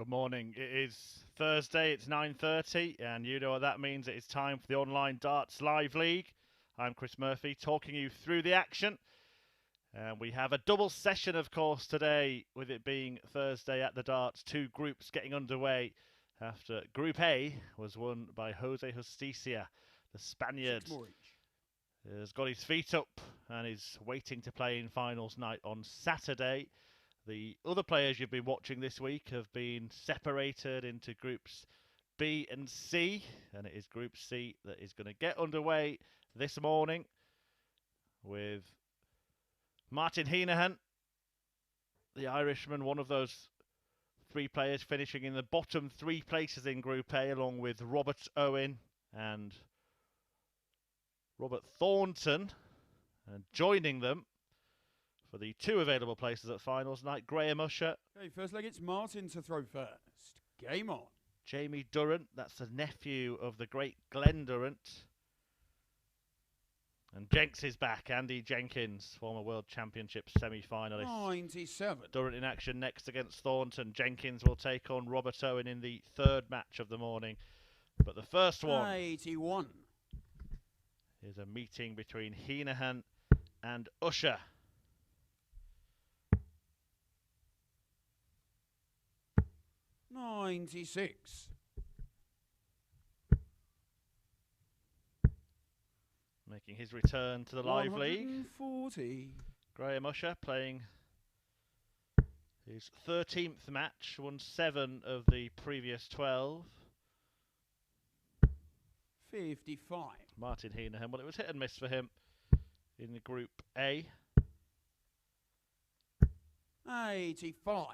Good morning. It is Thursday, it's 9:30, and you know what that means. It is time for the Online Darts Live League. I'm Chris Murphy, talking you through the action. And we have a double session, of course, today, with it being Thursday at the Darts. Two groups getting underway after Group A was won by Jose Justicia. The Spaniard has got his feet up and is waiting to play in finals night on Saturday. The other players you've been watching this week have been separated into groups B and C, and it is Group C that is going to get underway this morning with Martin Hinahan, the Irishman, one of those three players finishing in the bottom three places in Group A, along with Robert Owen and Robert Thornton, and joining them for the two available places at finals night, Graham Usher. Okay, first leg, it's Martin to throw first. Game on. Jamie Durrant, that's the nephew of the great Glenn Durrant. And Jenks is back, Andy Jenkins, former World Championship semi-finalist. 97. Durrant in action next against Thornton. Jenkins will take on Robert Owen in the third match of the morning. But the first one 81. is a meeting between Hinahan and Usher. $96. Making his return to the live league. 140. Graham Usher playing his 13th match, won 7 of the previous 12. 55. Martin Hinahan, well, it was hit and miss for him in the Group A. 85.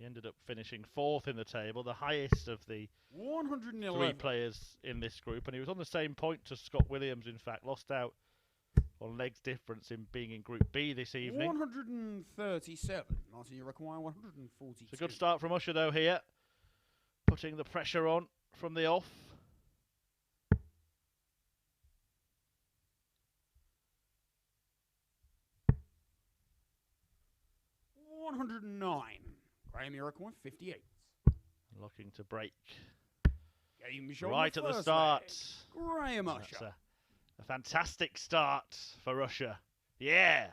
He ended up finishing 4th in the table, the highest of the 111. three players in this group, and he was on the same point to Scott Williams, in fact, lost out on legs difference in being in Group B this evening. 137. Martin, you require 142. It's a good start from Usher, though, here, putting the pressure on from the off. $109. Graham, you require 58. Looking to break Game shot right at the start. Graham That's Usher. a fantastic start for Usher. Yeah!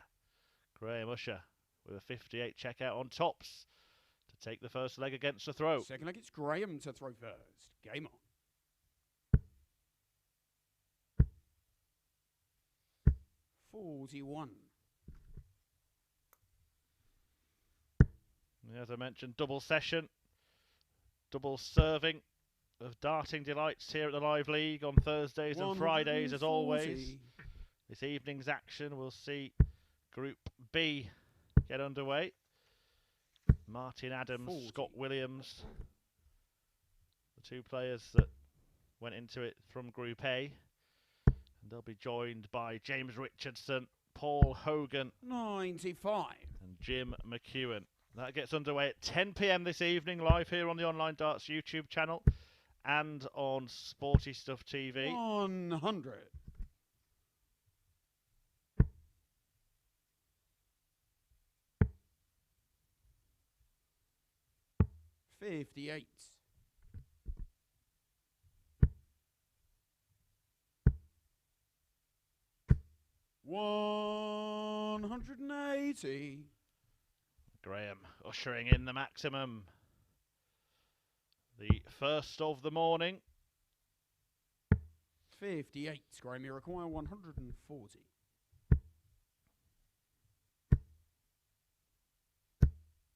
Graham Usher with a 58 checkout on tops to take the first leg against the throw. Second leg, it's Graham to throw first. Game on. 41. As I mentioned, double session, double serving of darting delights here at the Live League on Thursdays and Fridays, as always. This evening's action will see Group B get underway. Martin Adams, 40. Scott Williams, the two players that went into it from Group A. And they'll be joined by James Richardson, Paul Hogan, 95. and Jim McEwen. That gets underway at 10 PM this evening, live here on the Online Darts YouTube channel and on Sporty Stuff TV. 100. 58. 180. Graham ushering in the maximum. The first of the morning. 58. Graham, you require 140.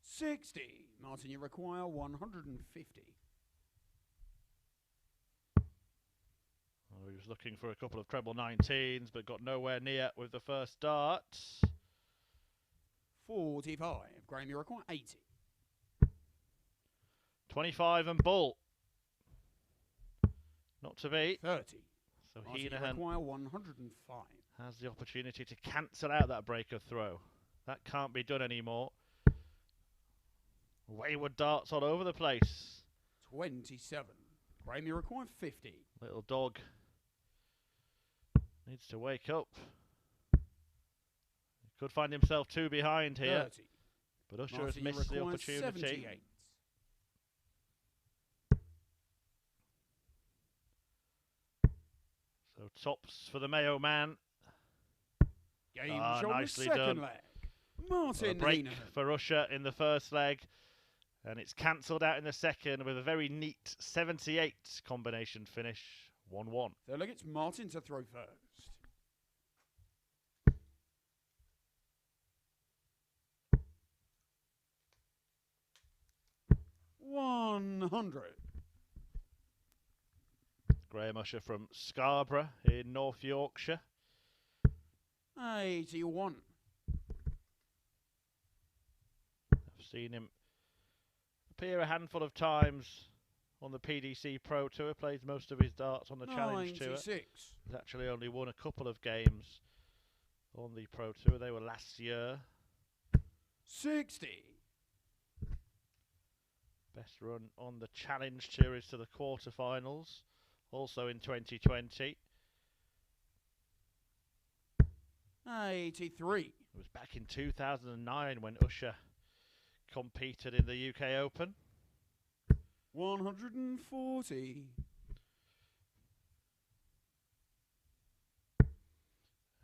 60. Martin, you require 150. Well, he was looking for a couple of treble 19s, but got nowhere near with the first dart. 45. Graham, you require 80. 25 and bull. Not to be. 30. So Martin, you Hinahan require 105. has the opportunity to cancel out that break of throw. That can't be done anymore. Wayward darts all over the place. 27. Graham, you require 50. Little dog Needs to wake up. Could find himself 2 behind here. 30. But Usher Martin, has missed the requires opportunity. 78. So tops for the Mayo man. Game on the nicely second done. leg. Martin A break Hinahan. for Usher in the first leg. And it's cancelled out in the second with a very neat 78 combination finish. 1-1. Third leg, it's Martin to throw first. $100. Graham Usher from Scarborough in North Yorkshire. 81. I've seen him appear a handful of times on the PDC Pro Tour. Plays most of his darts on the Challenge Tour. 96. He's actually only won a couple of games on the Pro Tour. They were last year. 60. Best run on the Challenge Tour is to the quarterfinals, also in 2020. 83. It was back in 2009 when Usher competed in the UK Open. 140.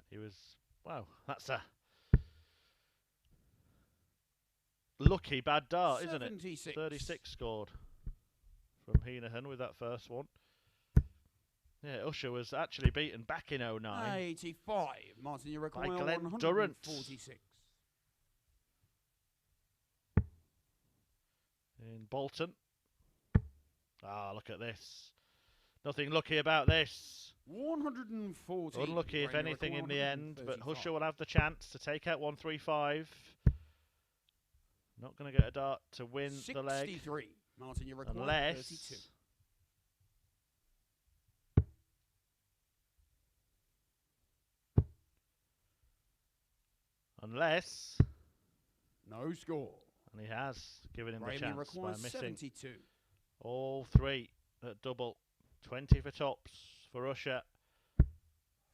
He was, wow, that's a lucky bad dart, isn't it? 76. 36 scored from Hinahan with that first one. Yeah, Usher was actually beaten back in 09. 85. Martin, you require Glenn 146. In Bolton. Look at this. Nothing lucky about this. 140. Unlucky, if Graham, you anything, require in the end, but 135. Usher will have the chance to take out 135. Not going to get a dart to win the leg. 63. Martin, you require Unless 32. Unless, No score. and he has given him the Graham, you chance by requires missing 72. all 3 at double. 20 for tops for Usher.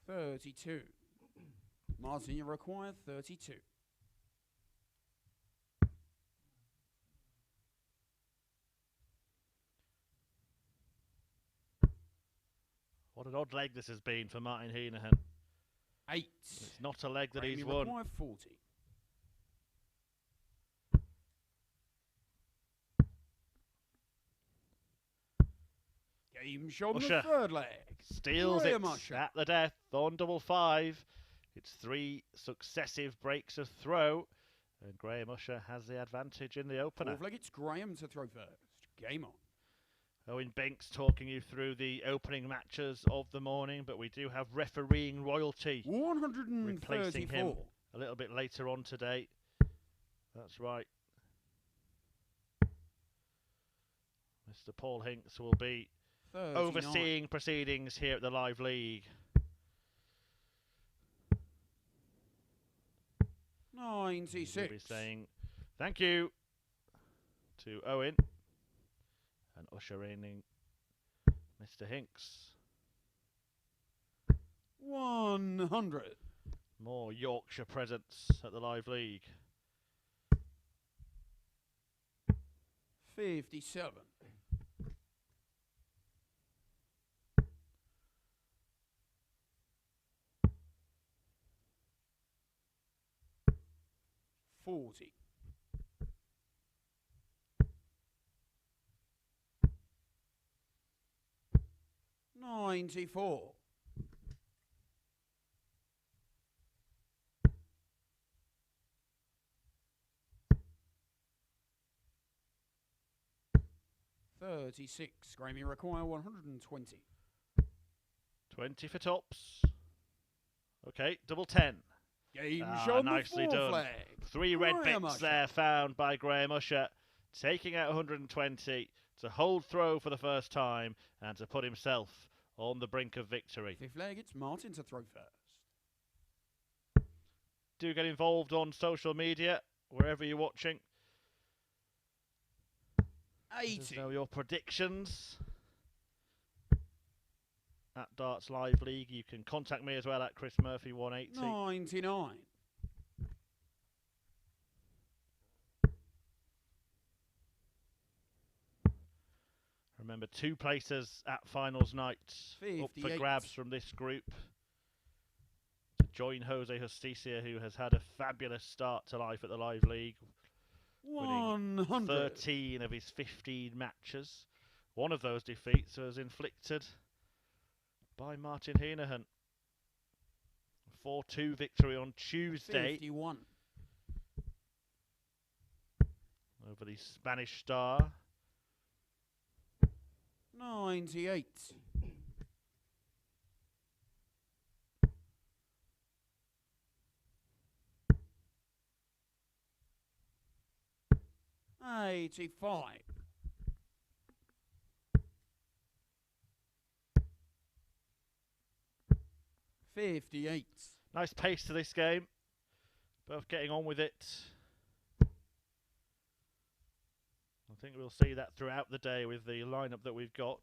32. Martin, you require 32. What an odd leg this has been for Martin Hinahan. 8. It's not a leg that Graham, he's you won. require 40. Game shown Usher the third leg. Steals Graham it Usher. at the death on double 5. It's 3 successive breaks of throw. And Graham Usher has the advantage in the opener. Fourth leg, it's Graham to throw first. Game on. Owen Binks talking you through the opening matches of the morning, but we do have refereeing royalty replacing him 134. a little bit later on today. That's right. Mr. Paul Hinks will be 39. overseeing proceedings here at the Live League. 96. We'll be saying thank you to Owen and ushering Mr. Hinks. 100. More Yorkshire presence at the Live League. 57. 40. 94. 36. Graham, you require 120. 20 for tops. Okay, double 10. Game shown nicely the fourth done. leg. 3 red Graham bits Usher. there found by Graham Usher, taking out 120 to hold throw for the first time and to put himself on the brink of victory. Fifth leg, it's Martin to throw first. Do get involved on social media, wherever you're watching. Let us 80. know your predictions. at Darts Live League. You can contact me as well at Chris Murphy 180. 99. Remember, 2 places at finals night up for 58. grabs from this group. To join Jose Justicia, who has had a fabulous start to life at the Live League. 100. 13 of his 15 matches. One of those defeats was inflicted by Martin Hinahan. 4-2 victory on Tuesday 51. over the Spanish star. 98. 85. 58. Nice pace to this game. Both getting on with it. I think we'll see that throughout the day with the lineup that we've got.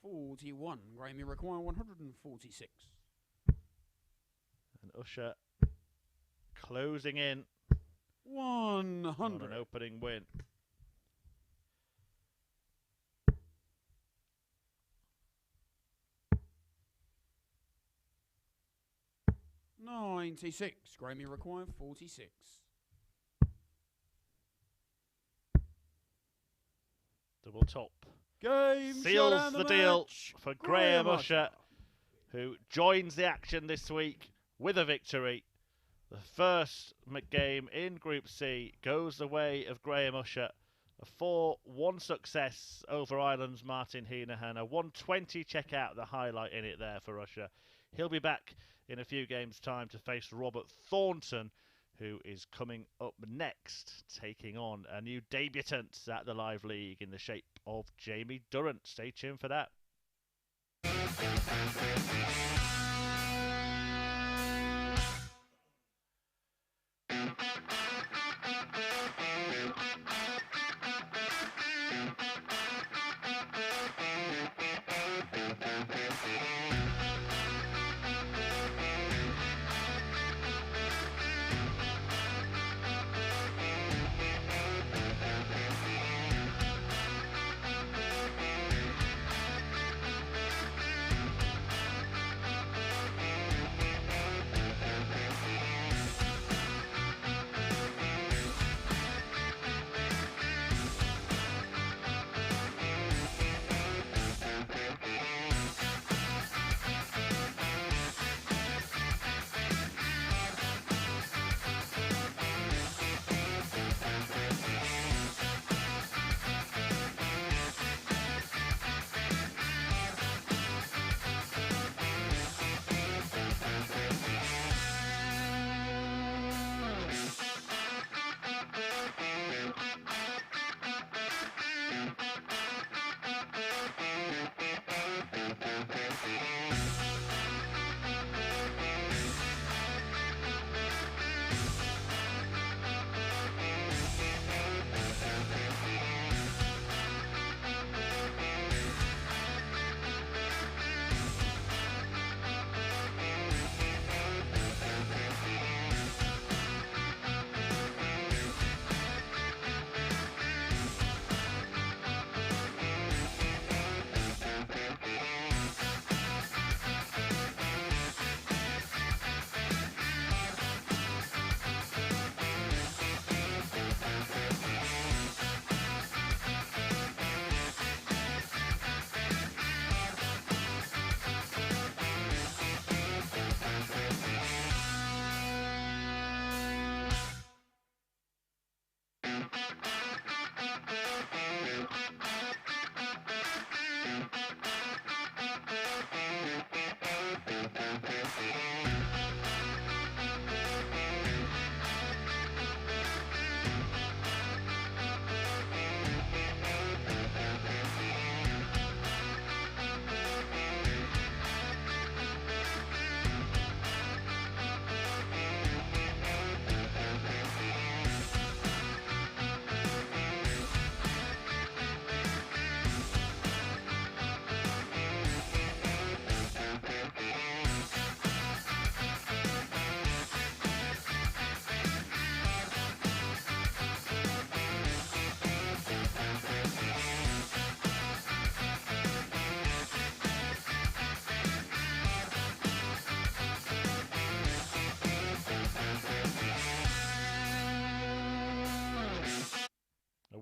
41. Grammy require 146. And Usher closing in 100. on an opening win. $96. Grammy require 46. Double top. Game Seals the deal for Graham Usher, who joins the action this week with a victory. The first game in Group C goes the way of Graham Usher. A 4-1 success over Ireland's Martin Hinahan. A 120, check out the highlight in it there for Usher. He'll be back in a few games' time to face Robert Thornton, who is coming up next, taking on a new debutant at the Live League in the shape of Jamie Durrant. Stay tuned for that.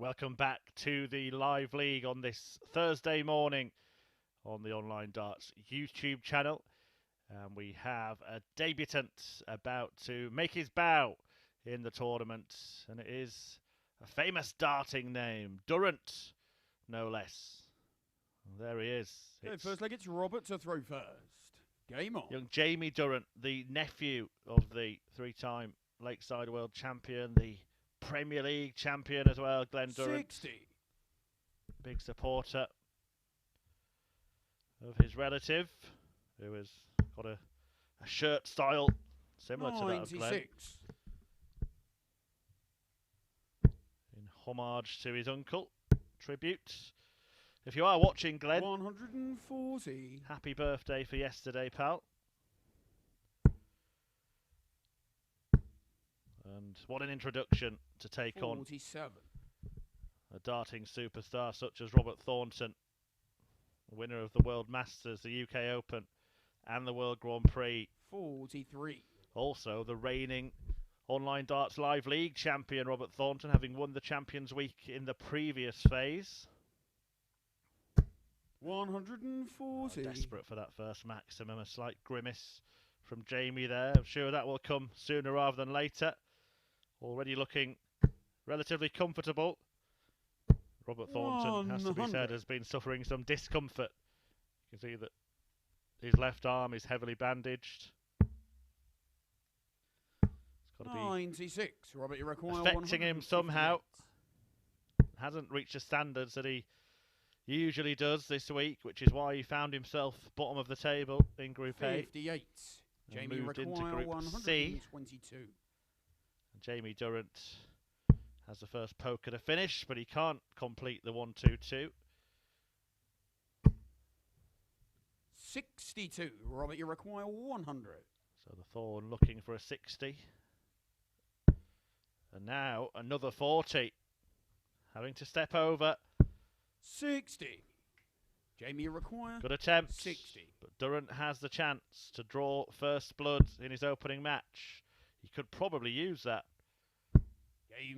Welcome back to the live league on this Thursday morning on the Online Darts YouTube channel. And we have a debutant about to make his bow in the tournament. And it is a famous darting name, Durant, no less. There he is. Okay, first leg, it's Robert to throw first. Game on. Young Jamie Durrant, the nephew of the three-time Lakeside World Champion, the Premier League champion as well, Glenn Durrant. 60. Big supporter of his relative, who has got a shirt style similar to that of Glenn. 96. In homage to his uncle. Tribute. If you are watching, Glenn, 140. happy birthday for yesterday, pal. And what an introduction to take 47. on a darting superstar such as Robert Thornton, winner of the World Masters, the UK Open and the World Grand Prix. 43. Also the reigning Online Darts Live League champion, Robert Thornton, having won the Champions Week in the previous phase. 140. Desperate for that first maximum. A slight grimace from Jamie there. I'm sure that will come sooner rather than later. Already looking relatively comfortable. Robert Thornton, has to be said, has been suffering some discomfort. You can see that his left arm is heavily bandaged. It's got to be 96. Robert, you require affecting him somehow. Hasn't reached the standards that he usually does this week, which is why he found himself bottom of the table in Group A. 58. Jamie moved into require Group 122. Jamie Durrant has the first poker to finish, but he can't complete the 1-2-2. 62. Robert, you require 100. So the Thorn looking for a 60. And now another 40. Having to step over. 60. Jamie, you require Good attempt. 60. But Durrant has the chance to draw first blood in his opening match. He could probably use that.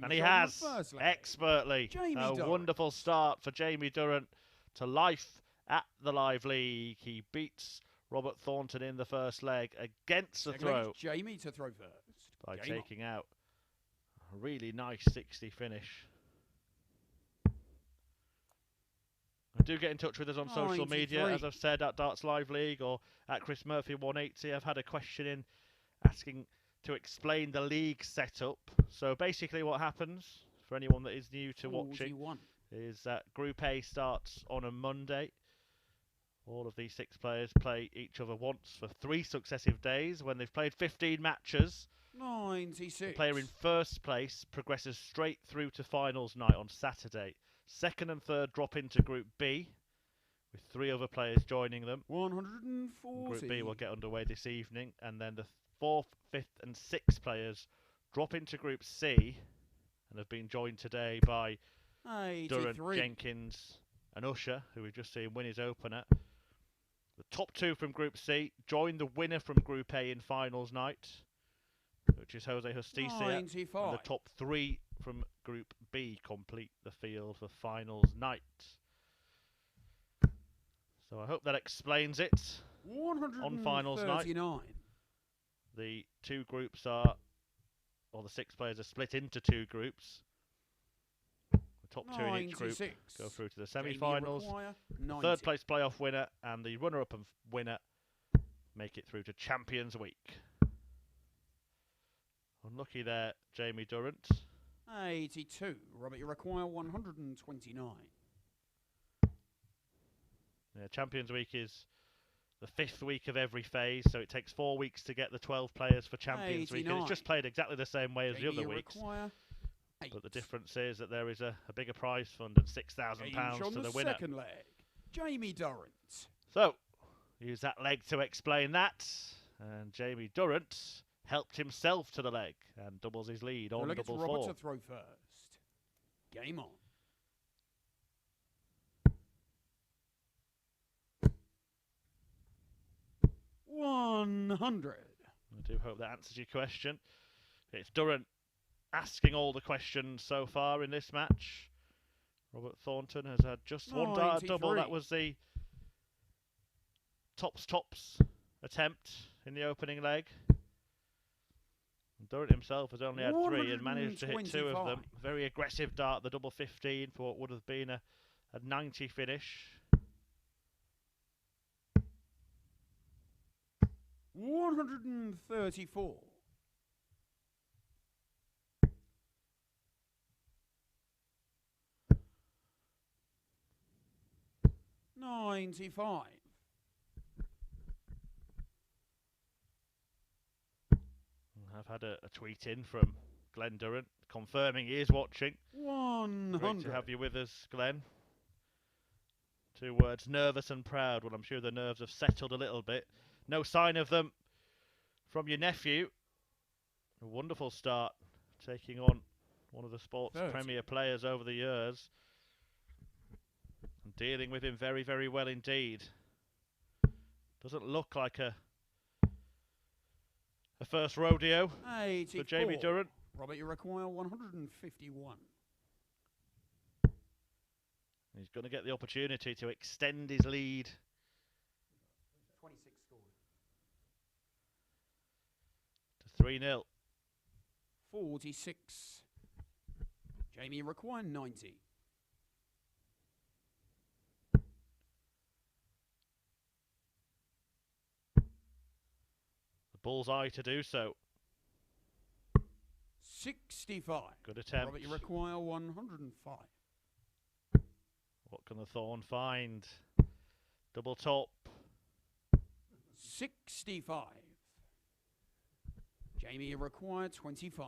And he has, expertly. A wonderful start for Jamie Durrant to life at the Live League. He beats Robert Thornton in the first leg against the throw. Jamie to throw first. By taking out a really nice 60 finish. Do get in touch with us on social media, as I've said, at Darts Live League or at Chris Murphy 180. I've had a question in asking to explain the league setup. So basically what happens, for anyone that is new to watching, is that Group A starts on a Monday. All of these 6 players play each other once for 3 successive days. When they've played 15 matches, 96. the player in first place progresses straight through to finals night on Saturday. Second and third drop into Group B, with 3 other players joining them. 140. Group B will get underway this evening, and then the 4th, 5th and 6th players drop into Group C and have been joined today by 83. Durrant, Jenkins and Usher, who we've just seen win his opener. The top 2 from Group C join the winner from Group A in finals night, which is Jose Justicia. 95. And the top 3 from Group B complete the field for finals night. So I hope that explains it. On finals night, the 2 groups are, or the 6 players are split into 2 groups. The top 2 in each group go through to the semi-finals. Third place playoff winner and the runner-up and winner make it through to Champions Week. Unlucky there, Jamie Durrant. 82. Robert, you require 129. Yeah, Champions Week is the 5th week of every phase, so it takes 4 weeks to get the 12 players for Champions Week. And it's just played exactly the same way as the other weeks. But the difference is that there is a bigger prize fund and £6,000 to the winner. Second leg, Jamie Durrant. So, use that leg to explain that. And Jamie Durrant helped himself to the leg and doubles his lead on double 4. Robert to throw first. Game on. 100. I do hope that answers your question. It's Durrant asking all the questions so far in this match. Robert Thornton has had just one dart at double. 93. That was the tops attempt in the opening leg. Durrant himself has only had 3 and managed to hit 2 of them. 125. Very aggressive dart, the double 15 for what would have been a 90 finish. 134. 95. I've had a tweet in from Glenn Durrant confirming he is watching. 100. Great to have you with us, Glenn. 2 words, nervous and proud. Well, I'm sure the nerves have settled a little bit. No sign of them from your nephew. A wonderful start, taking on one of the sport's 30. premier players over the years. And dealing with him very, very well indeed. Doesn't look like a first rodeo 84. for Jamie Durrant. Robert, you require 151. He's going to get the opportunity to extend his lead. 26 scored. To 3-0. 46. Jamie, you require 90. The bullseye to do so. 65. Good attempt. Robert, you require 105. What can the Thorn find? Double top. 65. Jamie, you require 25.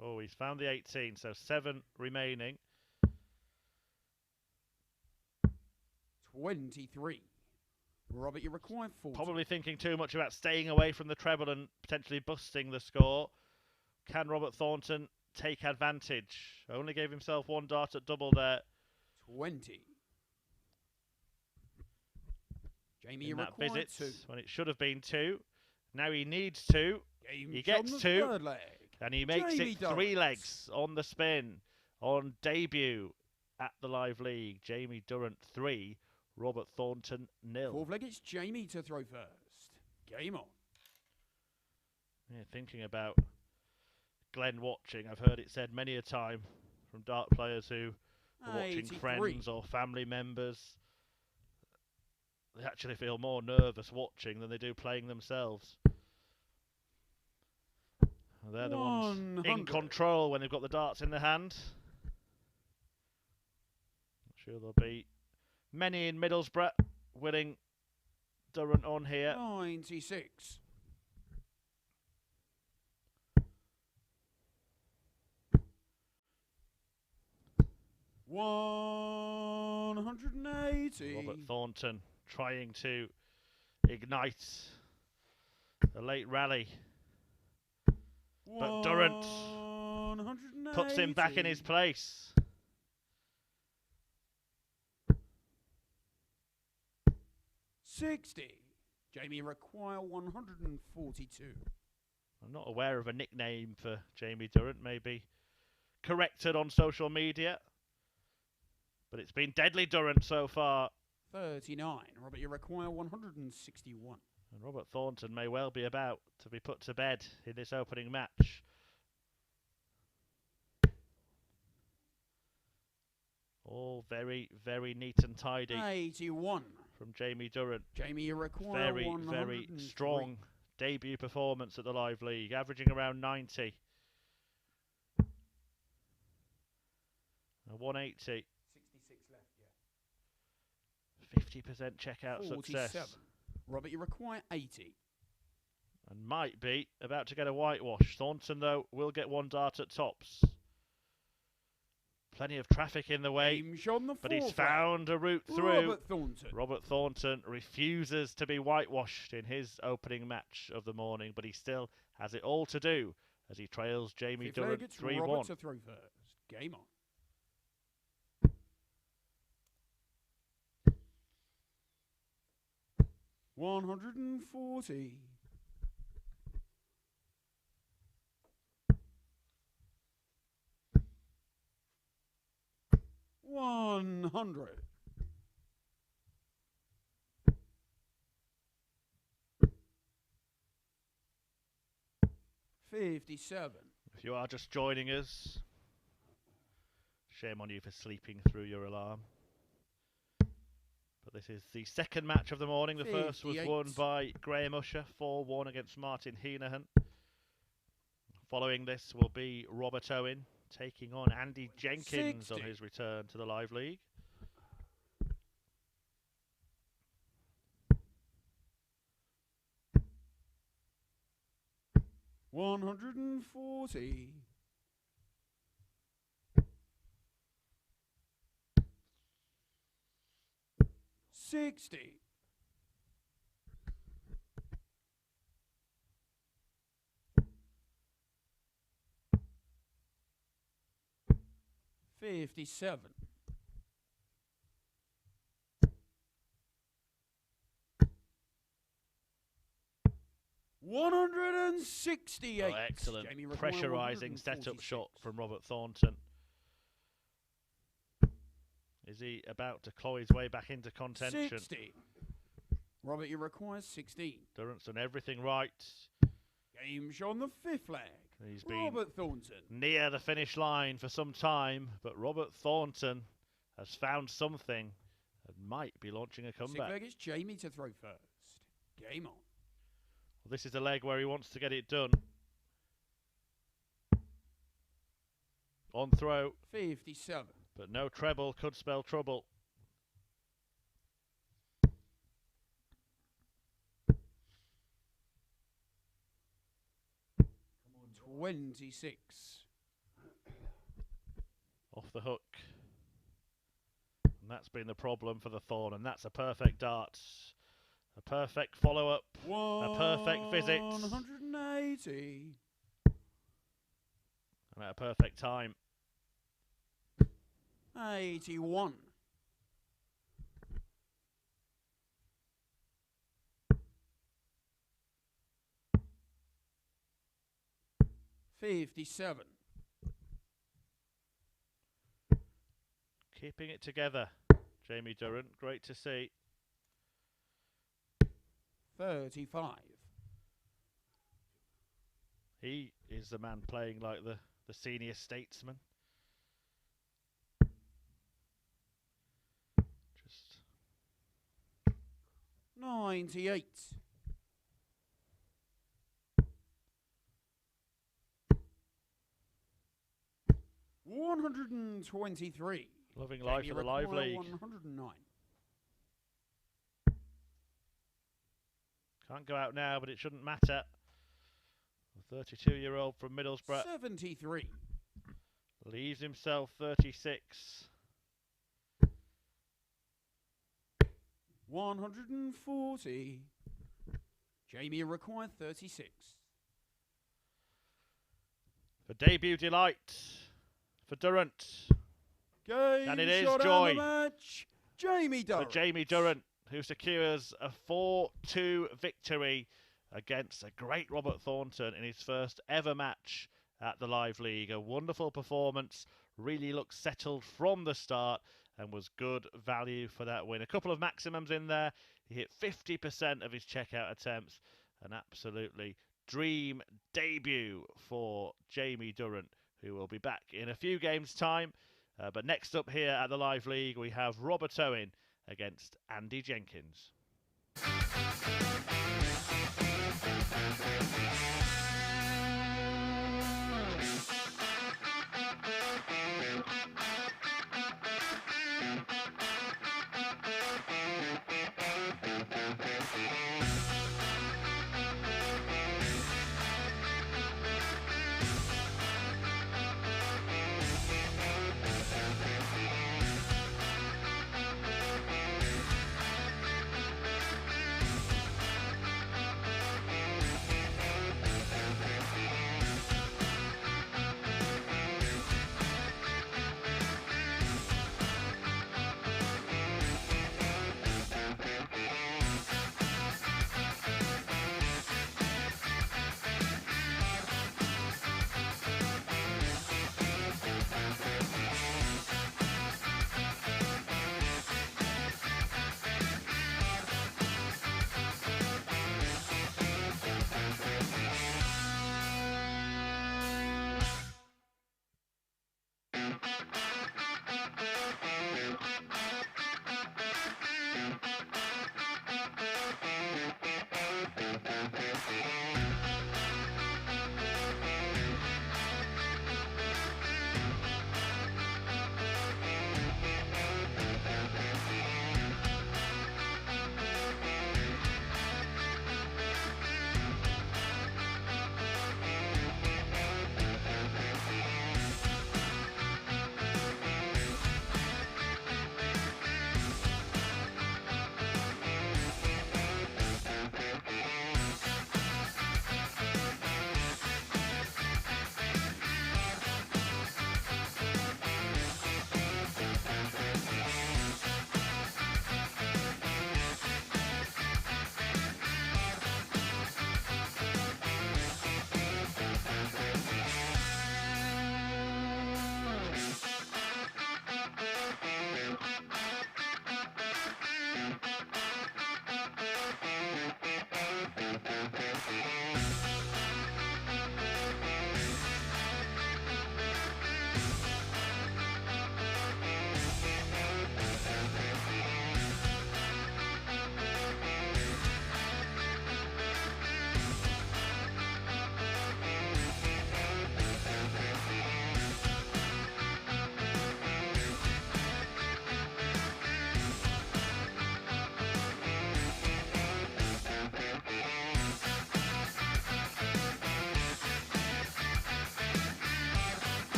Oh, he's found the 18, so 7 remaining. 23. Robert, you require 40. Probably thinking too much about staying away from the treble and potentially busting the score. Can Robert Thornton take advantage? Only gave himself 1 dart at double there. 20. Jamie, In you that require visit, 2. when it should have been 2. Now he needs 2. Game He shot gets on the 2. third leg. And he makes Jamie it 3 Durrant. legs on the spin on debut at the Live League. Jamie Durrant 3, Robert Thornton 0. Fourth leg, it's Jamie to throw first. Game on. Yeah, thinking about Glenn watching, I've heard it said many a time from dart players who are watching 83. friends or family members. They actually feel more nervous watching than they do playing themselves. They're the ones in 100. control when they've got the darts in their hand. I'm sure there'll be many in Middlesbrough winning Durrant on here. 96. $180. Robert Thornton trying to ignite a late rally. But Durrant puts him back in his place. 60. Jamie require 142. I'm not aware of a nickname for Jamie Durrant, maybe corrected on social media. But it's been Deadly Durrant so far. 39. Robert, you require 161. And Robert Thornton may well be about to be put to bed in this opening match. All very, very neat and tidy 81. from Jamie Durrant. Jamie, you require Very, 103. very strong debut performance at the Live League, averaging around 90. A 180. 66 left, yeah. 50% checkout 47. success. Robert, you require 80. And might be about to get a whitewash. Thornton, though, will get 1 dart at tops. Plenty of traffic in the way, Game shot on the but he's fourth found a route leg. through. Robert Thornton. Robert Thornton refuses to be whitewashed in his opening match of the morning, but he still has it all to do as he trails Jamie Fifth leg, Durrant it's 3-1. Robert to throw first. Game on. $140. 100. 57. If you are just joining us, shame on you for sleeping through your alarm. But this is the second match of the morning. The first was 58. won by Graham Usher, 4-1 against Martin Hinahan. Following this will be Robert Owen taking on Andy Jenkins 60. on his return to the Live League. $140. 60. 57. 168. Oh, excellent Jamie required pressurising setup 146. shot from Robert Thornton. Is he about to claw his way back into contention? 60. Robert, you require 16. Durrant's done everything right. Game shot on the fifth leg. He's been Robert Thornton. near the finish line for some time, but Robert Thornton has found something and might be launching a Sixth comeback. leg, it's Jamie to throw first. Game on. Well, this is the leg where he wants to get it done. On throw, 57. but no treble could spell trouble. 26. Off the hook. And that's been the problem for the Thorn, and that's a perfect dart. A perfect follow-up. A perfect visit. 180. And at a perfect time. 81. 57. Keeping it together, Jamie Durrant. Great to see. 35. He is the man playing like the senior statesman. Just 98. 123. loving life for the Live League. 109. Can't go out now, but it shouldn't matter. The 32-year-old from Middlesbrough 73. leaves himself 36. 140. Jamie required 36. For debut delight for Durant. Game And it is shot joy and the match. Jamie Durrant. for Jamie Durrant, who secures a 4-2 victory against a great Robert Thornton in his first ever match at the Live League. A wonderful performance, really looked settled from the start and was good value for that win. A couple of maximums in there. He hit 50% of his checkout attempts. An absolutely dream debut for Jamie Durrant, who will be back in a few games' time. But next up here at the Live League, we have Robert Owen against Andy Jenkins.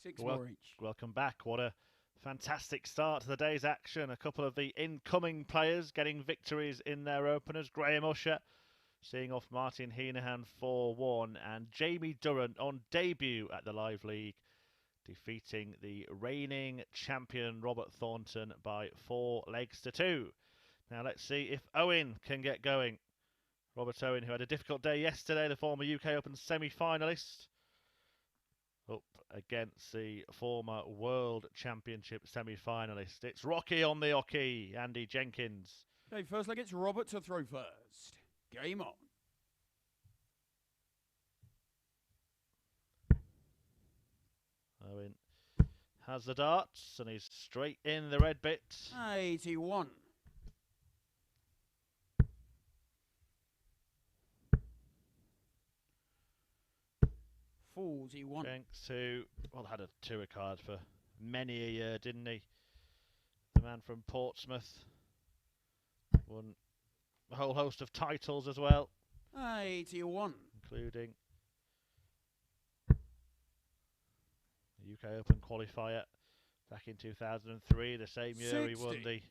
6 more each. Welcome back. What a fantastic start to the day's action. A couple of the incoming players getting victories in their openers. Graham Usher seeing off Martin Hinahan 4-1, and Jamie Durrant on debut at the Live League, defeating the reigning champion Robert Thornton by 4 legs to 2. Now let's see if Owen can get going. Robert Owen, who had a difficult day yesterday, the former UK Open semi-finalist, up against the former World Championship semi-finalist. It's Rocky on the hockey, Andy Jenkins. Okay, first leg, it's Robert to throw first. Game on. Owen has the darts, and he's straight in the red bit. 81. Jenks, who, well, had a tour card for many a year, didn't he? The man from Portsmouth. Won a whole host of titles as well. 81. Including the UK Open qualifier back in 2003, the same year 60. he won the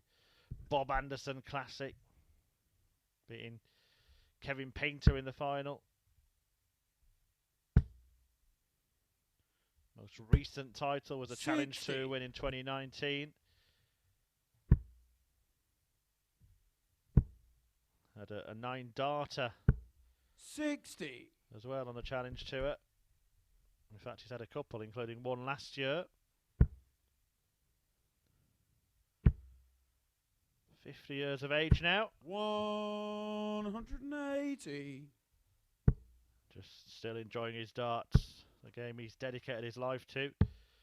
Bob Anderson Classic, beating Kevin Painter in the final. Most recent title was a 60. Challenge Tour win in 2019. Had a 9-darter 60. as well on the Challenge Tour. In fact, he's had a couple, including one last year. 50 years of age now. 180. Just still enjoying his darts. The game he's dedicated his life to.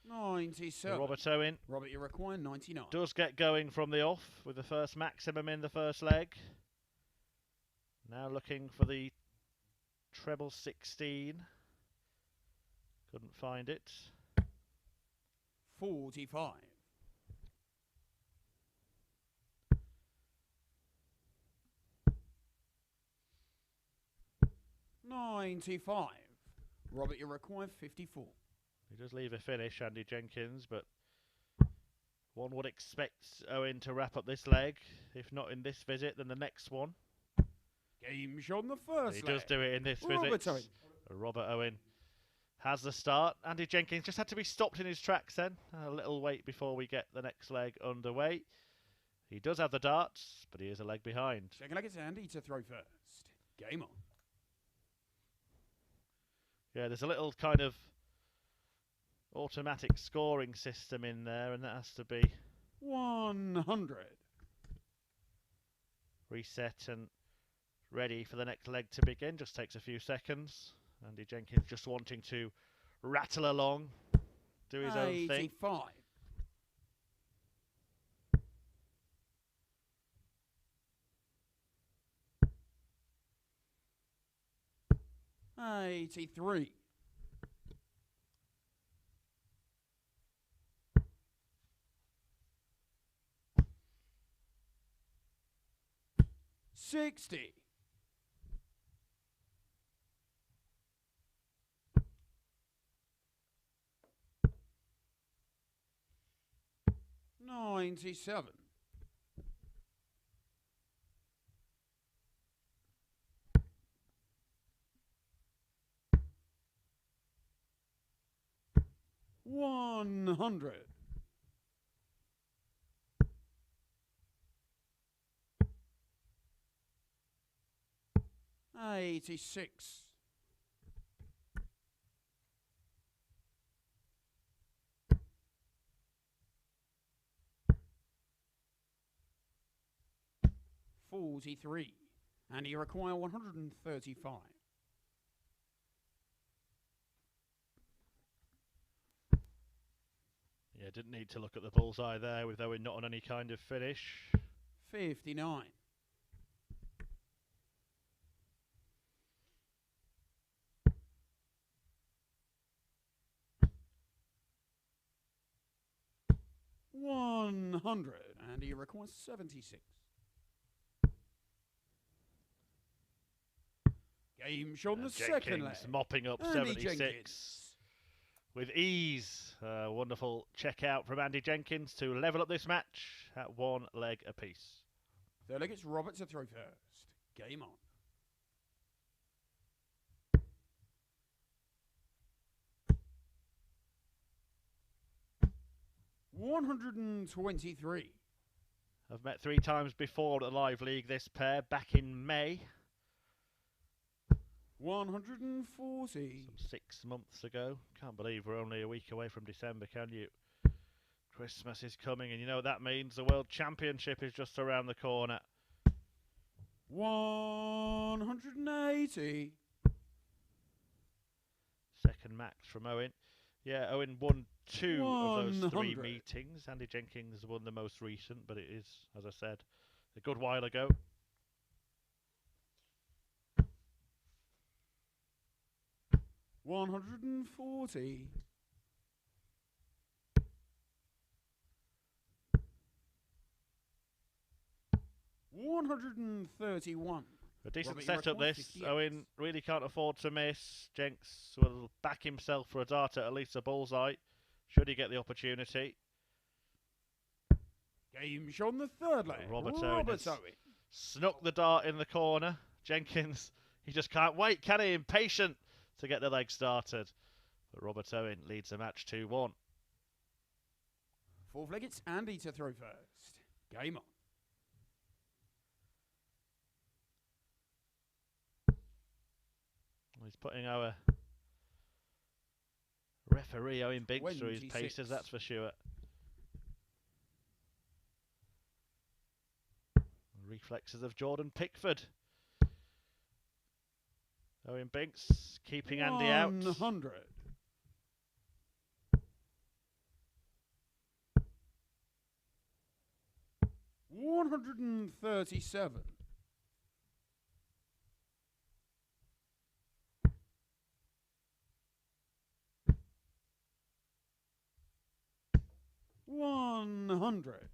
97. Robert Owen. Robert, you require 99. Does get going from the off with the first maximum in the first leg. Now looking for the treble 16. Couldn't find it. 45. 95. Robert, you require 54. He does leave a finish, Andy Jenkins, but one would expect Owen to wrap up this leg. If not in this visit, then the next one. Game shot on the first He leg. does do it in this Robert visit. Owen. Robert Owen has the start. Andy Jenkins just had to be stopped in his tracks then. A little wait before we get the next leg underway. He does have the darts, but he is a leg behind. Second leg, it's Andy to throw first. Game on. Yeah, there's a little kind of automatic scoring system in there, and that has to be 100. reset and ready for the next leg to begin. Just takes a few seconds. Andy Jenkins just wanting to rattle along, do his own thing. 85. 83. 60. 97. 100. 86. 43. And you require 135. Yeah, didn't need to look at the bullseye there with Owen not on any kind of finish. 59. 100. And he requires 76. Game shot on the second leg. Mopping up Andy 76. Jenkins. with ease. Wonderful check out from Andy Jenkins to level up this match at 1 leg apiece. Third leg, it's Robert to throw first. Game on. 123. I've met 3 times before at the live league, this pair, back in May. 140. Some 6 months ago. Can't believe we're only a week away from December, can you? Christmas is coming, and you know what that means. The World Championship is just around the corner. 180. Second max from Owen. Yeah, Owen won 2 of those 3 100. meetings. Andy Jenkins won the most recent, but it is, as I said, a good while ago. 140. 131. A decent Robert, setup you're at this. 158. Owen really can't afford to miss. Jenks will back himself for a dart at least a bullseye, should he get the opportunity. Game show on the third leg. Robert Owen has Owen. snuck the dart in the corner. Jenkins, he just can't wait, can he? Impatient to get the leg started. But Robert Owen leads the match 2-1. Fourth leg, it's Andy to throw first. Game on. He's putting our referee Owen Binks through his 26. paces, that's for sure. Reflexes of Jordan Pickford. Owen Binks keeping Andy out. 100. 137. 100.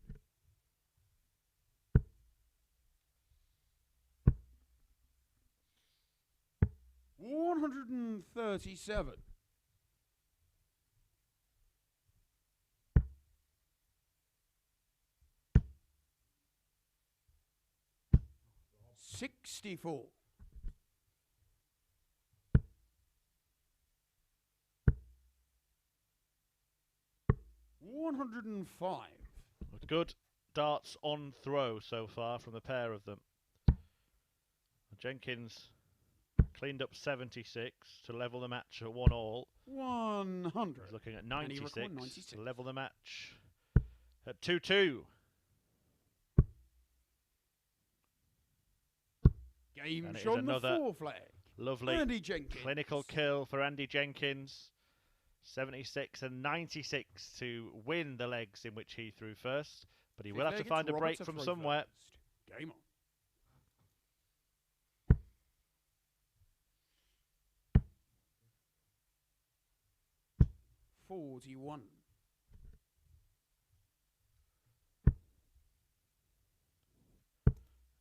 137. 64. 105. Good darts on throw so far from the pair of them. Jenkins cleaned up 76 to level the match at 1-all. 100. He's looking at And he 96 recorded 96. to level the match at 2-2. Game And it is show on the another fourth leg. Lovely Andy Jenkins. clinical kill for Andy Jenkins. 76 and 96 to win the legs in which he threw first. But he will have to find a break from somewhere. First. Game on. 41.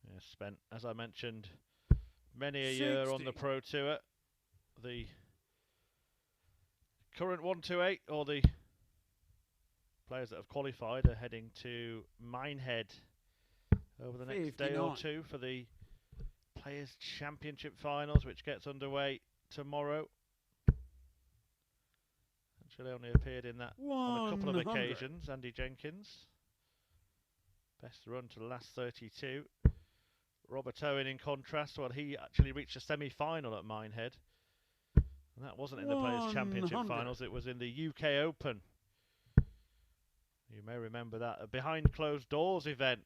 Yeah, spent, as I mentioned, many a year on the 60. Pro Tour. The current 128, or the players that have qualified, are heading to Minehead over the next day or 59. two for the Players' Championship Finals, which gets underway tomorrow. Actually only appeared in that on a couple of 100. occasions, Andy Jenkins. Best run to the last 32. Robert Owen, in contrast, well, he actually reached a semi-final at Minehead. And that wasn't in the Players' Championship 100. Finals, it was in the UK Open. You may remember that. A behind closed doors event.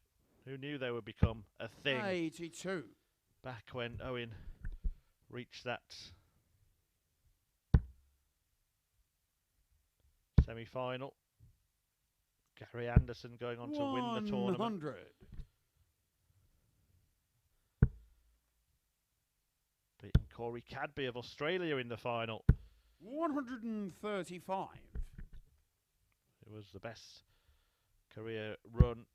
Who knew they would become a thing 82. back when Owen reached that semi-final. Gary Anderson going on to win the tournament. 100. Beating Corey Cadby of Australia in the final. 135. It was the best career run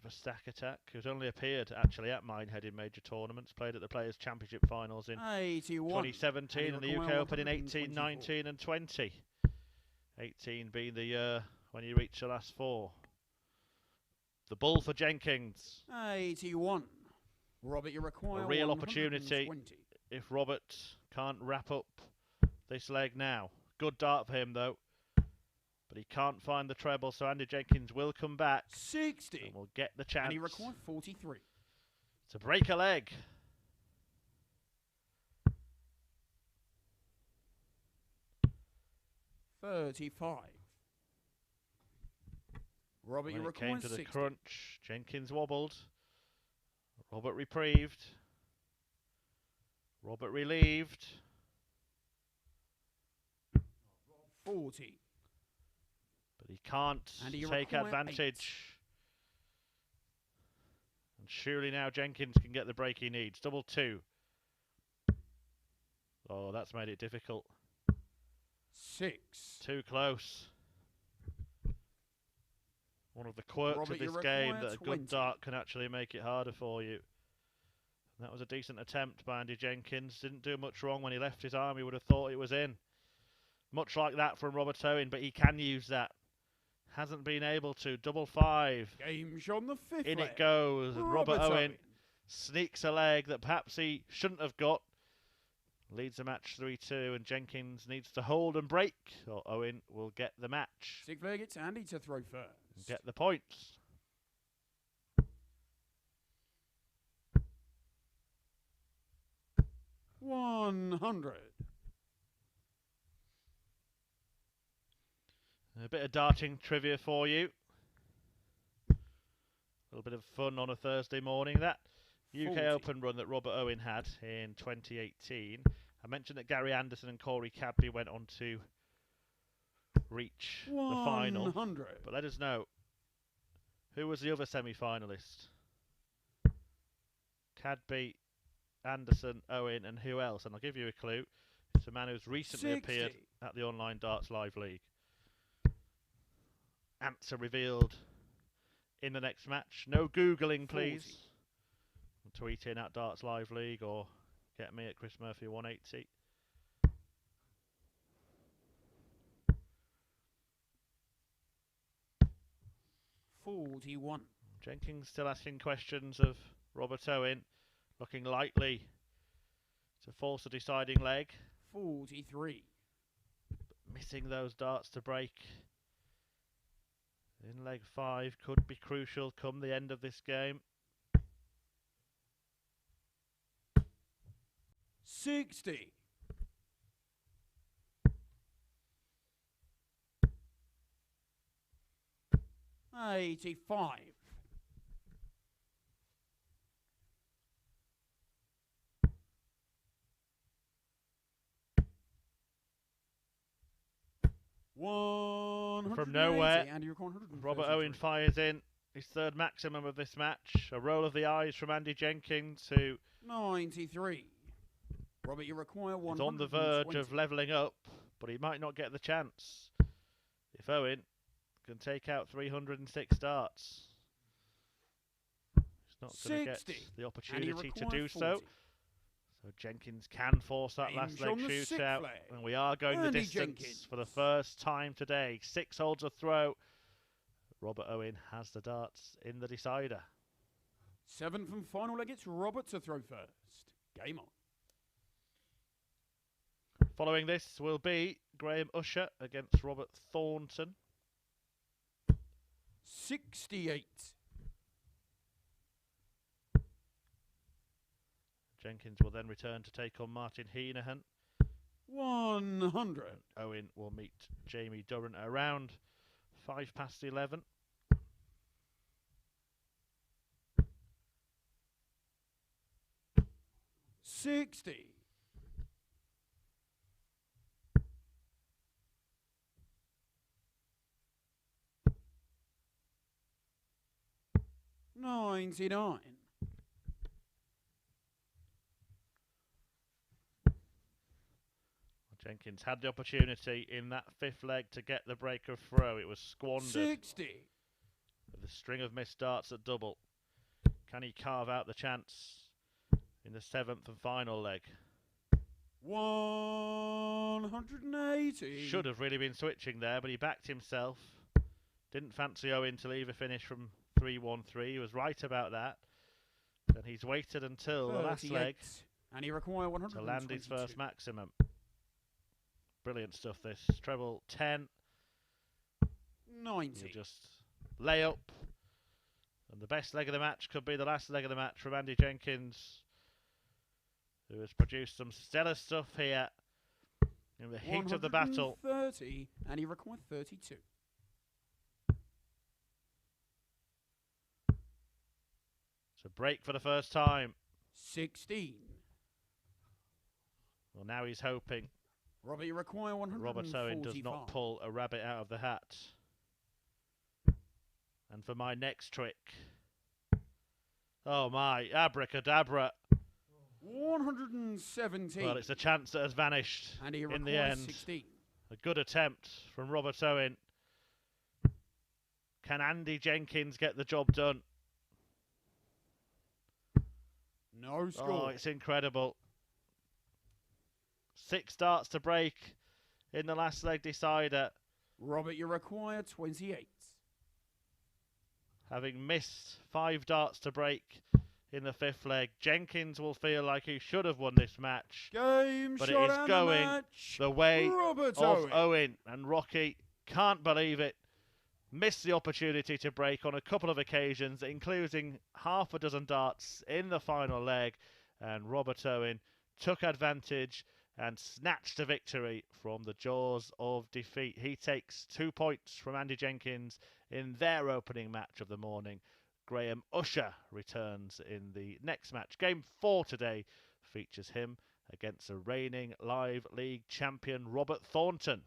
for Stack Attack, who's only appeared actually at Minehead in major tournaments, played at the Players' Championship Finals in 81. 2017 and the UK Open in 18, 19 and 20. 18 being the year when you reach the last 4. The bull for Jenkins. 81. Robert, you require A real 120. opportunity if Robert can't wrap up this leg now. Good dart for him though. But he can't find the treble, so Andy Jenkins will come back. 60. And will get the chance. And he required 43. To break a leg. $35. Robert, When you it require came to the 60. crunch, Jenkins wobbled. Robert reprieved. Robert relieved. 40. But he can't take advantage. 8. And surely now Jenkins can get the break he needs. Double 2. Oh, that's made it difficult. 6. Too close. One of the quirks Robert, of this you game require that a 20. good dart can actually make it harder for you. And that was a decent attempt by Andy Jenkins. Didn't do much wrong when he left his arm. He would have thought it was in. Much like that from Robert Owen, but he can use that. Hasn't been able to. Double 5. Game's on the 5th In leg. it goes. And Robert Owen Owen sneaks a leg that perhaps he shouldn't have got. Leads the match 3-2, and Jenkins needs to hold and break, or Owen will get the match. 6th leg, it's Andy to throw first. And get the points. $100. A bit of darting trivia for you. A little bit of fun on a Thursday morning. That UK 40. Open run that Robert Owen had in 2018. I mentioned that Gary Anderson and Corey Cadby went on to reach the final. 100. But let us know, who was the other semi-finalist? Cadby, Anderson, Owen, and who else? And I'll give you a clue. It's a man who's recently 60. appeared at the Online Darts Live League. Answer revealed in the next match. No Googling, please. 40. Tweet in at Darts Live League or get me at Chris Murphy 180. $41. Jenkins still asking questions of Robert Owen, looking likely to force a deciding leg. 43. But missing those darts to break in leg 5 could be crucial come the end of this game. 60. $85. From nowhere, and Robert Owen fires in his third maximum of this match. A roll of the eyes from Andy Jenkins, who 93. Robert, you require one. is on the verge of levelling up, but he might not get the chance if Owen can take out 306 darts. He's not going to get the opportunity to do so. So Jenkins can force that last leg shootout, and we are going the distance for the first time today. 6 holes a throw. Robert Owen has the darts in the decider. 7th and final leg, it's Robert to throw first. Game on. Following this will be Graham Usher against Robert Thornton. 68. Jenkins will then return to take on Martin Hinahan. 100. Owen will meet Jamie Durrant around 11:05. 60. $99. Jenkins had the opportunity in that 5th leg to get the breaker throw. It was squandered. 60. With a string of missed darts at double. Can he carve out the chance in the 7th and final leg? 180. Should have really been switching there, but he backed himself. Didn't fancy Owen to leave a finish from 3-1-3. He was right about that. And he's waited until the last leg and he requires 122. to land his first maximum. Brilliant stuff, this. Treble 10. 90. He'll just lay up. And the best leg of the match could be the last leg of the match from Andy Jenkins, who has produced some stellar stuff here in the heat of the battle. 30, and he requires 32. It's a break for the first time. 16. Well, now he's hoping Robert, you require 145. Robert Owen does not pull a rabbit out of the hat. And for my next trick, oh my, abracadabra. 117. Well, it's a chance that has vanished and he in the end. 16. A good attempt from Robert Owen. Can Andy Jenkins get the job done? No score. Oh, it's incredible. 6 darts to break in the last leg decider. Robert, you require 28. Having missed 5 darts to break in the 5th leg, Jenkins will feel like he should have won this match. Game but shot it is and going the way Robert of Owen. And Rocky can't believe it. Missed the opportunity to break on a couple of occasions, including half a dozen darts in the final leg. And Robert Owen took advantage and snatched a victory from the jaws of defeat. He takes 2 points from Andy Jenkins in their opening match of the morning. Graham Usher returns in the next match. Game 4 today features him against the reigning Live League champion Robert Thornton.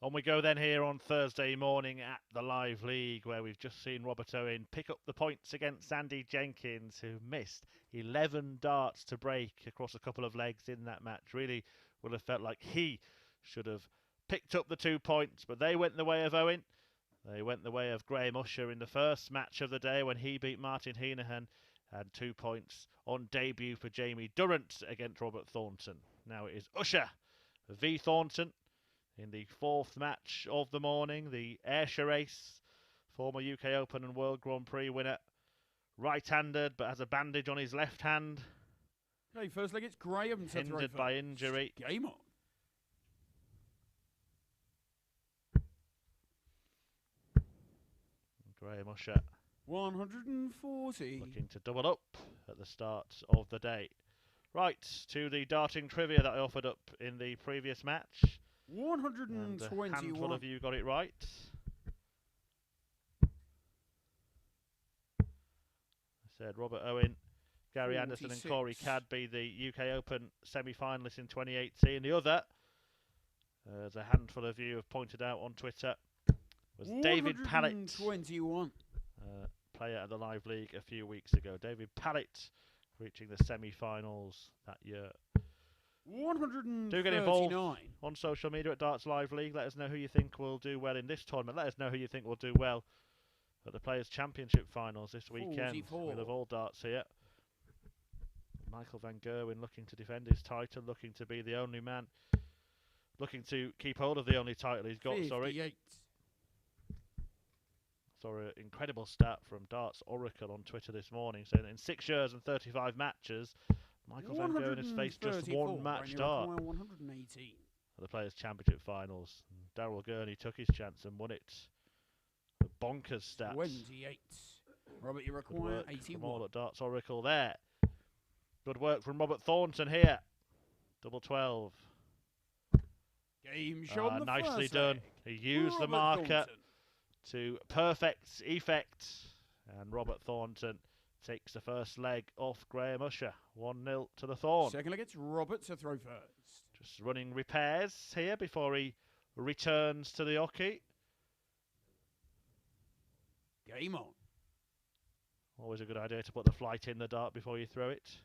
On we go then here on Thursday morning at the Live League, where we've just seen Robert Owen pick up the points against Andy Jenkins, who missed 11 darts to break across a couple of legs in that match. Really would have felt like he should have picked up the 2 points, but they went the way of Owen. They went the way of Graham Usher in the first match of the day when he beat Martin Hinahan, and 2 points on debut for Jamie Durrant against Robert Thornton. Now it is Usher v Thornton in the 4th match of the morning. The Ayrshire ace, former UK Open and World Grand Prix winner, right-handed but has a bandage on his left hand. Okay, first leg it's Graham to throw Hindered by injury. Game on. Graham Usher 140. looking to double up at the start of the day. Right, to the darting trivia that I offered up in the previous match. 121. And a handful of you got it right. I said Robert Owen, Gary Anderson and 46. Corey Cadby, the UK Open semi-finalists in 2018. The other as a handful of you have pointed out on Twitter, was David Pallett, 121. player at the Live League a few weeks ago. David Pallett reaching the semi-finals that year. 139. Do get involved on social media at Darts Live League. Let us know who you think will do well in this tournament. Let us know who you think will do well at the Players' Championship finals this weekend. 44. We love all darts here. Michael van Gerwen looking to defend his title, looking to be the only man, looking to keep hold of the only title he's got. 58. Saw an incredible stat from Darts Oracle on Twitter this morning, saying that in 6 years and 35 matches, Michael van Gerwen has faced just one match dart 118. at the Players' Championship finals. Daryl Gurney took his chance and won it. The bonkers stats. 28. Robert, you require 81. From all at Darts Oracle there. Good work from Robert Thornton here. Double 12. Game shot. Nicely done. Leg. He used Robert the marker Thornton. to perfect effect. And Robert Thornton takes the first leg off Graham Usher. 1-0 to the Thorn. Second leg, it's Robert to throw first. Just running repairs here before he returns to the hockey. Game on. Always a good idea to put the flight in the dart before you throw it.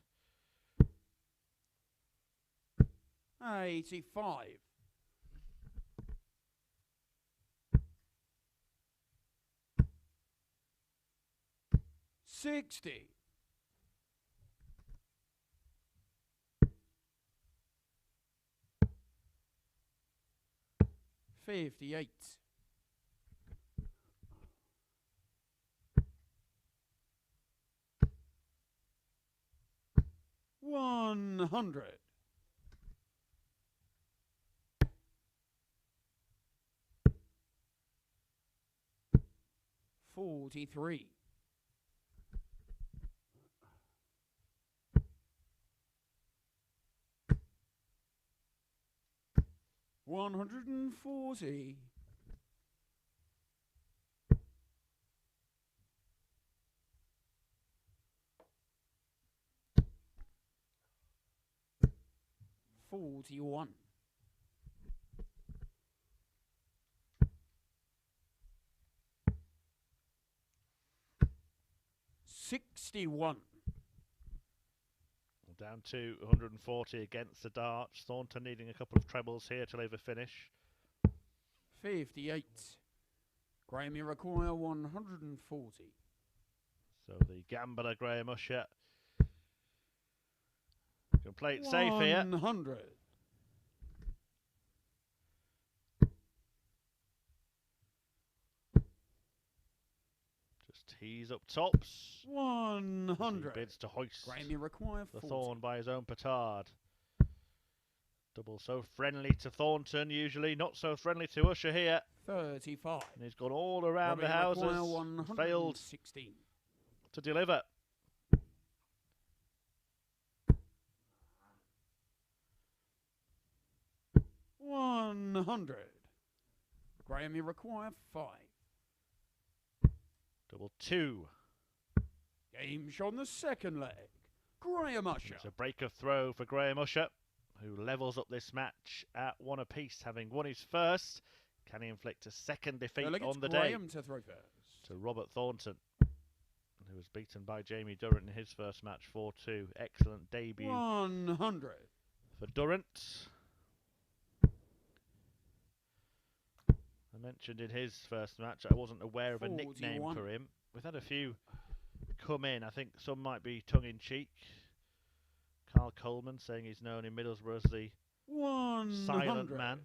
85. $60. 58. 100. 43. 140. 41. 61. Down to 140 against the darts. Thornton needing a couple of trebles here to leave a finish. 58. Graham, you require 140. So the gambler Graham Usher can play it safe here. 100. Just tees up tops. 100. He bids to hoist Graham, you require the 40. Thorn by his own petard. Double so friendly to Thornton, usually not so friendly to Usher here. 35. And he's gone all around Robert, the you houses, require failed 116. to deliver. $100. Graham, you require 5. Double 2. Game shot on the second leg. Graham Usher. It's a break of throw for Graham Usher, who levels up this match at 1 apiece, having won his first. Can he inflict a second defeat on the Graham day to throw first. to Robert Thornton, who was beaten by Jamie Durrant in his first match 4-2. Excellent debut 100. for Durant. I mentioned in his first match I wasn't aware of a nickname 41. for him. We've had a few come in. I think some might be tongue-in-cheek. Carl Coleman saying he's known in Middlesbrough as the 100. silent man.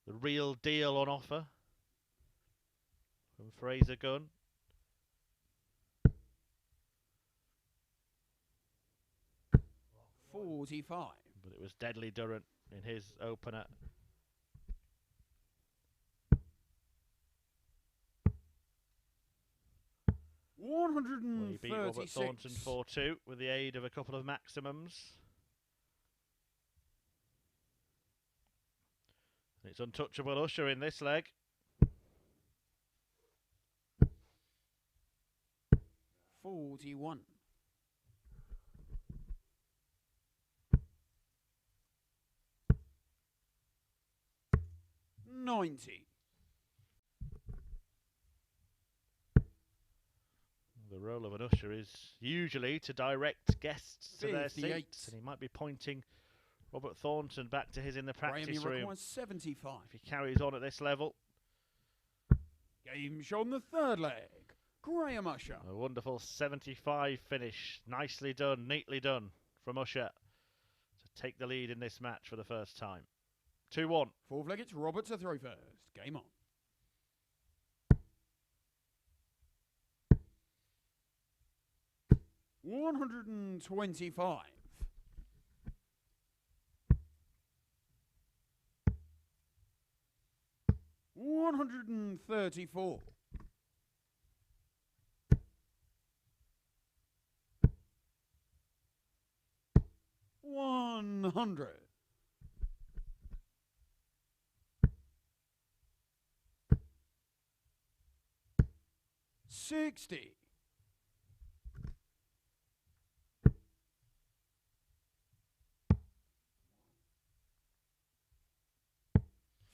The real deal on offer from Fraser Gunn. 45. But it was deadly Durant in his opener. Well, he beat Robert Thornton 4-2 with the aid of a couple of maximums. It's untouchable Usher in this leg. 41. 90. The role of an usher is usually to direct guests to their 58. seats, and he might be pointing Robert Thornton back to his in the Graham, practice you room require 75. if he carries on at this level. Game shot on the third leg. Graham Usher. A wonderful 75 finish. Nicely done, neatly done from Usher to take the lead in this match for the first time. 2-1. Fourth leg, it's Robert to throw first. Game on. $125. 134. 100. 60.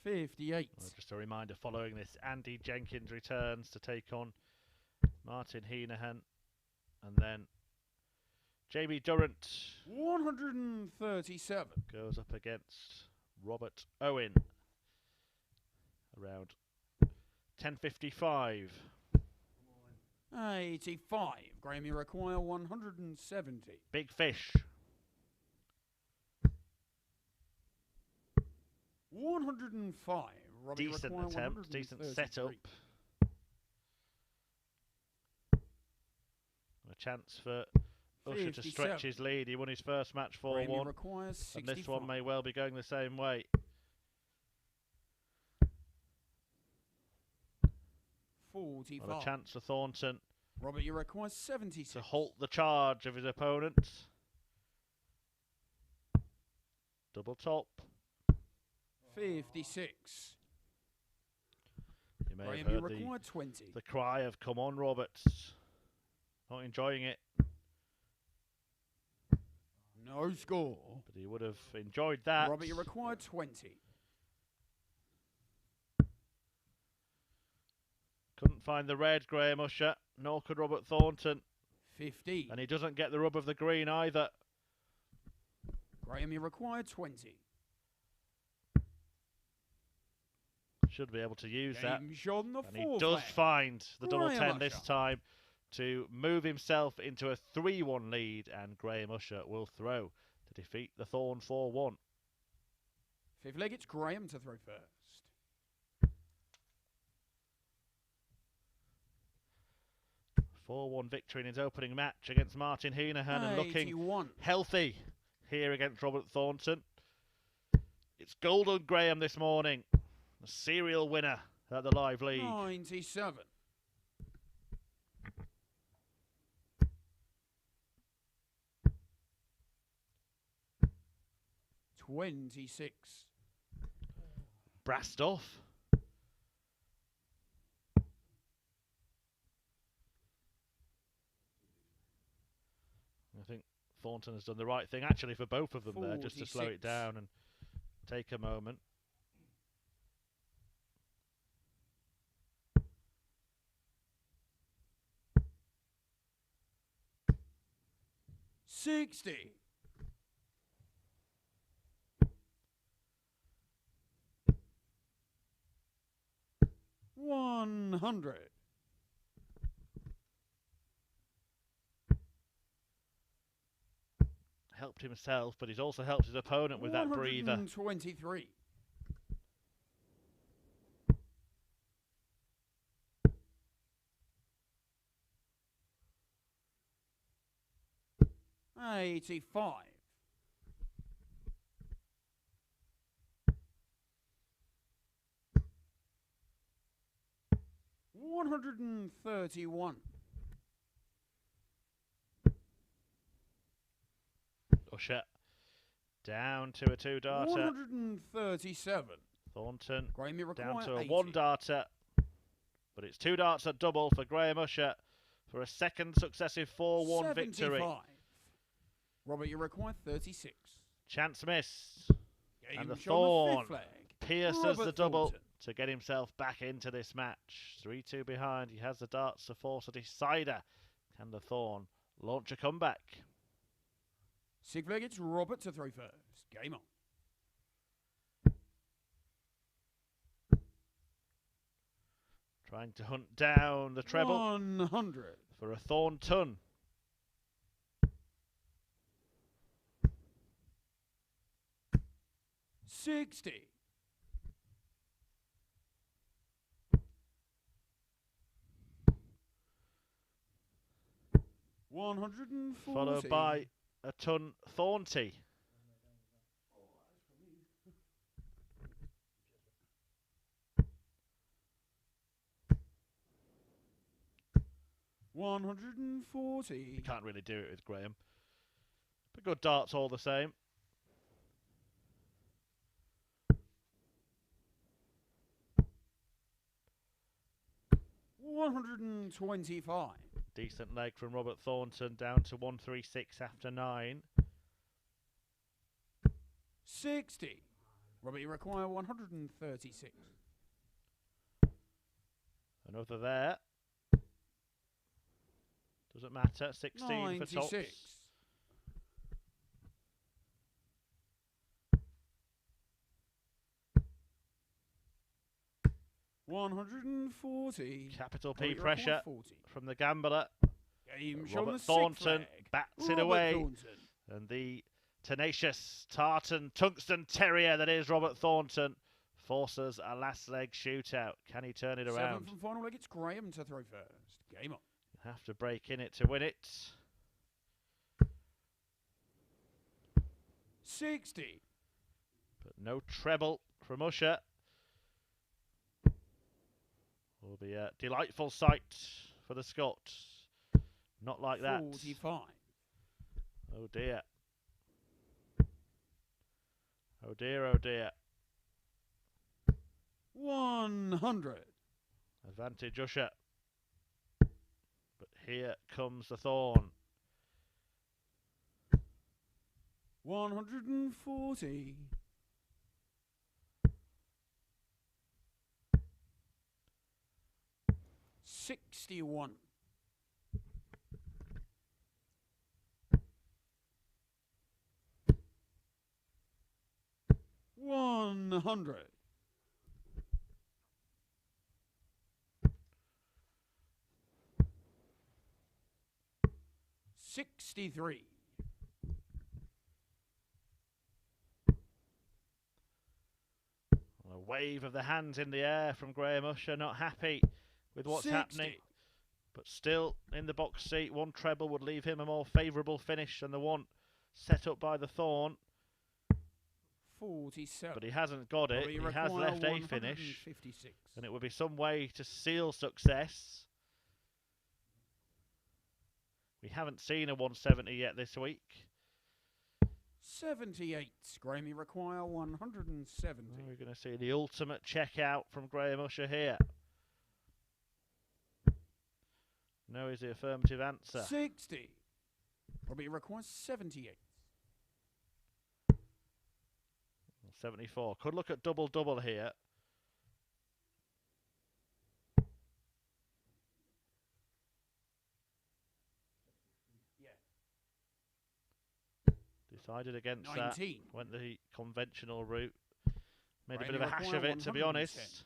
58. Well, just a reminder, following this, Andy Jenkins returns to take on Martin Hinahan, and then Jamie Durrant 137. goes up against Robert Owen around 10:55. 85. Graham, you require 170. Big fish. 105. Robbie, you Decent require attempt, decent setup. 133. A chance for Usher to 57. stretch his lead. He won his first match Graham, you 4-1, require and 65. this one may well be going the same way. 45. Well, a chance for Thornton Robert, you require 76. to halt the charge of his opponent. Double top. 56. You may Graham, have you heard require 20. the cry of "Come on, Roberts." Not enjoying it, No score. but he would have enjoyed that. Robert, you require 20. Couldn't find the red, Graham Usher, nor could Robert Thornton. 50. And he doesn't get the rub of the green either. Graham, you require 20. Should be able to use that. Game shot on the And he fourth does leg. find the double Graham 10 this Usher. time to move himself into a 3-1 lead, and Graham Usher will throw to defeat the Thorn 4-1. Fifth leg, it's Graham to throw first. 4-1 victory in his opening match against Martin Hinahan, and looking 81. healthy here against Robert Thornton. It's Golden Graham this morning, the serial winner at the Live League. 97. 26. Brassed off. I think Thornton has done the right thing actually for both of them there, just to slow it 46. down and take a moment. $60. 100. Helped himself, but he's also helped his opponent with that breather. 123. 85. 131. Usher down to a 2-darter. 137. Thornton Graham, you down require to a 80. 1-darter. But it's 2 darts at double for Graham Usher for a second successive 4-1 victory. 75. Robert, you require 36. Chance miss. Game And the shot on Thorn fifth leg. pierces Robert the double Thornton. to get himself back into this match. 3-2 behind. He has the darts to force a decider. Can the Thorn launch a comeback? Sig flag, it's Robert to throw first. Game on. Trying to hunt down the treble 100. for a Thornton. $60. $140. Followed by a ton Thornty. $140. You can't really do it with Graham. But good darts all the same. $125. Decent leg from Robert Thornton, down to 136 after 9. 60. Robbie, you require 136. Another there. Doesn't matter. 16 96. for tops. $140. Capital Robbie, P you pressure require 40. from the gambler. Game shown Robert the sig Thornton flag. bats it Robert away. Thornton. And the tenacious tartan tungsten terrier that is Robert Thornton forces a last leg shootout. Can he turn it around? 7 from final leg. It's Graham to throw first. Game on. Have to break in it to win it. 60. But no treble from Usher. Will be a delightful sight for the Scot. Not like that. 45. Oh dear. Oh dear, oh dear. 100. Advantage Usher. But here comes the Thorn. 140. 61. 100. 63. A wave of the hands in the air from Graham Usher, not happy with what's 60. happening. But still in the box seat. One treble would leave him a more favourable finish than the one set up by the Thorn. 47. But he hasn't got it. Robbie, He you has require left a finish. 156. And it would be some way to seal success. We haven't seen a 170 yet this week. 78. Graham, you require 170. We're going to see the ultimate checkout from Graham Usher here. No is the affirmative answer. 60. Robbie requires 78. 74. Could look at double-double here. Decided against 19. that. Went the conventional route. Made Right, a bit of a you hash require of it, to be 110. honest.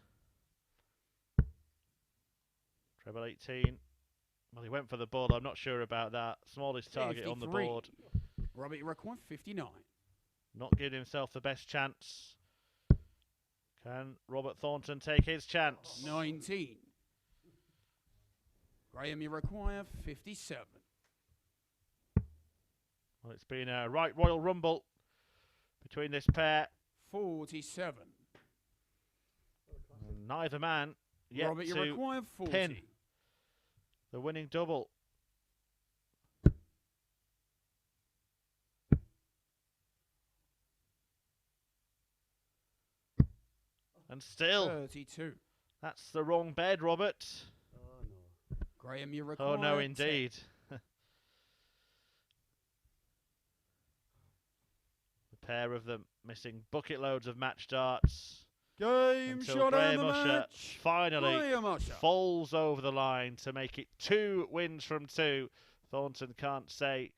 Treble 18. Well, he went for the ball. I'm not sure about that. Smallest target on the 53. board. Robbie, you require 59. Not giving himself the best chance. Can Robert Thornton take his chance? 19. Graham, you require 57. Well, it's been a right royal rumble between this pair. 47. And neither man yet Robert, you to require 40. pin the winning double. And still, 32. that's the wrong bed, Robert. Oh, no. Graham, you require Oh, no, 10. indeed. The pair of them missing bucket loads of match darts. Game until shot on Graham the Usher match. finally Graham Usher. falls over the line to make it 2 wins from 2. Thornton can't say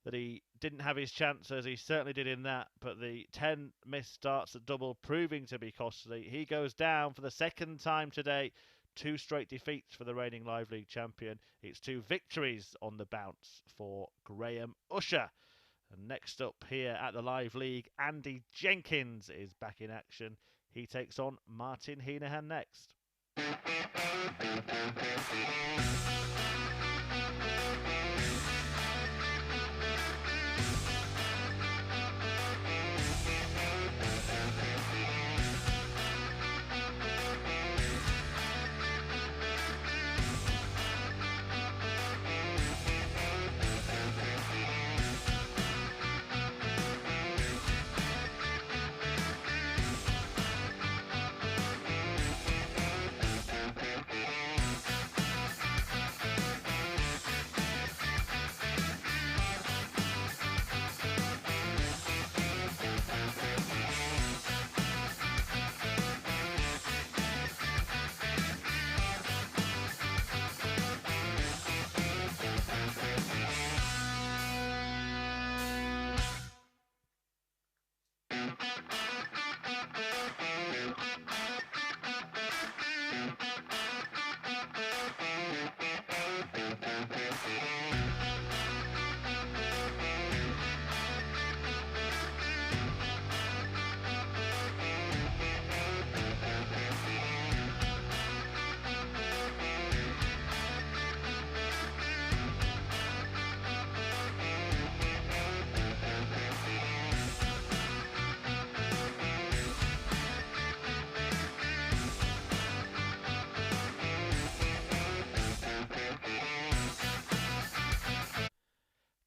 that he didn't have his chances. He certainly did in that, but the 10 missed starts at double proving to be costly. He goes down for the second time today. 2 straight defeats for the reigning Live League champion. It's 2 victories on the bounce for Graham Usher. And next up here at the Live League, Andy Jenkins is back in action. He takes on Martin Hinahan next.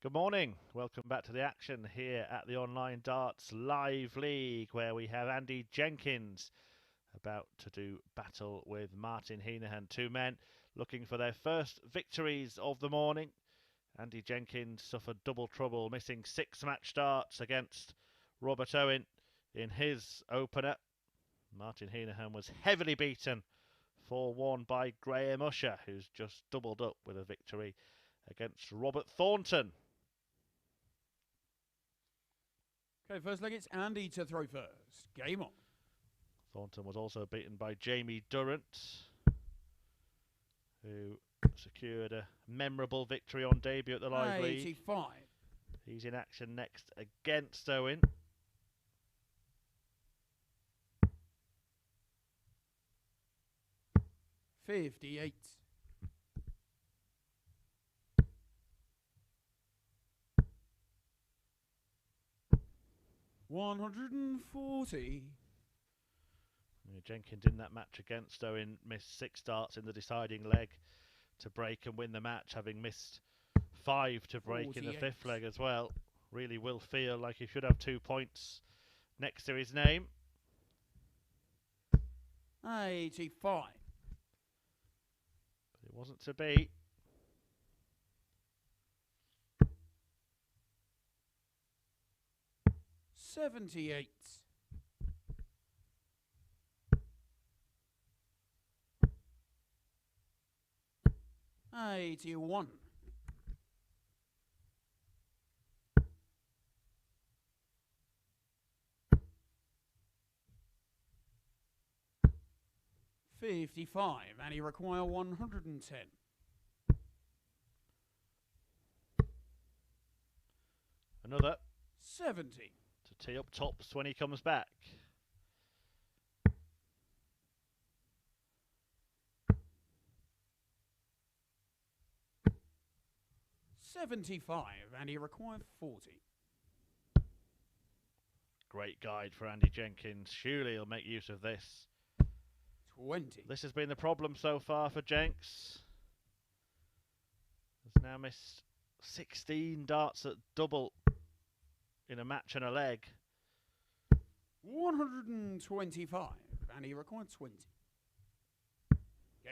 Good morning. Welcome back to the action here at the Online Darts Live League, where we have Andy Jenkins about to do battle with Martin Hinahan. 2 men looking for their first victories of the morning. Andy Jenkins suffered double trouble, missing 6 match starts against Robert Owen in his opener. Martin Hinahan was heavily beaten 4-1 by Graham Usher, who's just doubled up with a victory against Robert Thornton. Okay, first leg, it's Andy to throw first. Game on. Thornton was also beaten by Jamie Durrant, who secured a memorable victory on debut at the Live League. 85. He's in action next against Owen. $58. 140. Jenkins in that match against Owen missed 6 starts in the deciding leg to break and win the match, having missed 5 to break in the 5th leg as well. Really will feel like he should have 2 points next to his name. 85. But it wasn't to be. $78. 81. 55, and he require 110. Another 70. to tee up tops when he comes back. $75, and he required 40. Great guide for Andy Jenkins. Surely he'll make use of this. 20. This has been the problem so far for Jenks. Has now missed 16 darts at double in a match and a leg. 125, and he required 20.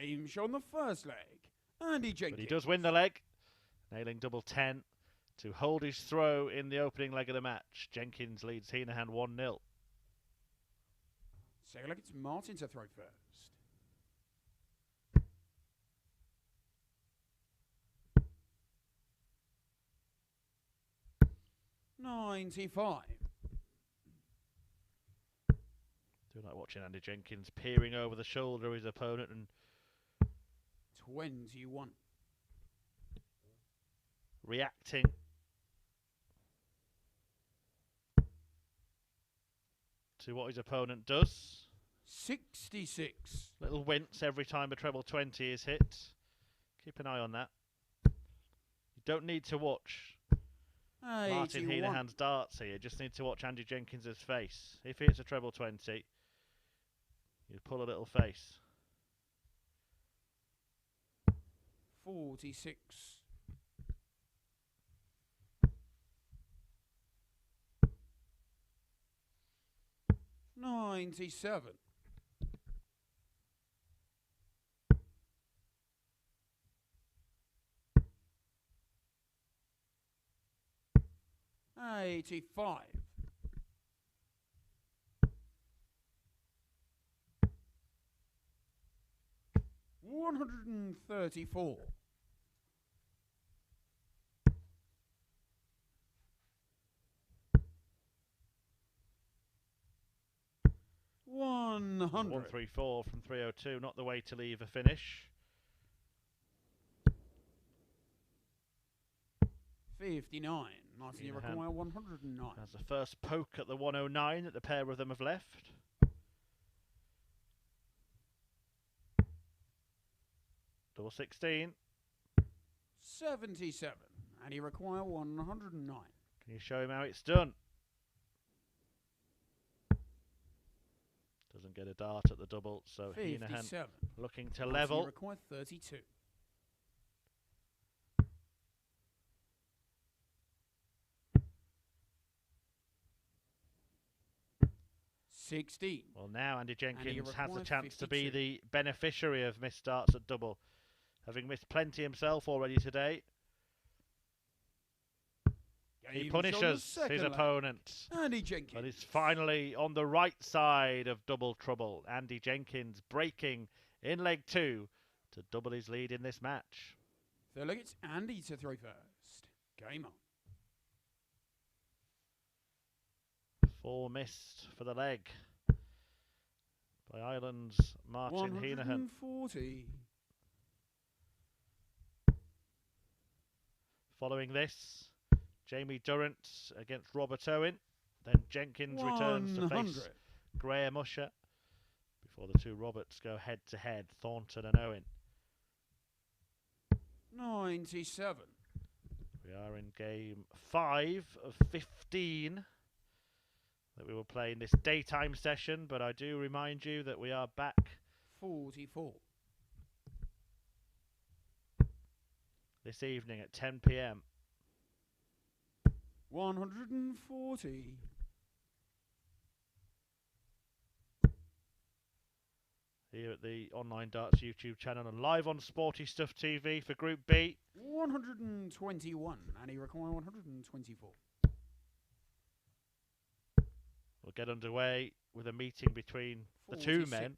Game show on the first leg. Andy Jenkins. But he does win the leg, nailing double 10 to hold his throw in the opening leg of the match. Jenkins leads Hinahan 1-0. Second leg, it's Martin to throw first. 95. Do like watching Andy Jenkins peering over the shoulder of his opponent and 21. reacting. To what his opponent does. 66. Little wince every time a treble 20 is hit. Keep an eye on that. You don't need to watch Martin 81. Hinahan's darts here. You just need to watch Andy Jenkins' face. If he hits a treble 20, you pull a little face. 46. 97. 85. 134. 100. 134 from 302, not the way to leave a finish. 59. Martin, you require 109. That's the first poke at the 109 that the pair of them have left. Double 16. 77. And you require 109. Can you show him how it's done? Doesn't get a dart at the double, so 57. Hinahan looking to Martin, level. you require 32. 16. Well, now Andy Jenkins has the chance 52. to be the beneficiary of missed darts at double, having missed plenty himself already today. He punishes his opponent. Andy Jenkins. But he's finally on the right side of double trouble. Andy Jenkins breaking in leg 2 to double his lead in this match. Third leg, it's Andy to throw first. Game on. 4 missed for the leg by Ireland's Martin Hinahan. 140. Following this, Jamie Durrant against Robert Owen. Then Jenkins returns to face Graham Usher before the two Roberts go head to head, Thornton and Owen. 97. We are in game 5 of 15 that we will play in this daytime session, but I do remind you that we are back 44. this evening at 10 p.m. 140. here at the Online Darts YouTube channel and live on Sporty Stuff TV for Group B. 121, and he requires 124. We'll get underway with a meeting between 46. the two men.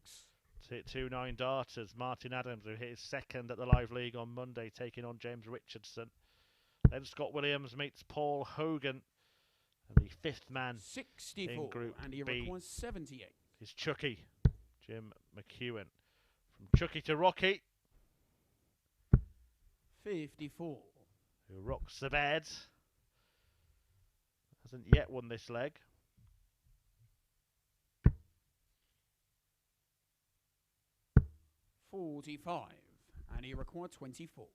To hit 2 9 darters. Martin Adams, who hit his second at the Live League on Monday, taking on James Richardson. Then Scott Williams meets Paul Hogan. And the fifth man 64, in Group and he B requires 78. is Chucky, Jim McEwen. From Chucky to Rocky, 54. who rocks the bed. Hasn't yet won this leg. 45, and he requires 24.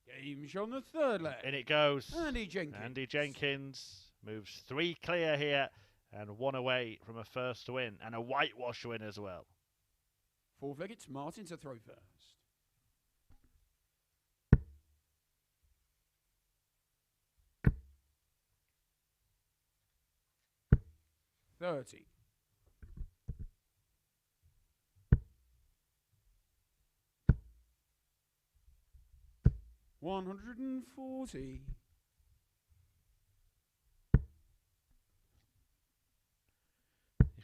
Game show on the third leg. In it goes. Andy Jenkins. Andy Jenkins moves 3 clear here and 1 away from a first win and a whitewash win as well. Fourth leg, it's Martin to throw first. 30. 140.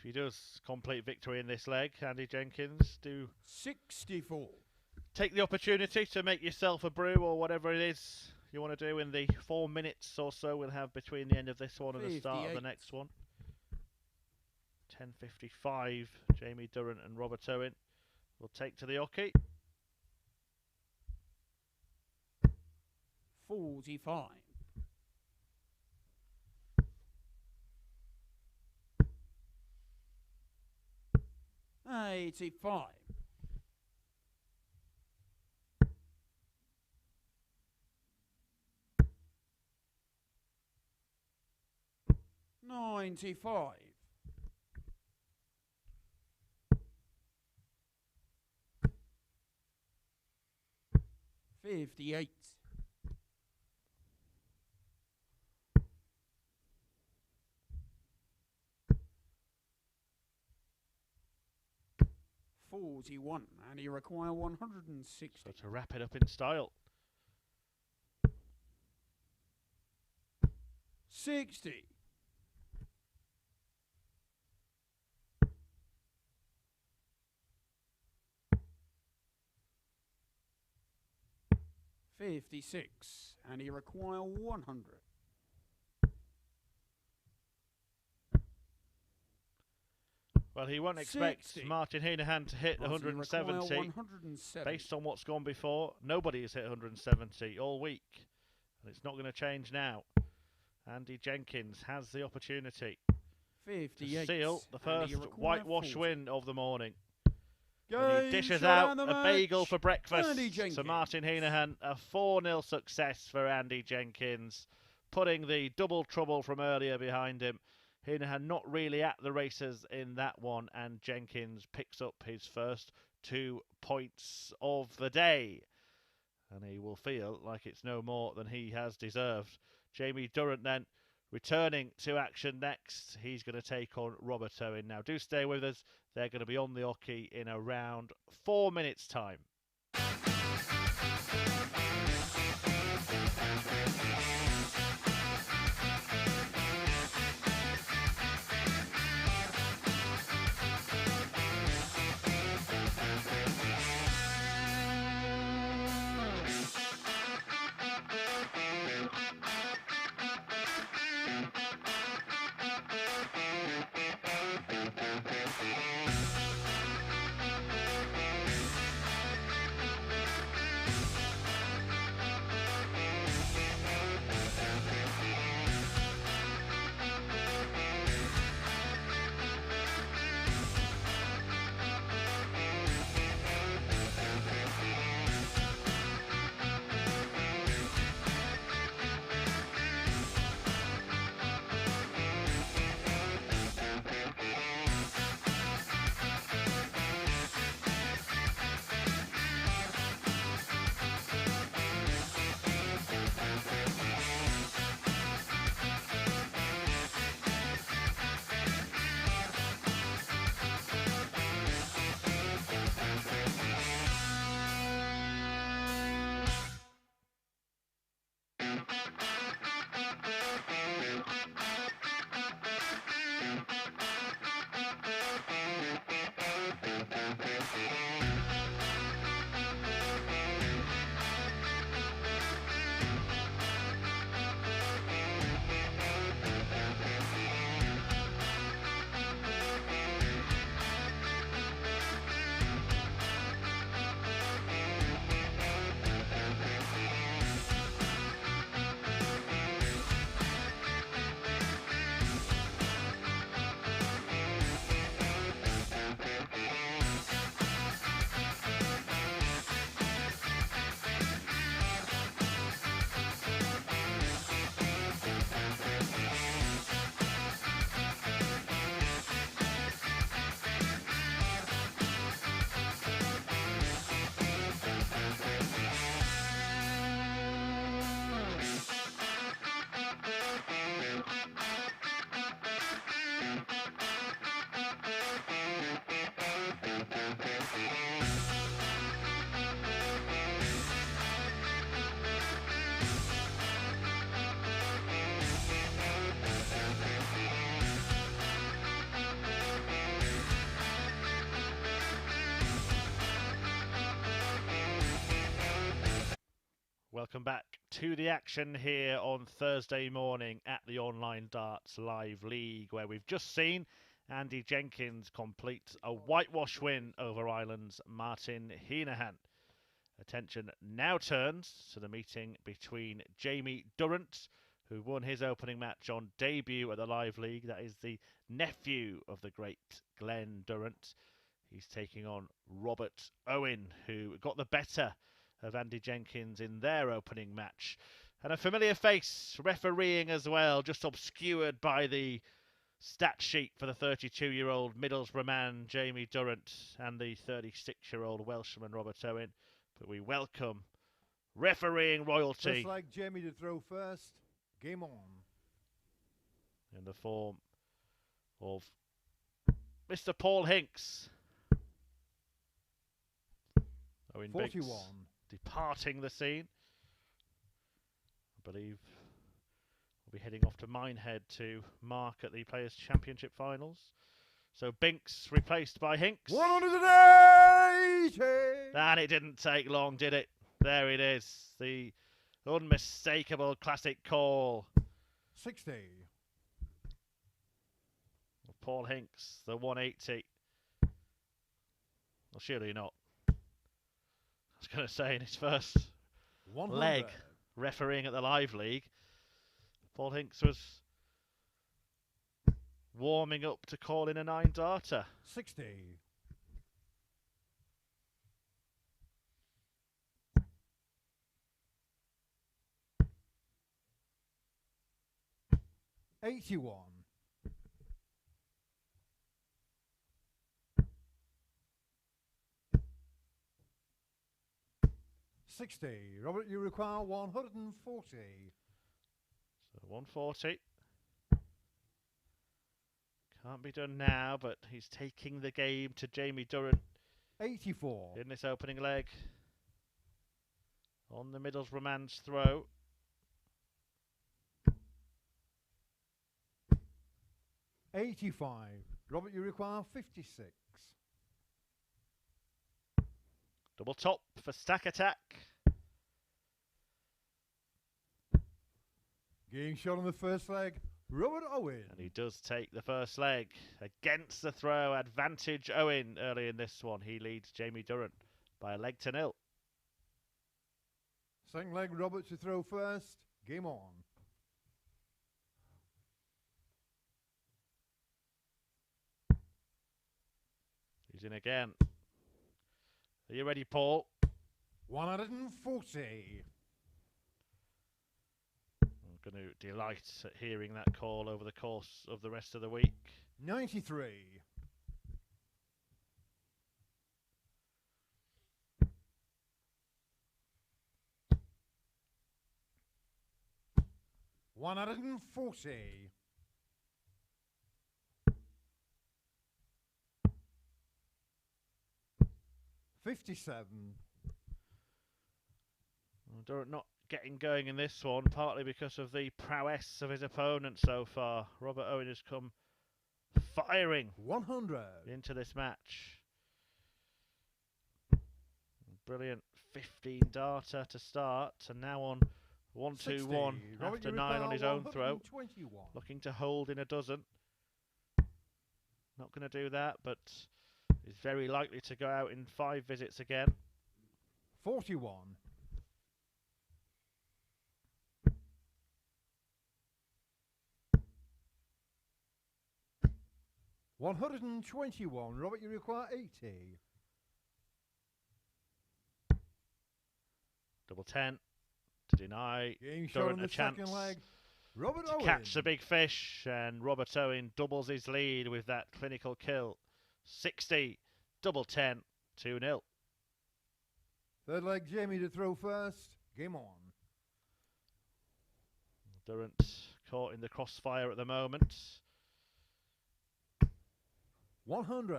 he does complete victory in this leg, Andy Jenkins, do 64. take the opportunity to make yourself a brew or whatever it is you want to do in the 4 minutes or so we'll have between the end of this one and the start of the 58. next one. 10:55, Jamie Durrant and Robert Owen will take to the hockey. 45. 85. 95. 58. 41, and you require 160. So to wrap it up in style. 60. 56, and you require 100. Well, he won't expect 60. Martin Hinahan to hit Right, so you require 170. 107. Based on what's gone before, nobody has hit 170 all week. And it's not going to change now. Andy Jenkins has the opportunity 58. to seal the and you first require whitewash 40. win of the morning. Game, And he dishes shot, out and the a bagel match. for breakfast Andy to Jenkins. Martin Hinahan. A 4-0 success for Andy Jenkins, putting the double trouble from earlier behind him. Hinahan not really at the races in that one, and Jenkins picks up his first 2 points of the day. And he will feel like it's no more than he has deserved. Jamie Durrant then returning to action next. He's going to take on Robert Owen. Now, do stay with us. They're going to be on the hockey in around 4 minutes' time. welcome back to the action here on Thursday morning at the Online Darts Live League, where we've just seen Andy Jenkins complete a whitewash win over Ireland's Martin Hinahan. Attention now turns to the meeting between Jamie Durrant, who won his opening match on debut at the Live League. That is the nephew of the great Glenn Durrant. He's taking on Robert Owen, who got the better of Andy Jenkins in their opening match. And a familiar face refereeing as well, just obscured by the stat sheet for the 32-year-old Middlesbrough man, Jamie Durrant, and the 36-year-old Welshman, Robert Owen. But we welcome refereeing royalty. Just like Jamie to throw first. Game on. In the form of Mr. Paul Hinks. Owen 41. Biggs departing the scene. I believe we'll be heading off to Minehead to mark at the Players' Championship finals. So Binks replaced by Hinks. 180! And it didn't take long, did it? There it is. The unmistakable classic call. 60. Paul Hinks, the 180. Well, surely not. I was going to say in his first 100. leg refereeing at the Live League, Paul Hinks was warming up to call in a 9-darter. 60. $81. 60. Robert, you require 140. So 140. Can't be done now, but he's taking the game to Jamie Durrant 84. in this opening leg. On the Middlesbrough man's throw. 85. Robert, you require 56. Double top for stack attack. Game shot on the first leg. Robert Owen. And he does take the first leg against the throw. Advantage Owen early in this one. He leads Jamie Durrant by a leg to 0. Second leg, Robert to throw first. Game on. He's in again. Are you ready, Paul? 140. I'm going to delight at hearing that call over the course of the rest of the week. 93. $140. 57. Durrant not getting going in this one, partly because of the prowess of his opponent so far. Robert Owen has come firing 100. into this match. Brilliant 15-darter to start, and now on 1-2-1 after 9 on his own throw. Looking to hold in a dozen. Not going to do that, but is very likely to go out in 5 visits again. 41. 121. Robert, you require 80. Double 10 to deny Game shot Durrant on a the chance second leg. Robert to Owen. catch the big fish, and Robert Owen doubles his lead with that clinical kill. 60, double 10, 2-0. Third leg, Jamie to throw first. Game on. Durrant caught in the crossfire at the moment. 100.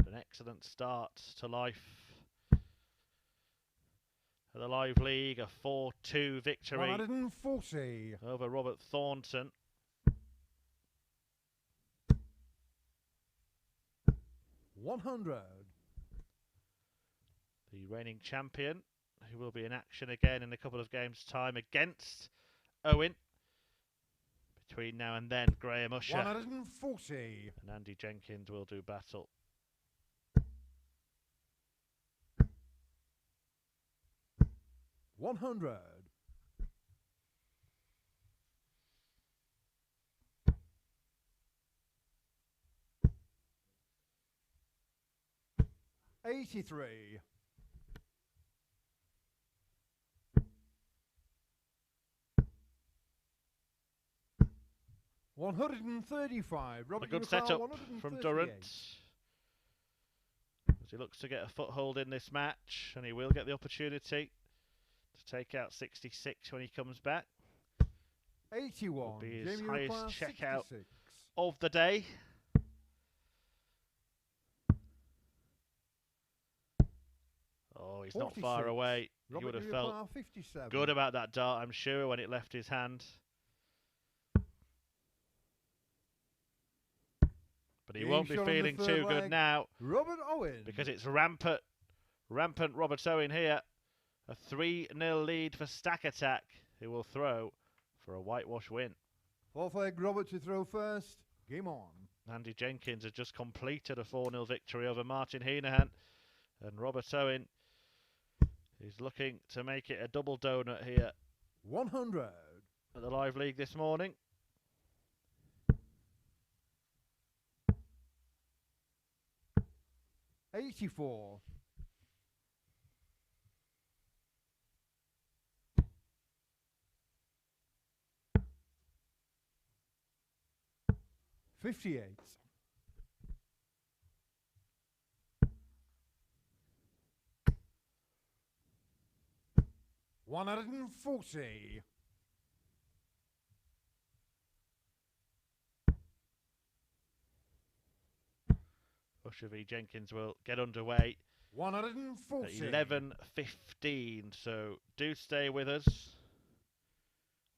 An excellent start to life at the Live League. A 4-2 victory 140. over Robert Thornton. 100. the reigning champion, who will be in action again in a couple of games' time against Owen. Between now and then, Graham Usher 140. and Andy Jenkins will do battle. $100. 83. 135. A good setup from Durant, as he looks to get a foothold in this match, and he will get the opportunity to take out 66 when he comes back. 81. Will be his Jamie highest requires checkout 66. of the day. Oh, he's not far 46. away. He Robert, would have you felt require 57. good about that dart, I'm sure, when it left his hand. But he Game won't be shot on the feeling third too good leg. now, Robert Owen. because it's rampant Robert Owen here. A 3-0 lead for Stack Attack, who will throw for a whitewash win. Fourth leg, Robert to throw first. Game on. Andy Jenkins has just completed a 4-0 victory over Martin Hinahan, and Robert Owen is looking to make it a double donut here 100. at the live league this morning. $84. 58. 140. 'Usher v Jenkins will get underway 140. at 11:15, so do stay with us.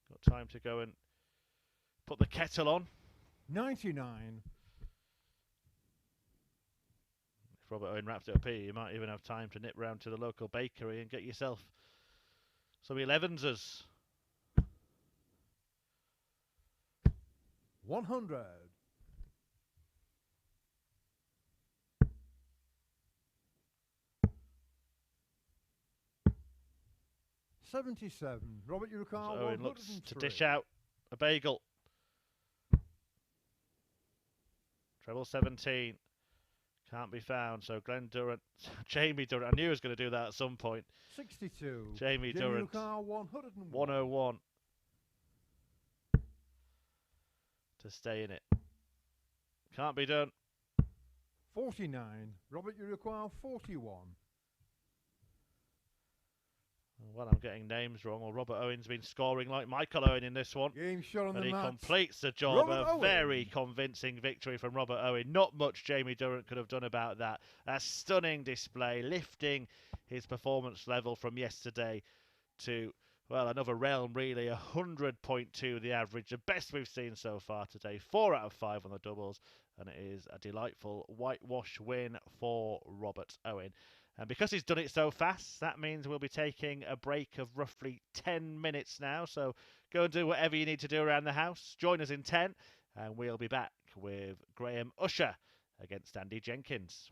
Got time to go and put the kettle on. 99. If Robert Owen wraps it up here, you might even have time to nip round to the local bakery and get yourself some 11s. 100. 77. Robert, you recall So Owen looks to 103. dish out a bagel. Treble 17. Can't be found, so Glenn Durrant, Jamie Durrant, I knew he was going to do that at some point. 62. Jamie Durrant, Lucar, 101. 101 to stay in it. Can't be done. 49. Robert, you require 41. Well, I'm getting names wrong. Well, Robert Owen's been scoring like Michael Owen in this one. Game shot on And the he mat. completes the job. Robert A Owen. very convincing victory from Robert Owen. Not much Jamie Durrant could have done about that. A stunning display, lifting his performance level from yesterday to, well, another realm, really. 100.2 the average, the best we've seen so far today. 4 out of 5 on the doubles, and it is a delightful whitewash win for Robert Owen. And because he's done it so fast, that means we'll be taking a break of roughly 10 minutes now. So go and do whatever you need to do around the house. Join us in 10, and we'll be back with Graham Usher against Andy Jenkins.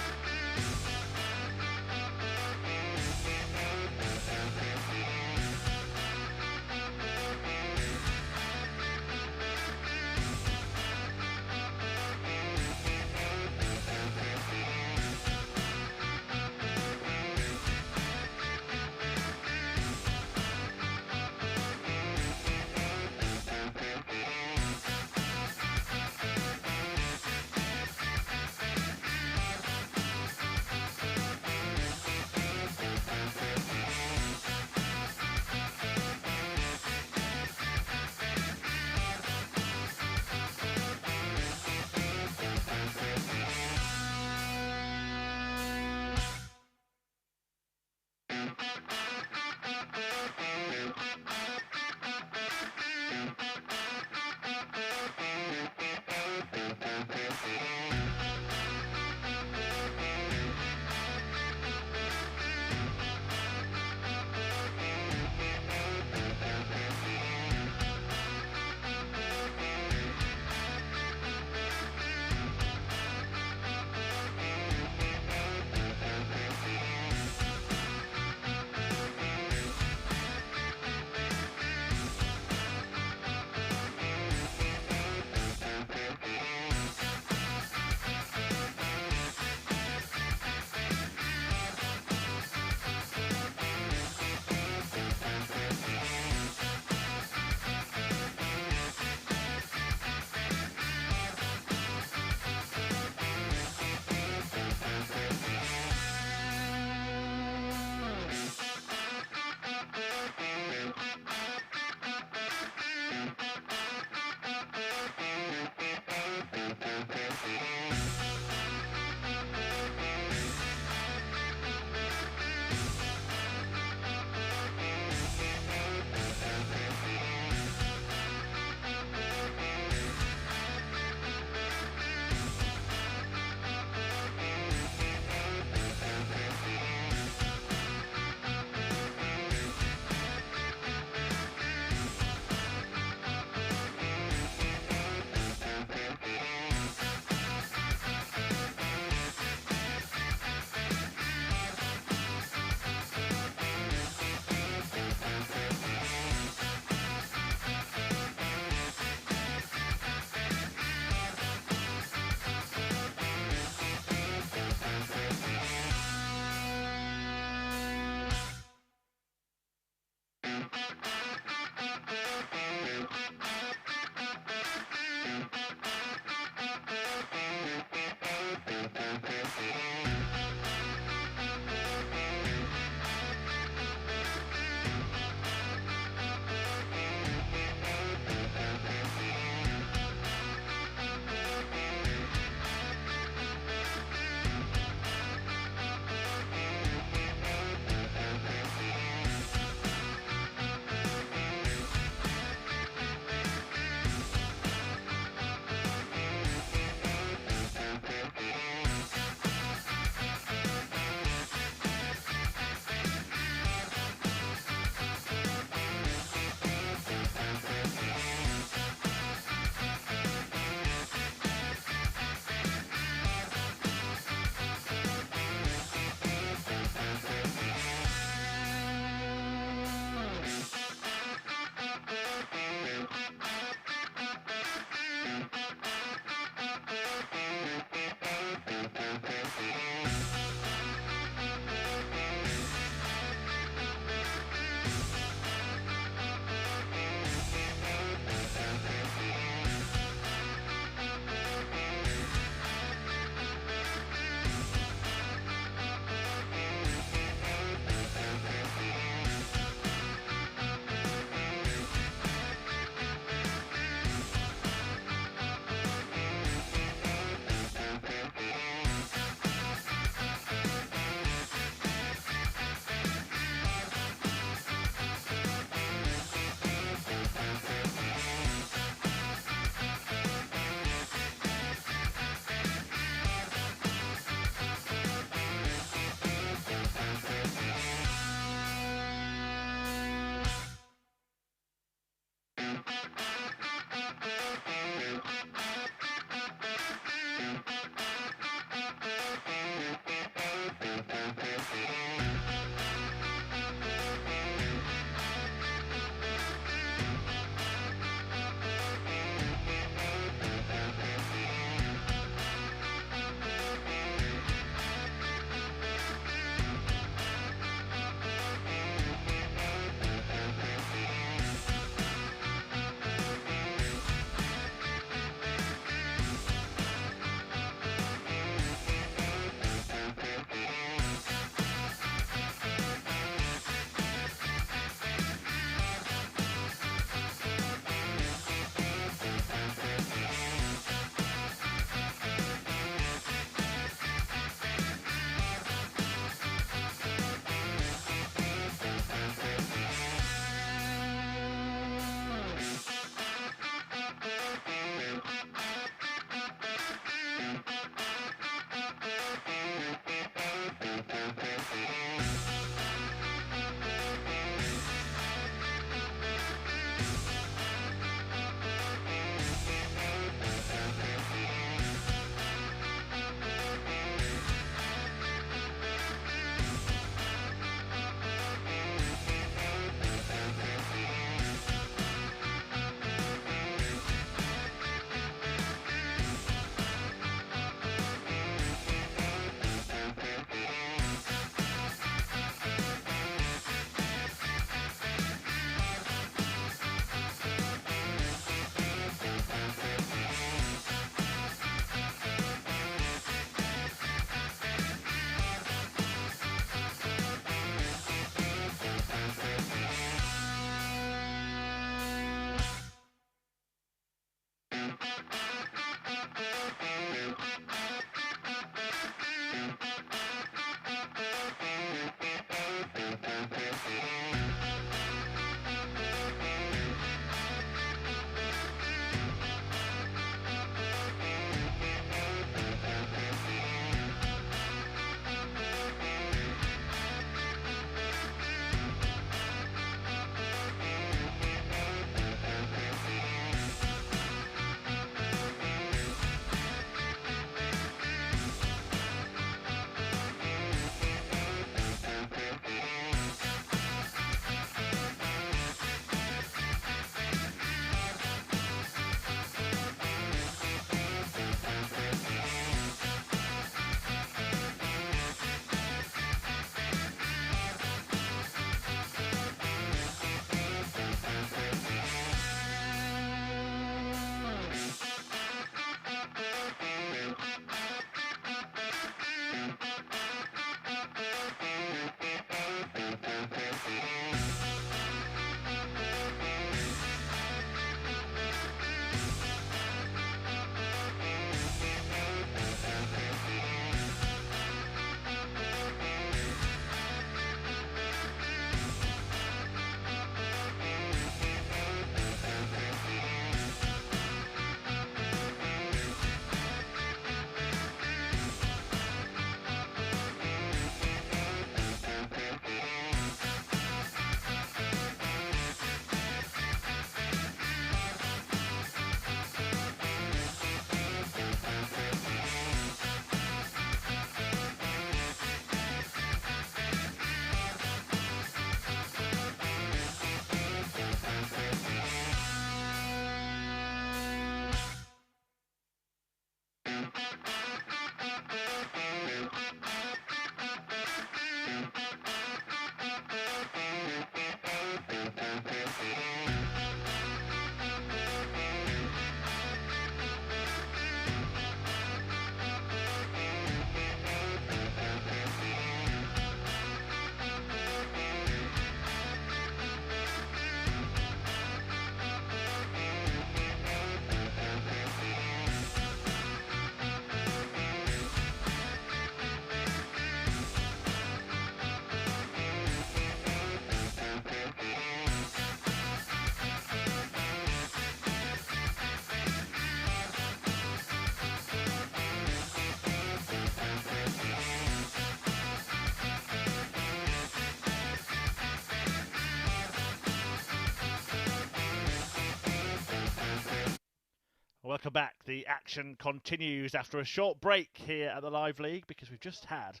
Welcome back. The action continues after a short break here at the Live League because we've just had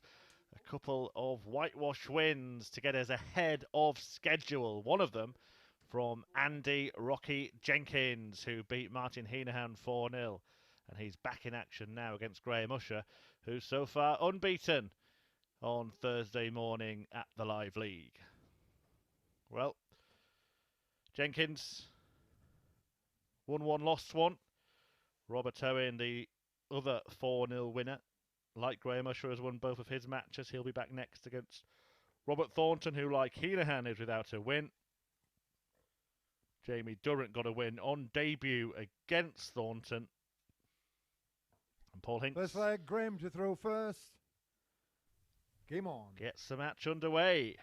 a couple of whitewash wins to get us ahead of schedule. One of them from Andy Rocky Jenkins, who beat Martin Hinahan 4-0. And he's back in action now against Graham Usher, who's so far unbeaten on Thursday morning at the Live League. Well, Jenkins won one, lost one. Robert Owen, the other 4-0 winner. Like Graham Usher, has won both of his matches. He'll be back next against Robert Thornton, who, like Hinahan, is without a win. Jamie Durrant got a win on debut against Thornton. And Paul Hinks First leg, Graham to throw first. Game on. gets the match underway.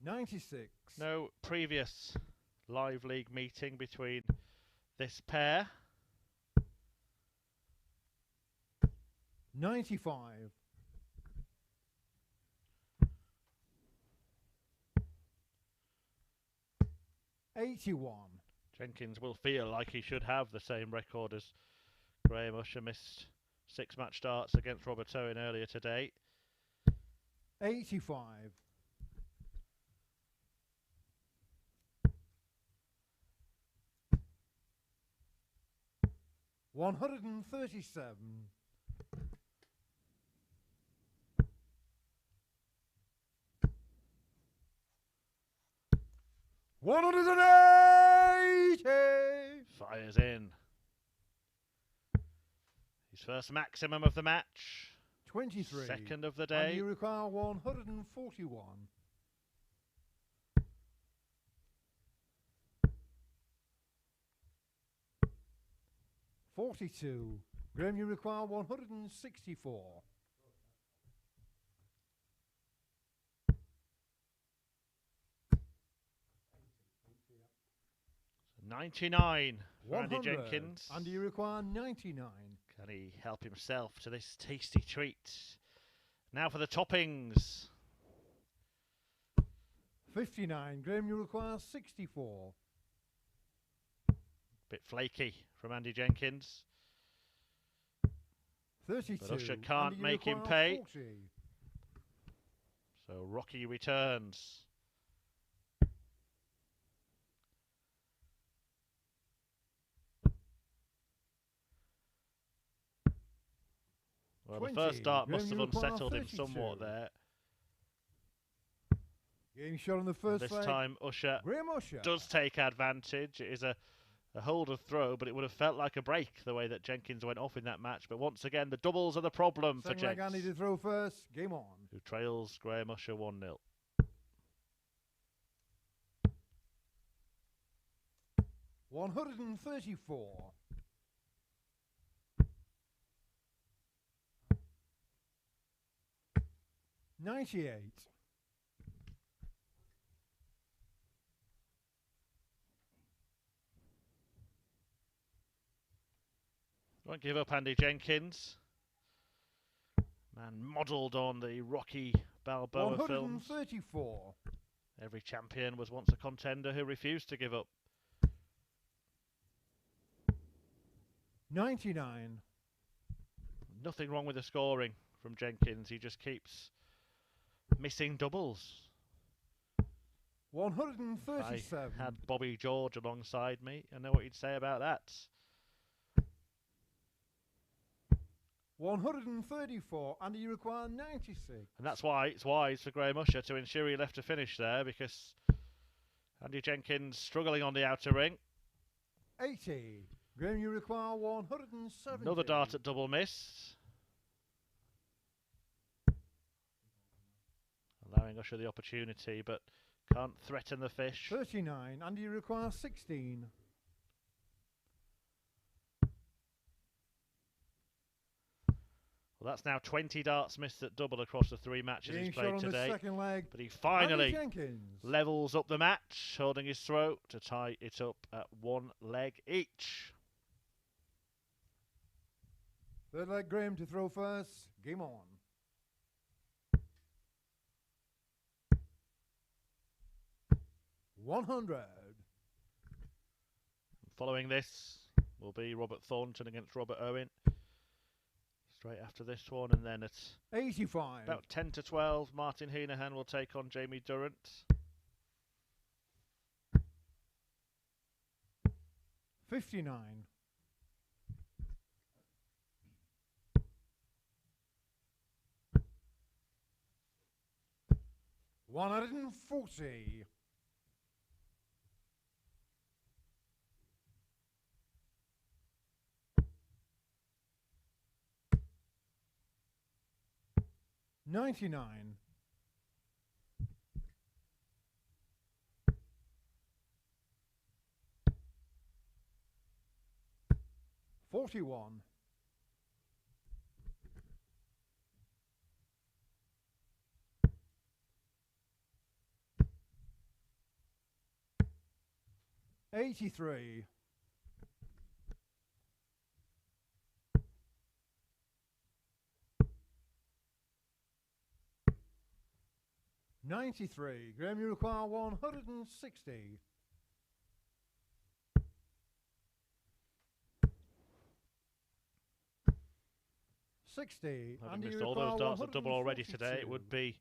$96. No previous Live League meeting between this pair. $95. $81. Jenkins will feel like he should have the same record as Graham Usher. Missed 6 match starts against Robert Owen earlier today. 85. $137. $180. Fires in. His first maximum of the match. 23. Second of the And day. you require 141. 42. Graham, you require 164. 99 for Andy 100. Jenkins. Andy, you require 99. Can he help himself to this tasty treat? Now for the toppings. 59. Graham, you require 64. Bit flaky from Andy Jenkins. 32. But Usher can't Andy, you make him require pay. 40. So Rocky returns. Well, 20. the first dart Graham, must have you require unsettled him 32. somewhat there. Game shot on the first This leg. time Usher Graham Usher does take advantage. It is a hold of throw, but it would have felt like a break the way that Jenkins went off in that match. But once again, the doubles are the problem for Second leg, Jenkins, Andy to throw first. Game on. who trails Graham Usher 1-0. 134. 98. Won't give up Andy Jenkins. Man modelled on the Rocky Balboa films. 134. Every champion was once a contender who refused to give up. 99. Nothing wrong with the scoring from Jenkins. He just keeps missing doubles. 137. I had Bobby George alongside me. I know what he'd say about that. 134. And you require 96. And that's why it's wise for Graham Usher to ensure he left a finish there, because Andy Jenkins struggling on the outer ring. 80. Graham, you require 170. Another dart at double miss. Allowing Usher the opportunity, but can't threaten the fish. 39. And you require 16. Well, that's now 20 darts missed at double across the 3 matches Being he's shot played on today. the second leg. But he Andy finally Jenkins. levels up the match, holding his throat to tie it up at 1 leg each. Third leg, Graham to throw first. Game on. $100. Following this will be Robert Thornton against Robert Owen. Straight after this one, and then at 85. about 10 to 12, Martin Hinahan will take on Jamie Durrant. 59. 140. 99. 41. 83. 93. Graham, you require 160. 60. Having And you missed all require those darts at double already 142. today, it would be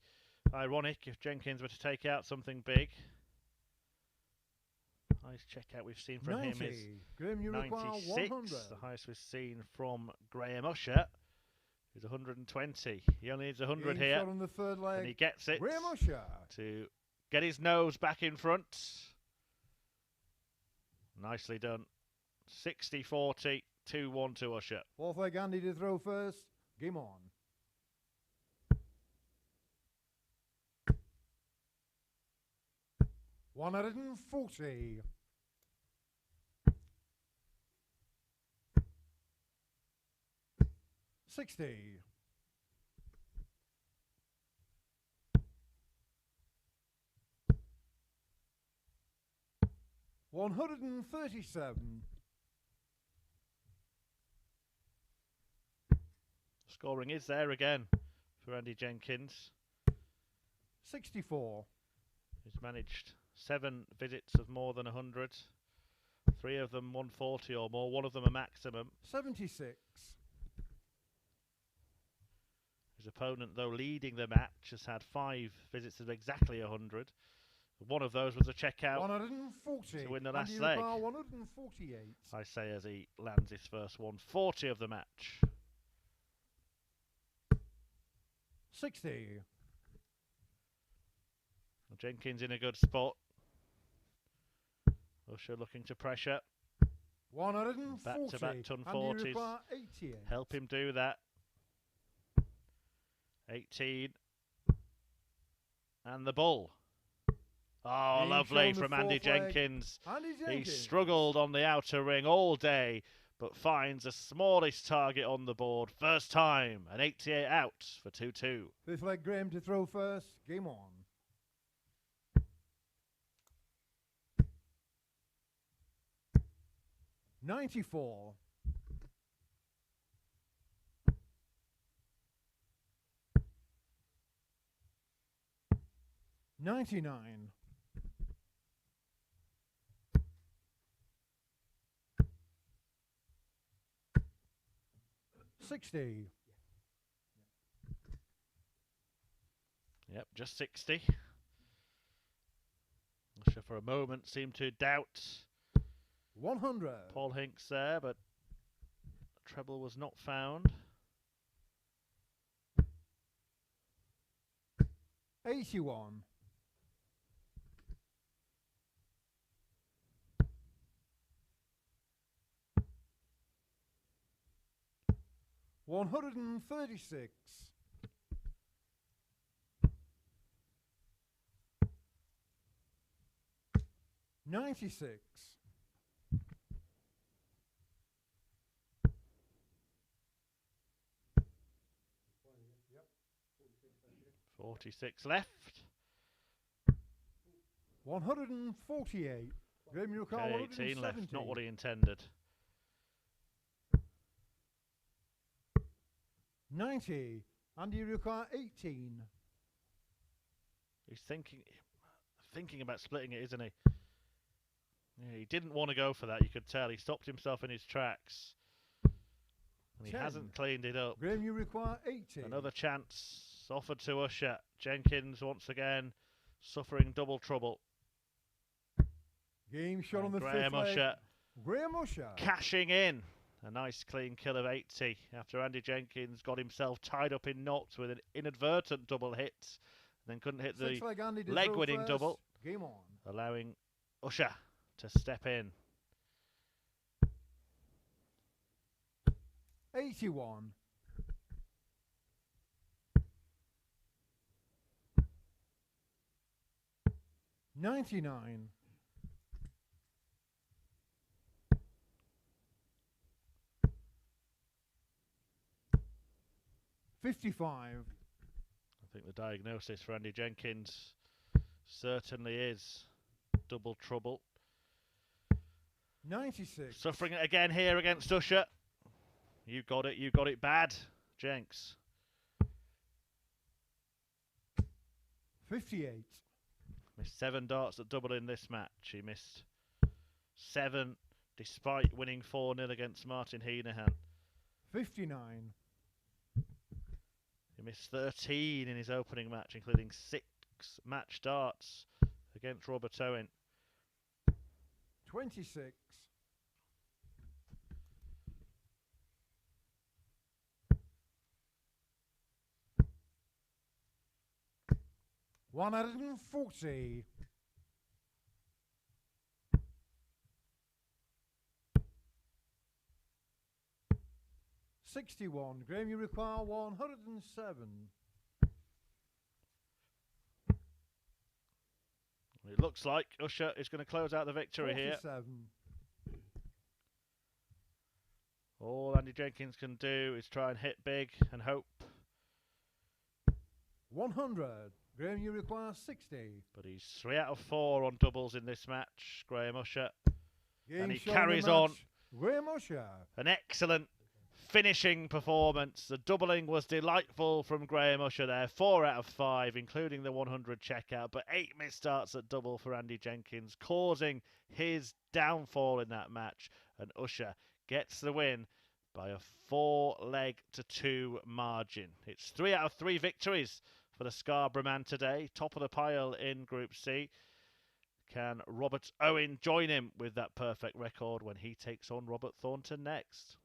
ironic if Jenkins were to take out something big. Highest checkout we've seen from 90. him is Graham, you require 96. 100. The highest we've seen from Graham Usher is 120. He only needs 100 Being here, shot on the third leg. and he gets it Graham Usher. to get his nose back in front. Nicely done. 60-40, 2-1 to Usher. Fourth leg, Andy to throw first. Game on. $140. 60. 137. Scoring is there again for Andy Jenkins. 64. He's managed 7 visits of more than 100. 3 of them 140 or more, 1 of them a maximum. 76. His opponent, though leading the match, has had 5 visits of exactly 100. One of those was a checkout 140. to win the last Andy leg. Ricard, 148. I say as he lands his first 140 of the match. 60. Jenkins in a good spot. Usher looking to pressure. 140. Back-to-back ton Andy 40s. Ricard, 88. Help him do that. 18. And the bull. Oh, Being lovely shown the from Andy fourth leg. Jenkins. Andy He Jenkins. struggled on the outer ring all day, but finds the smallest target on the board. First time, an 88 out for 2-2. Fifth leg, Graham to throw first. Game on. $94. 99. 60. Yep, just 60. Usher for a moment seemed to doubt 100. Paul Hinks there, but treble was not found. 81. 136. 96. 46 left. 148. Graham Newcastle, Okay, 18 left. 170. Not what he intended. 90. Andy Ricard, 18. He's thinking about splitting it, isn't he? Yeah, he didn't want to go for that. You could tell. He stopped himself in his tracks. And he 10. hasn't cleaned it up. Graham, you require 80. Another chance offered to Usher. Jenkins once again suffering double trouble. Game shot on the Graham fifth leg. Usher Graham Usher. cashing in. A nice clean kill of 80 after Andy Jenkins got himself tied up in knots with an inadvertent double hit. Then couldn't hit the Sixth leg, Andy to leg throw winning first. double, Game on. allowing Usher to step in. 81. 99. 55. I think the diagnosis for Andy Jenkins certainly is double trouble. 96. Suffering it again here against Usher. You got it bad, Jenks. 58. Missed 7 darts at double in this match. He missed 7 despite winning 4-0 against Martin Hinahan. 59. He missed 13 in his opening match, including 6 match darts against Robert Owen. 26. 140. 61. Graham, you require 107. It looks like Usher is going to close out the victory here. 47. All Andy Jenkins can do is try and hit big and hope. 100. Graham, you require 60. But he's 3 out of 4 on doubles in this match, Graham Usher. Game And he shot in the carries on. match, Graham Usher. An excellent finishing performance. The doubling was delightful from Graham Usher there. 4 out of 5, including the 100 checkout. But 8 missed starts at double for Andy Jenkins, causing his downfall in that match. And Usher gets the win by a 4-leg-to-2 margin. It's 3 out of 3 victories for the Scarborough man today. Top of the pile in Group C. Can Robert Owen join him with that perfect record when he takes on Robert Thornton next?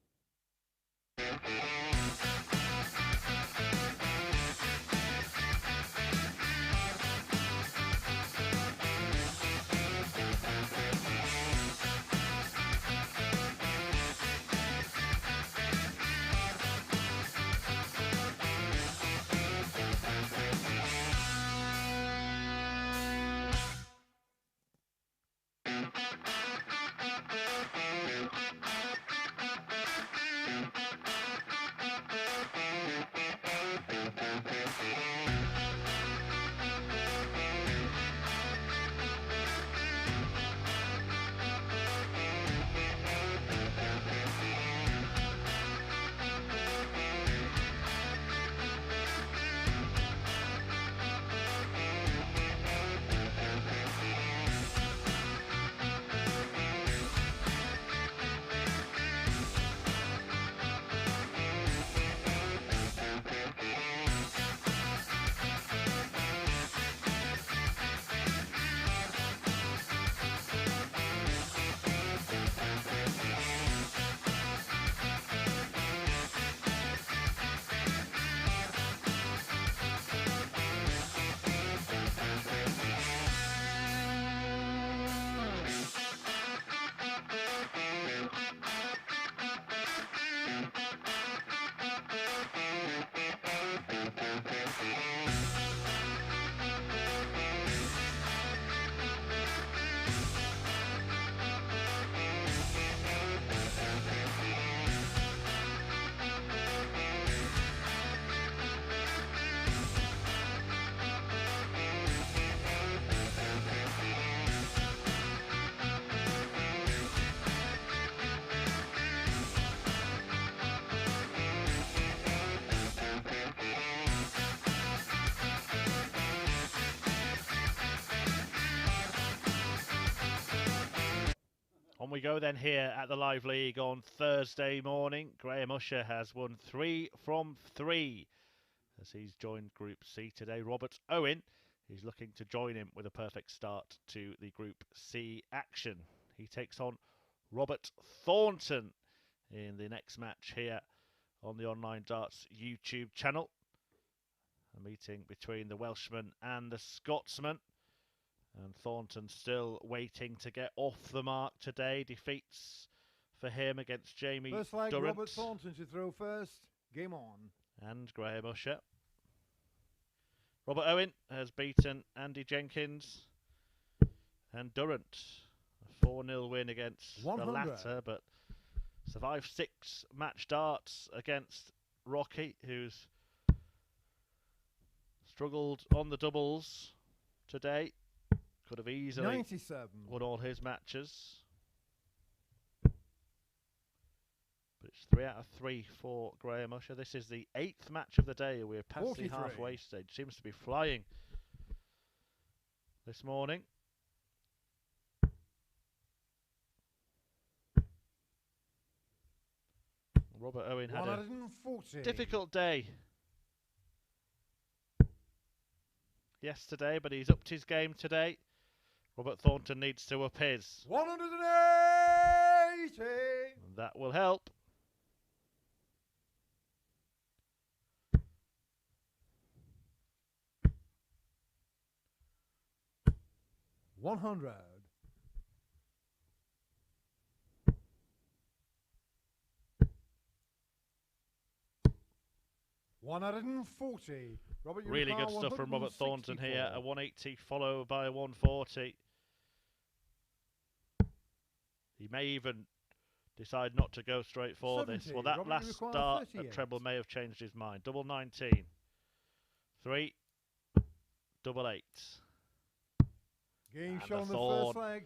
On we go then here at the Live League on Thursday morning. Graham Usher has won 3 from 3 as he's joined Group C today. Robert Owen is looking to join him with a perfect start to the Group C action. He takes on Robert Thornton in the next match here on the Online Darts YouTube channel. A meeting between the Welshman and the Scotsman. And Thornton still waiting to get off the mark today. Defeats for him against Jamie First leg, Durrant. Robert Thornton to throw first. Game on. And Graham Usher. Robert Owen has beaten Andy Jenkins and Durant. A 4-0 win against 100. the latter, but survived 6 match darts against Rocky, who's struggled on the doubles today. Could have easily 97. won all his matches. But it's 3 out of 3 for Graham Usher. This is the 8th match of the day. We're past 43. the halfway stage. Seems to be flying this morning. Robert Owen had a 140. difficult day yesterday, but he's upped his game today. Robert Thornton needs to up his. 180. And that will help. $100. $140. Robert, you Really require good stuff from Robert Thornton here. A 164. 180 followed by a 140. He may even decide not to go straight for this. 70. Well, that Robert, you last require start 38. at treble may have changed his mind. Double 19. 3. Double 8. Game And shot on the Thorn first leg.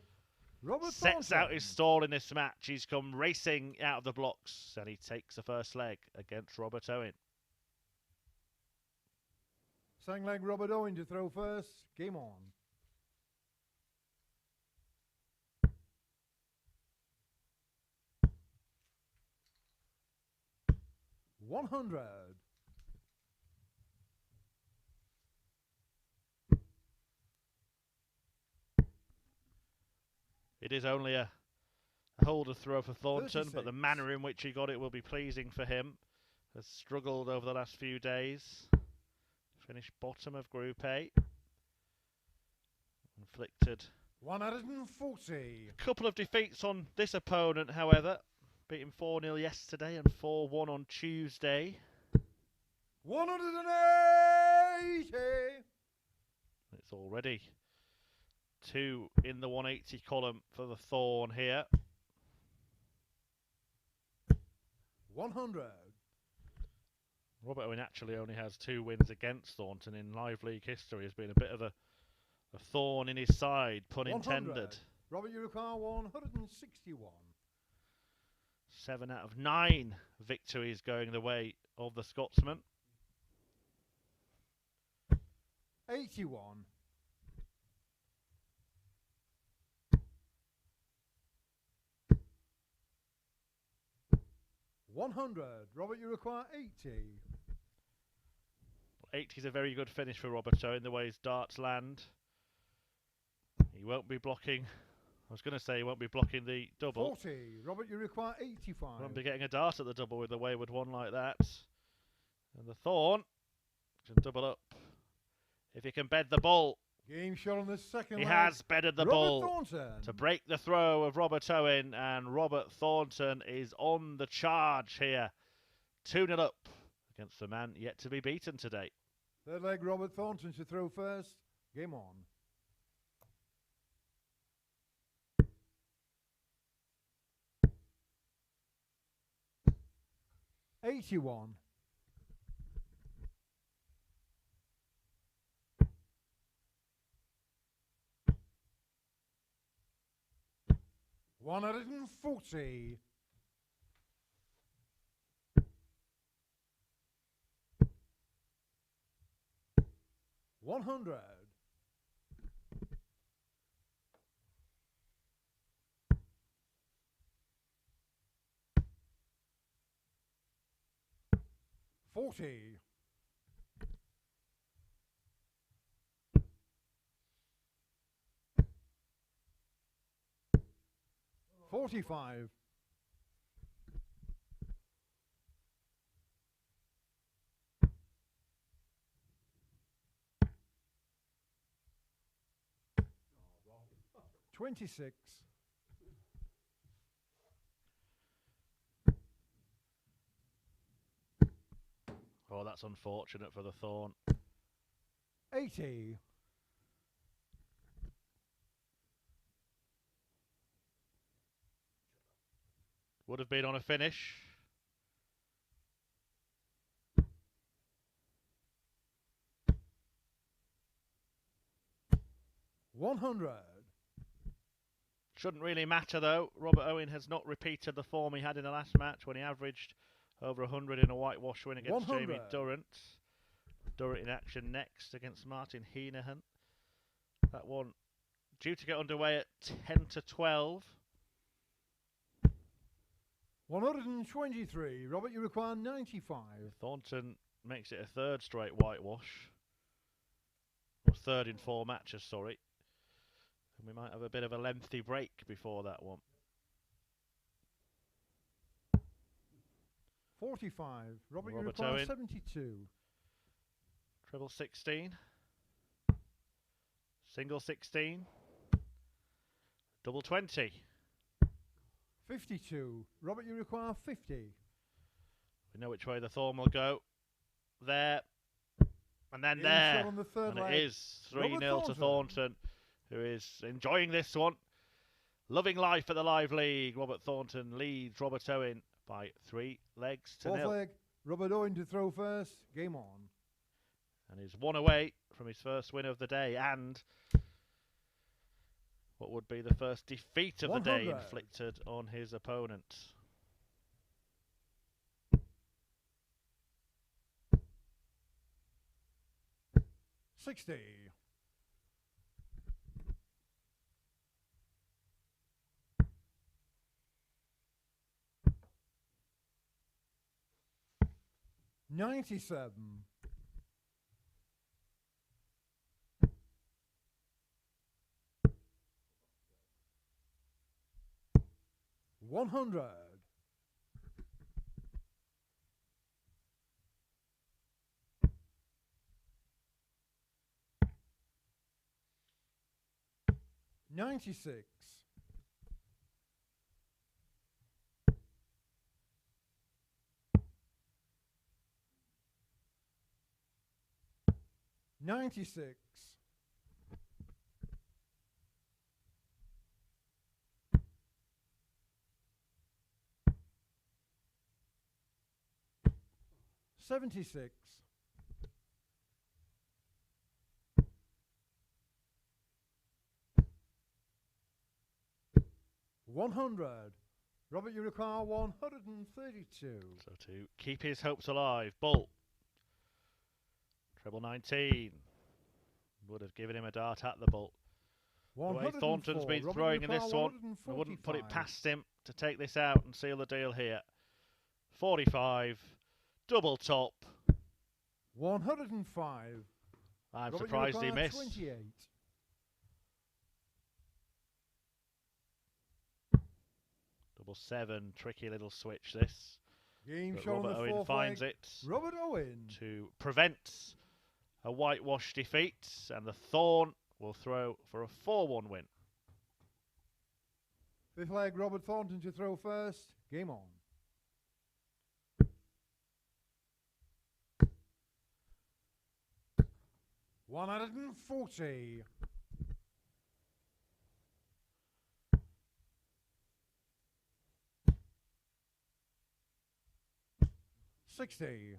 Robert sets out his Thornton. stall in this match. He's come racing out of the blocks and he takes the first leg against Robert Owen. Second leg, Robert Owen to throw first. Game on. $100. It is only a holder throw for Thornton, but the 36. manner in which he got it will be pleasing for him. Has struggled over the last few days. Finished bottom of Group A. Inflicted 140. a couple of defeats on this opponent, however. Beat him 4-0 yesterday and 4-1 on Tuesday. 180. It's already 2 in the 180 column for the Thorn here. 100. Robert Owen actually only has 2 wins against Thornton in live league history. Has been a bit of a thorn in his side, pun 100. intended. Robert, you require 161. 7 out of 9 victories going the way of the Scotsman. 81. 100. Robert, you require 80. 80 is a very good finish for Robert Owen, the way his darts land. He won't be blocking. I was going to say he won't be blocking the double. 40. Robert, you require 85. Won't be getting a dart at the double with a wayward one like that. And the Thorn can double up. If he can bed the ball, Game shot on the second he leg. has bedded the Robert ball Thornton. to break the throw of Robert Owen, and Robert Thornton is on the charge here. 2-0 up against the man yet to be beaten today. Third leg, Robert Thornton to throw first. Game on. 81. 140. 100. 40. 45. 26. 'Oh, that's unfortunate for the Thorn. 80. 'Would have been on a finish. 100. Shouldn't really matter though. Robert Owen has not repeated the form he had in the last match when he averaged over 100 in a whitewash win against 100. Jamie Durrant. Durant in action next against Martin Hinahan. That one due to get underway at 10-12. 123. Robert, you require 95. Thornton makes it a third straight whitewash. Or third in 4 matches, sorry. And we might have a bit of a lengthy break before that one. 45. Robert, you Robert require Owen. 72. Treble 16. Single 16. Double 20. 52. Robert, you require 50. We know which way the Thorn will go. There. And then Game there. shot on the third And leg. it is 3-0 Robert to Thornton, who is enjoying this one. Loving life at the Live League. Robert Thornton leads Robert Owen by 3 legs to Fourth 0. leg, Robert Owen to throw first. Game on. And he's 1 away from his first win of the day and what would be the first defeat of the day 100. inflicted on his opponent. $60. $97. $100. $96. $96. $76. $100. Robert, you require 132. So to keep his hopes alive, Bull. Treble 19. Would have given him a dart at the Bull. The way Thornton's been Robert, throwing in you this require one, I wouldn't put it 145. past him to take this out and seal the deal here. 45. Double top. 105. I'm Robert, surprised he you require missed. 28. Double 7. Tricky little switch this. Game But shown on Robert the Owen fourth finds leg. it Robert Owen. to prevent a whitewash defeat, and the Thorn will throw for a 4-1 win. Fifth leg, Robert Thornton to throw first. Game on. $140. $60.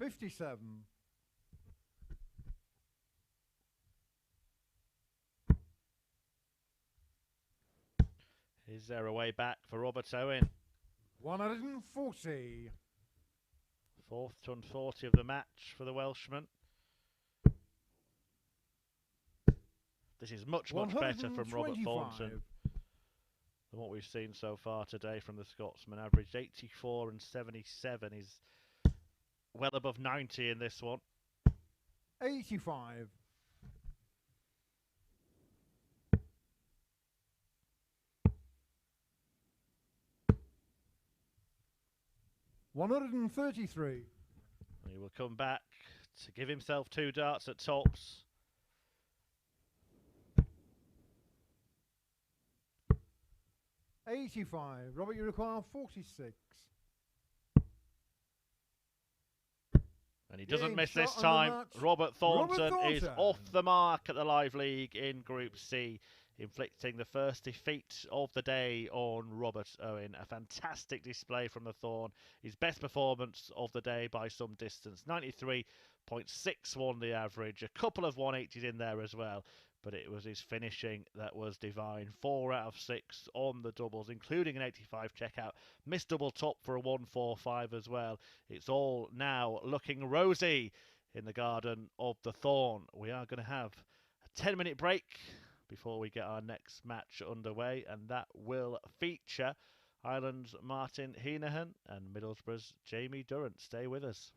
$57. Is there a way back for Robert Owen? 140. Fourth to 40 of the match for the Welshman. This is much better from Robert Thornton than what we've seen so far today from the Scotsman. Averaged 84 and 77. He's well above 90 in this one. 85. $133. He will come back to give himself 2 darts at tops. $85. Robert, you require 46. And he doesn't Game miss this shot on the time. match. Robert Thornton is Thornton. off the mark at the Live League in Group C, inflicting the first defeat of the day on Robert Owen. A fantastic display from the Thorn. His best performance of the day by some distance. 93.61 the average. A couple of 180s in there as well. But it was his finishing that was divine. 4 out of 6 on the doubles, including an 85 checkout. Missed double top for a 145 as well. It's all now looking rosy in the garden of the Thorn. We are going to have a 10-minute break before we get our next match underway, and that will feature Ireland's Martin Hinahan and Middlesbrough's Jamie Durrant. Stay with us.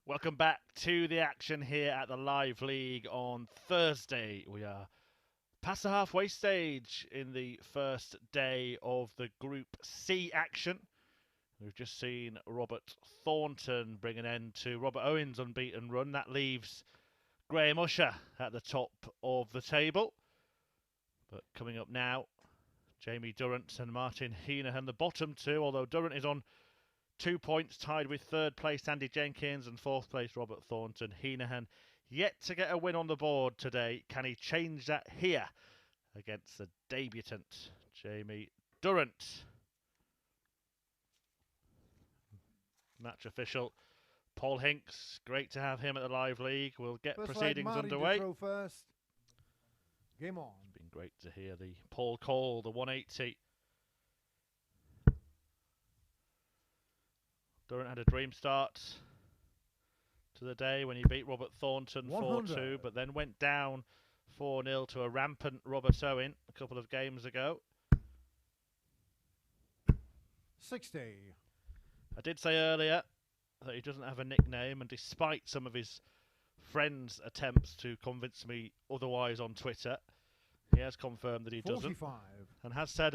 Welcome back to the action here at the Live League on Thursday. We are past the halfway stage in the first day of the Group C action. We've just seen Robert Thornton bring an end to Robert Owen's unbeaten run. That leaves Graham Usher at the top of the table. But coming up now, Jamie Durrant and Martin Hinahan, the bottom two, although Durrant is on 2 points, tied with third place Andy Jenkins and fourth place Robert Thornton. Hinahan yet to get a win on the board today. Can he change that here against the debutant Jamie Durrant? Match official Paul Hinks. Great to have him at the Live League. We'll get proceedings underway. To throw first. Game on. It's been great to hear the Paul call, the 180. Durant had a dream start to the day when he beat Robert Thornton 4-2, but then went down 4-0 to a rampant Robert Owen a couple of games ago. 60. I did say earlier that he doesn't have a nickname, and despite some of his friends' attempts to convince me otherwise on Twitter, he has confirmed that he 45. doesn't, and has said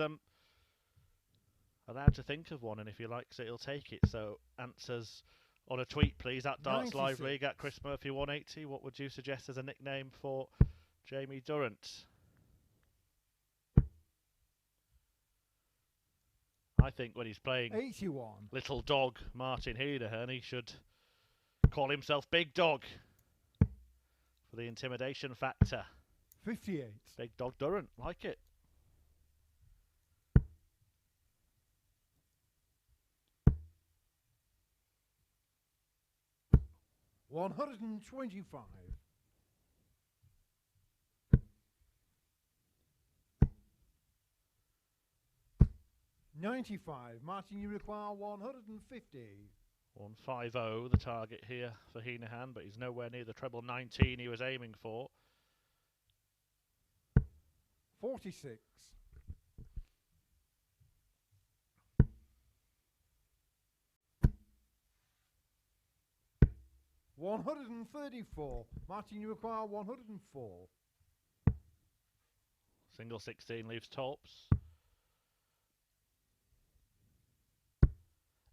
allowed to think of one, and if he likes it, he'll take it. So answers on a tweet, please, at Darts Live League, at Chris Murphy 180. What would you suggest as a nickname for Jamie Durrant? I think when he's playing 81. little dog Martin Hinahan, he should call himself Big Dog for the intimidation factor. 58. Big Dog Durrant, like it. 125. 95. Martin, you require 150. 150, the target here for Hinahan, but he's nowhere near the treble 19 he was aiming for. 46. 134. Martin, you require 104. Single 16 leaves tops.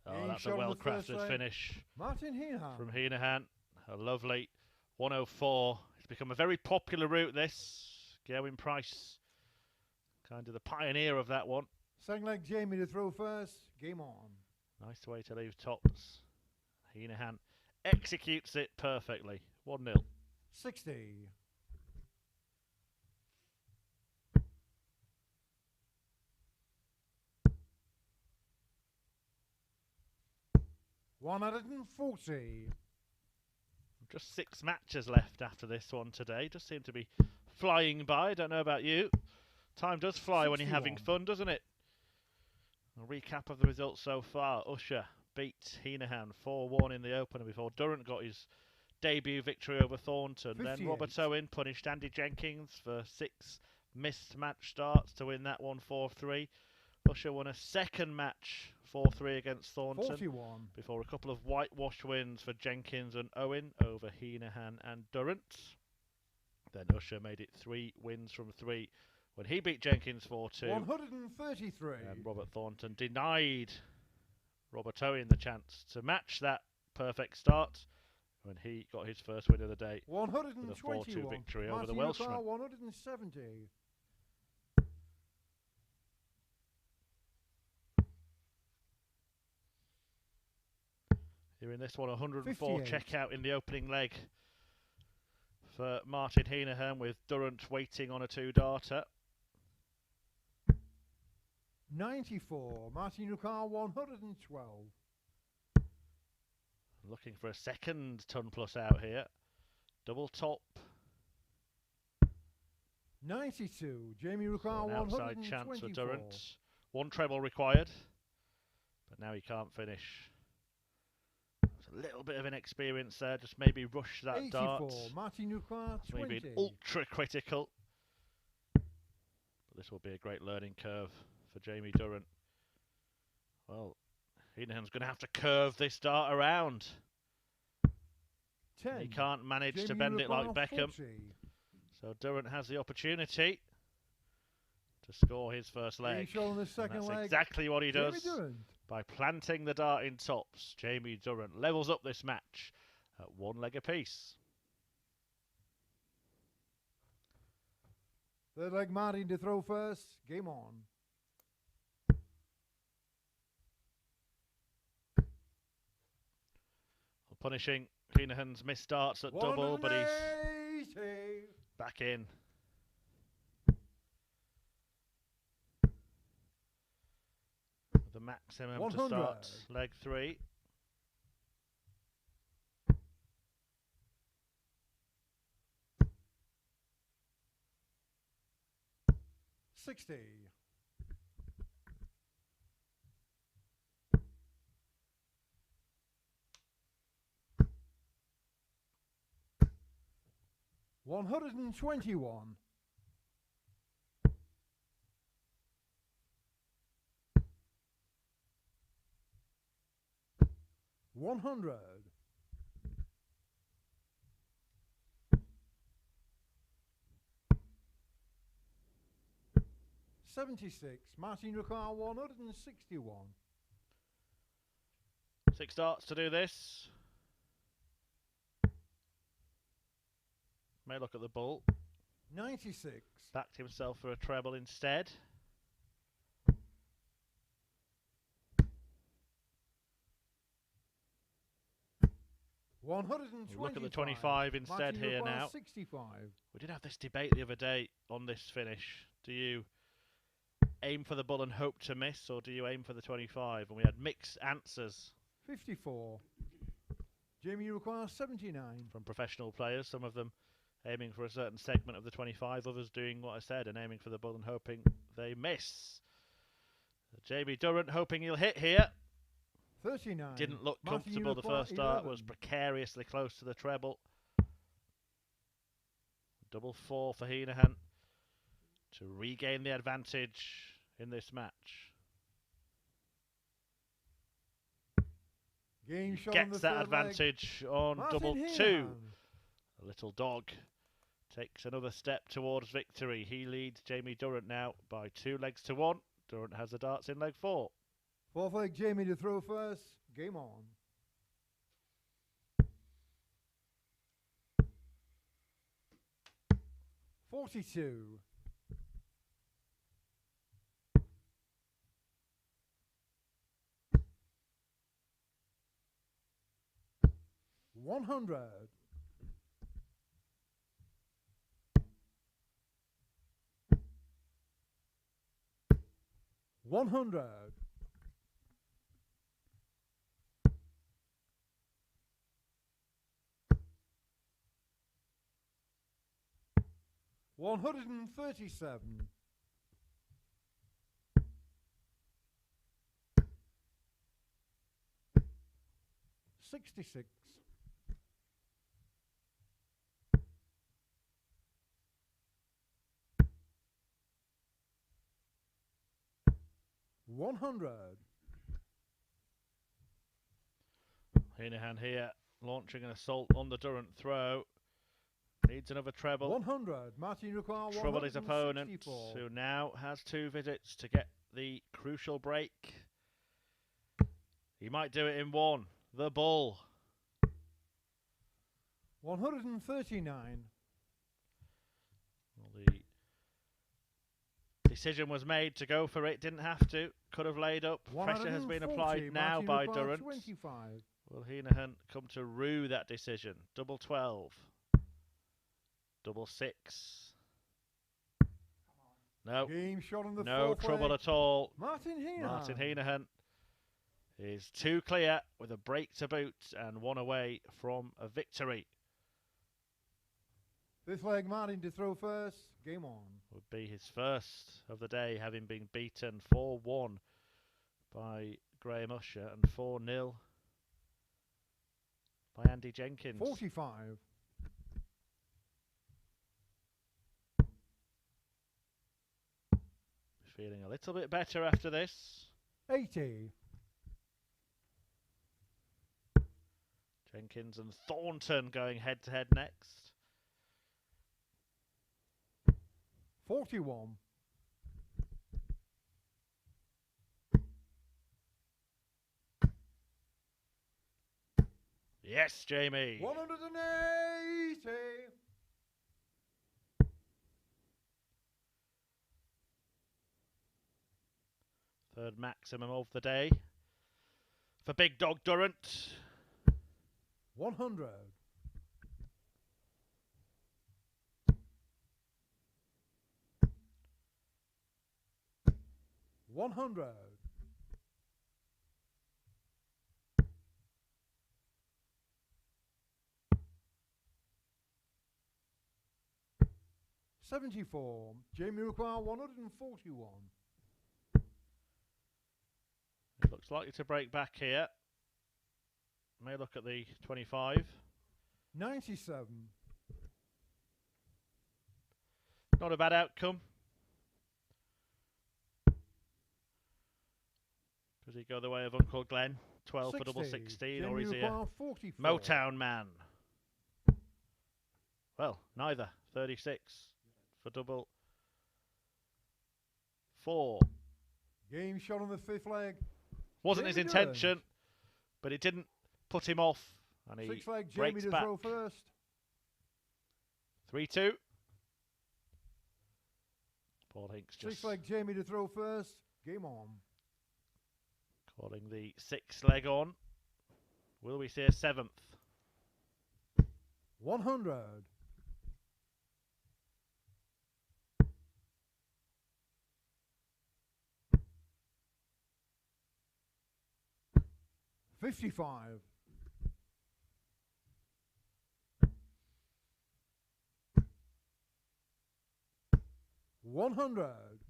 Oh, that's a well-crafted finish. Martin Hinahan. From Hinahan. A lovely 104. It's become a very popular route, this. Gerwin Price, kind of the pioneer of that one. Second leg, Jamie to throw first. Game on. Nice way to leave tops. Hinahan executes it perfectly. 1-0. 60. 140. Just 6 matches left after this one today. Just seem to be flying by. Don't know about you. Time does fly 61. When you're having fun, doesn't it? A recap of the results so far. Usher beat Hinahan 4-1 in the opener before Durant got his debut victory over Thornton. 58. Then Robert Owen punished Andy Jenkins for 6 missed match starts to win that one 4-3. Usher won a second match 4-3 against Thornton 41. Before a couple of whitewash wins for Jenkins and Owen over Hinahan and Durant. Then Usher made it 3 wins from 3 when he beat Jenkins 4-2. 133. And Robert Thornton denied Robert Owen the chance to match that perfect start when he got his first win of the day. 121. With a 4-2 victory Martin over the Welshman. 170. Here in this one, 104 58. checkout in the opening leg for Martin Hinahan, with Durant waiting on a 2-darter. 94. Martin Nukar 112. Looking for a second ton plus out here. Double top. 92. Jamie Rukar So an outside 124. chance for Durant. 1 treble required, but now he can't finish. There's a little bit of inexperience there. Just maybe rush that 84. dart. Martin Nukar 20. Maybe an ultra critical. But this will be a great learning curve for Jamie Durrant. Well, Hinahan's going to have to curve this dart around. 10. He can't manage to Jamie bend it like require Beckham. 40. So Durant has the opportunity to score his first Being leg. shown the And second that's leg. exactly what he Jamie does Durant. by planting the dart in tops. Jamie Durant levels up this match at 1 leg apiece. Third leg, Martin to throw first. Game on. Punishing Hinahan's missed darts at double, but he's back in. The maximum 100. to start leg 3. $60. 121. 100. 76. Martin require 161. 6 darts to do this. May look at the bull. 96. Backed himself for a treble instead. We'll look at the 25 instead Martin here requires now. 65. We did have this debate the other day on this finish. Do you aim for the bull and hope to miss, or do you aim for the 25? And we had mixed answers 54. Jamie requires 79. from professional players. Some of them aiming for a certain segment of the 25, others doing what I said and aiming for the bull and hoping they miss. Jamie Durant hoping he'll hit here. 39. Didn't look Martin comfortable the require first start, 11. was precariously close to the treble. Double 4 for Hinahan to regain the advantage in this match. Game shot on the Gets that third leg. advantage on Martin double 2. Hinahan. The little dog takes another step towards victory. He leads Jamie Durant now by 2 legs to 1. Durant has the darts in leg 4. Fourth leg, Jamie to throw first. Game on. $42. 100. 100. 137. 66. 100. Hinahan here launching an assault on the Durant throw. Needs another treble. 100. Martin require Trouble his opponent, 164. who now has 2 visits to get the crucial break. He might do it in 1. The bull. 139. Well, the decision was made to go for it. Didn't have to. Could have laid up. Pressure has been 140. applied now Martin by require Durant. 25. Will Hinahan come to rue that decision? Double 12. Double 6. No. Game shot on the No fourth trouble leg. at all. Martin Hinahan. Martin Hinahan is 2 clear with a break to boot and 1 away from a victory. Fifth leg, Martin to throw first. Game on. Would be his first of the day, having been beaten 4-1 by Graham Usher and 4-0 by Andy Jenkins. 45. Feeling a little bit better after this. 80. Jenkins and Thornton going head to head next. 41. Yes, Jamie. 180. Third maximum of the day for Big Dog Durrant. 100. 100. 74. Jamie require 141. It looks likely to break back here. May look at the 25. 97. Not a bad outcome. Does he go the way of Uncle Glenn? 12 for double 16, or is he a Motown man? Well, neither. 36 for double 4. Game shot on the 5th leg. Wasn't his intention, but it didn't put him off. And he 6th leg, Jamie breaks to back. throw first. 3-2. Paul Hinks just 6th leg, Jamie to throw first. Game on. calling the 6th leg on. Will we see a 7th? 100. 55. 100.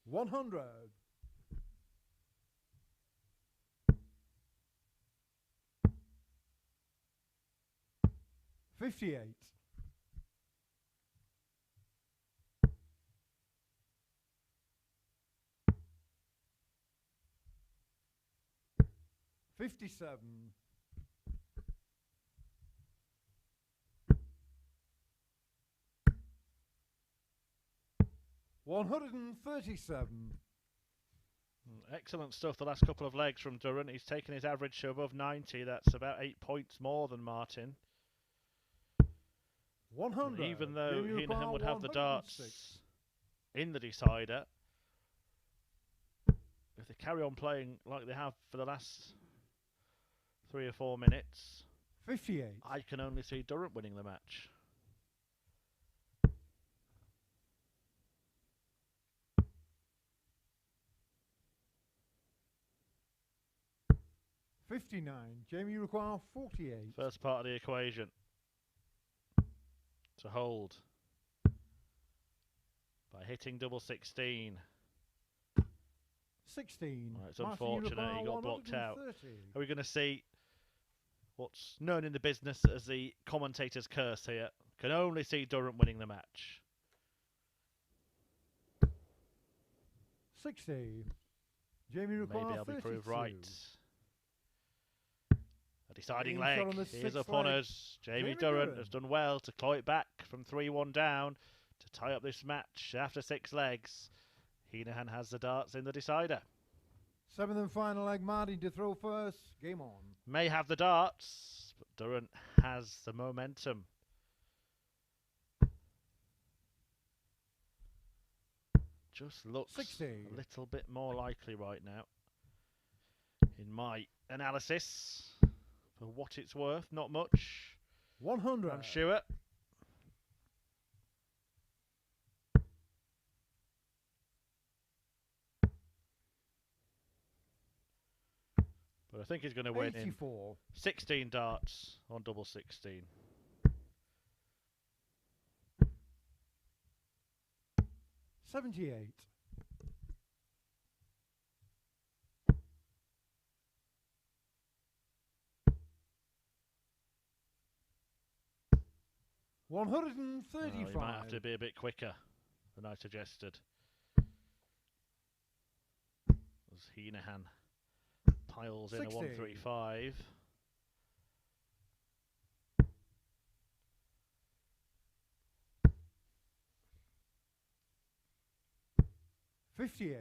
100. 58. 57. 137. Excellent stuff the last couple of legs from Durrant. He's taken his average to above 90. That's about 8 points more than Martin. 100. And even though Jamie Hinahan would have the darts 106. in the decider, if they carry on playing like they have for the last 3 or 4 minutes, 58. I can only see Durrant winning the match. 59. Jamie, you require 48. First part of the equation to hold by hitting double 16. 16. Well, it's Martin, you unfortunate require he got blocked out. 130. Are we going to see what's known in the business as the commentator's curse here? Can only see Durrant winning the match. 60. Jamie require Maybe I'll be 32. proved right. A deciding Game shot on leg the is 6th up on leg. us. Jamie Jamie Durrant Durrant. has done well to claw it back from 3-1 down to tie up this match after 6 legs. Hinahan has the darts in the decider. 7th and final leg, Martin to throw first. Game on. May have the darts, but Durrant has the momentum. Just looks 60. a little bit more likely right now in my analysis. For what it's worth, not much. 100. I'm sure. But I think he's going to win in 84. 16 darts on double 16. 78. 135. You might have to be a bit quicker than I suggested. As Hinahan piles in 60. a 135. 58.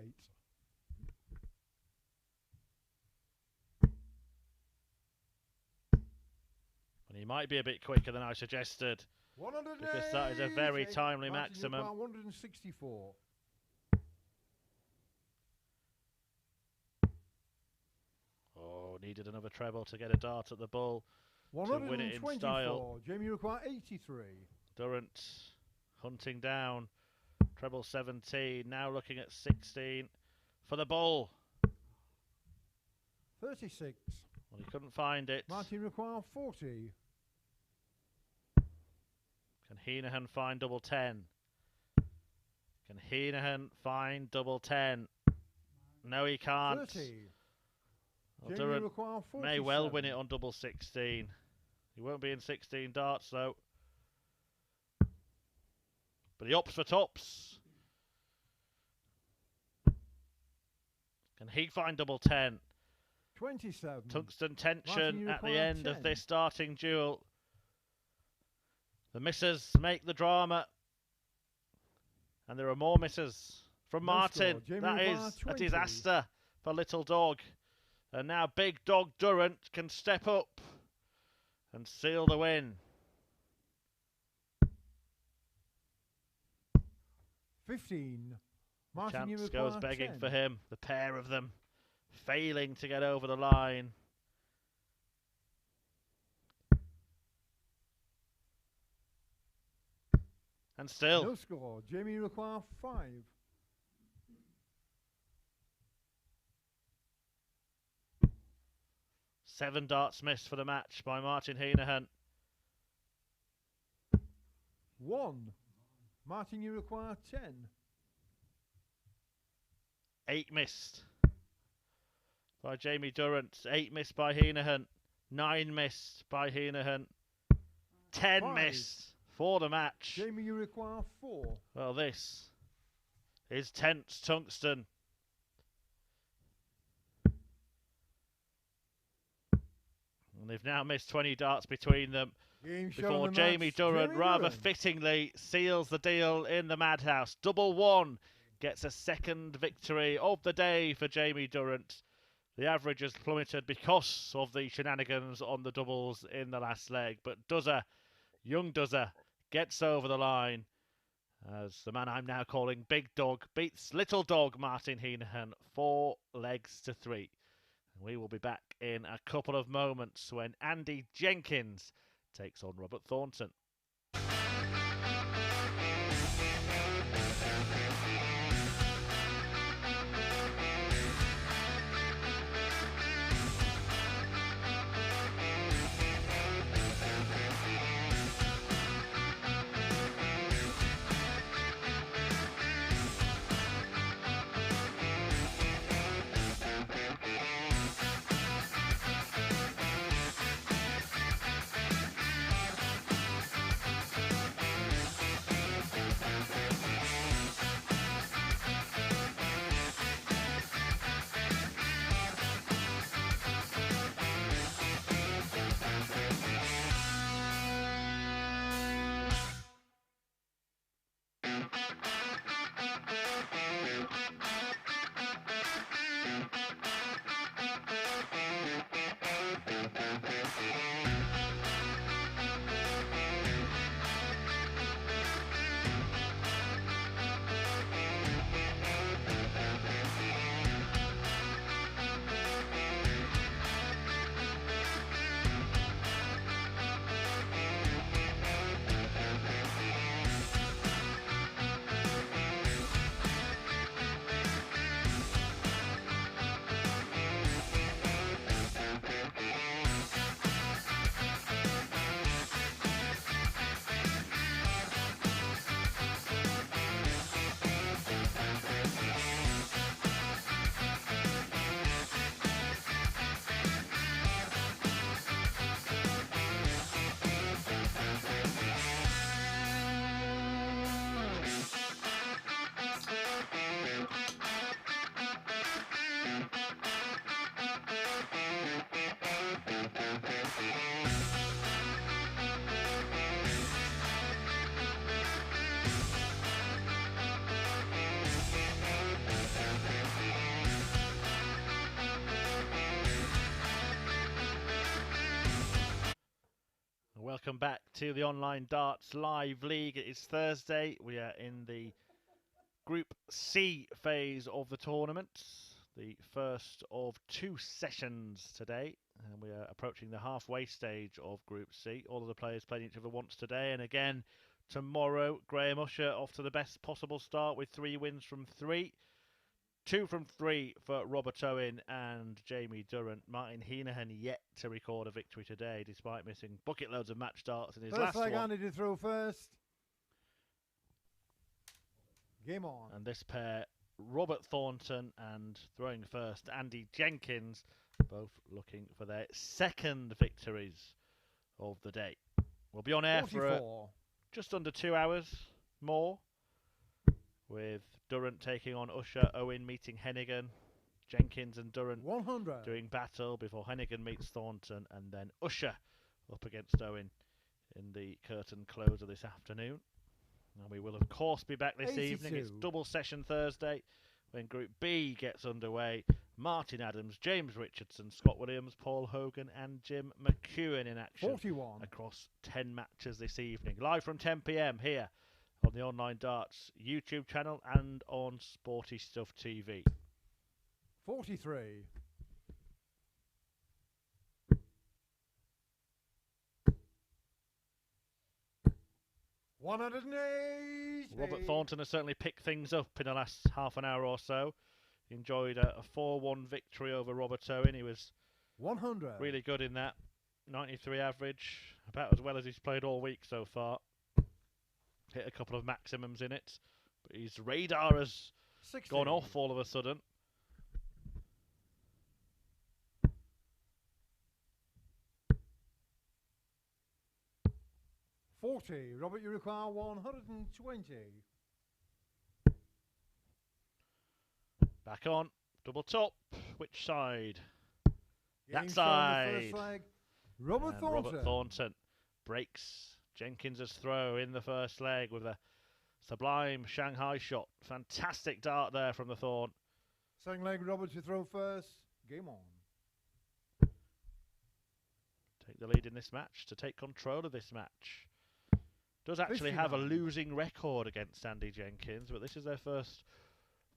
And he might be a bit quicker than I suggested, 108. because that is a very timely Martin maximum. 164. Oh, needed another treble to get a dart at the bull to win it in style. Jamie require 83. Durant hunting down treble 17, now looking at 16 for the bull. 36. Well, he couldn't find it. Martin require 40. Can Hinahan find double 10? Can Hinahan find double 10? No, he can't. 30. Well, Jamie Durant require 47. may well win it on double 16. He won't be in 16 darts though. But he opts for tops. Can he find double 10? 27. Tungsten tension Martin, at the require end 10. of this starting duel. The misses make the drama. And there are more misses from No Martin. score. Jamie That require is a 20. disaster for little dog. And now big dog Durant can step up and seal the win. 15. Martin, you Chance require goes begging 10. for him. The pair of them failing to get over the line. And still, No score. Jamie require 5. seven darts missed for the match by Martin Hinahan. 1. Martin, you require 10. 8 missed by Jamie Durrant. 8 missed by Hinahan. 9 missed by Hinahan. 10 5. missed for the match. Jamie, you require 4. Well, this is tense tungsten. And they've now missed 20 darts between them Game show before on the Jamie match. Durrant Jamie rather Durrant. fittingly seals the deal in the madhouse. Double 1 gets a second victory of the day for Jamie Durrant. The average has plummeted because of the shenanigans on the doubles in the last leg. But Duzza, young Duzza, gets over the line as the man I'm now calling Big Dog beats Little Dog Martin Hinahan 4 legs to 3. And we will be back in a couple of moments when Andy Jenkins takes on Robert Thornton. welcome back to the Online Darts Live League. It is Thursday. We are in the Group C phase of the tournament, the first of 2 sessions today, and we are approaching the halfway stage of Group C. All of the players playing each other once today, and again tomorrow. Graham Usher off to the best possible start with 3 wins from 3. 2 from 3 for Robert Owen and Jamie Durrant. Martin Hinahan yet to record a victory today, despite missing bucket loads of match starts in his last one. First leg Andy to throw first. Game on. And this pair, Robert Thornton and throwing first, Andy Jenkins, both looking for their 2nd victories of the day. We'll be on air 44. for just under 2 hours more, with Durant taking on Usher, Owen meeting Heneghan, Jenkins and Durant 100. doing battle before Heneghan meets Thornton, and then Usher up against Owen in the curtain closer this afternoon. And we will of course be back this 82. evening. It's double session Thursday when Group B gets underway. Martin Adams, James Richardson, Scott Williams, Paul Hogan and Jim McEwen in action 41. across 10 matches this evening. Live from 10 PM here on the Online Darts YouTube channel and on Sporty Stuff TV. 43. Robert Thornton has certainly picked things up in the last half an hour or so. He enjoyed a 4-1 victory over Robert Owen. He was 100. really good in that. 93 average, about as well as he's played all week so far. Hit a couple of maximums in it, but his radar has 60. gone off all of a sudden. Robert, you require 120. Back on, double top. Which side? Game That shot on the side. first leg. Robert And Thornton. Robert Thornton breaks Jenkins' throw in the first leg with a sublime Shanghai shot. Fantastic dart there from the Thorn. Second leg, Robert to throw first. Game on. Take the lead in this match, to take control of this match. Does actually have a 59. losing record against Andy Jenkins, but this is their first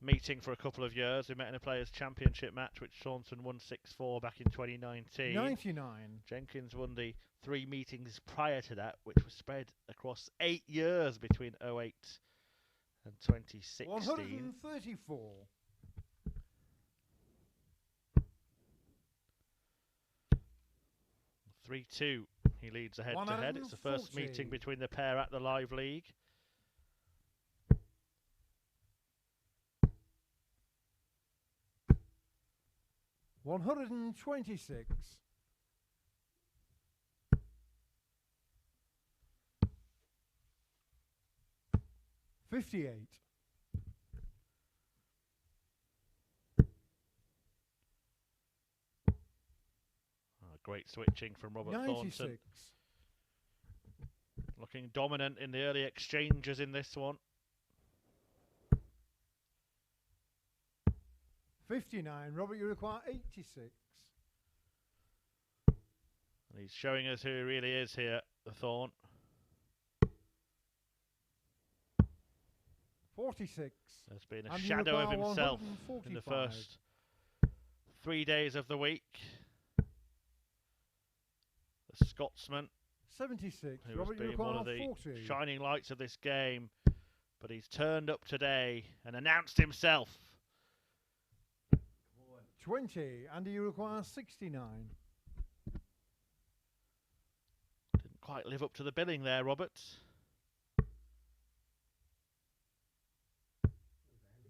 meeting for a couple of years. We met in a Players' Championship match, which Thornton won 6-4 back in 2019. 99. Jenkins won the 3 meetings prior to that, which was spread across 8 years between 08 and 2016. 134. Three-two. He leads the head-to-head. It's the first 140. meeting between the pair at the Live League. $126. $58. Great switching from Robert 96. Thornton. Looking dominant in the early exchanges in this one. 59. Robert, you require 86. And he's showing us who he really is here, the Thorn. 46. There's been a And you shadow of require himself in the 145. first 3 days of the week. The Scotsman, 76. who has Robert, you been one require of the 40. shining lights of this game, but he's turned up today and announced himself. 20. Andy, you require 69. Didn't quite live up to the billing there, Robert.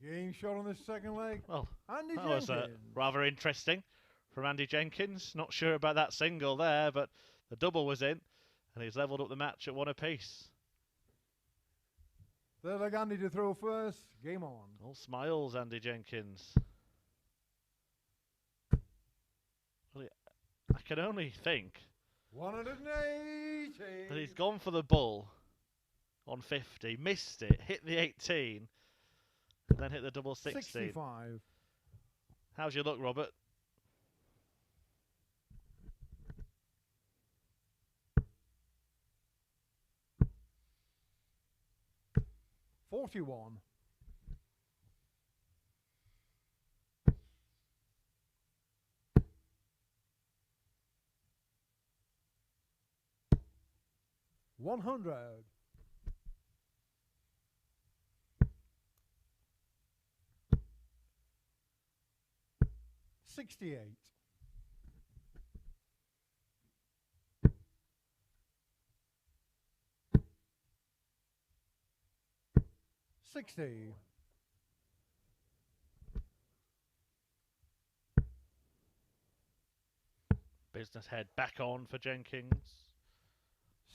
Game shot on the second leg. Well, Andy that was Jenkins. rather interesting from Andy Jenkins. Not sure about that single there, but the double was in, and he's levelled up the match at 1 apiece. Third leg, Andy to throw first. Game on. All smiles, Andy Jenkins. Well, I can only think 180. that he's gone for the bull on 50, missed it, hit the 18, and then hit the double 16. 65. How's your luck, Robert? 41. 100. 68. 60. Business head back on for Jenkins.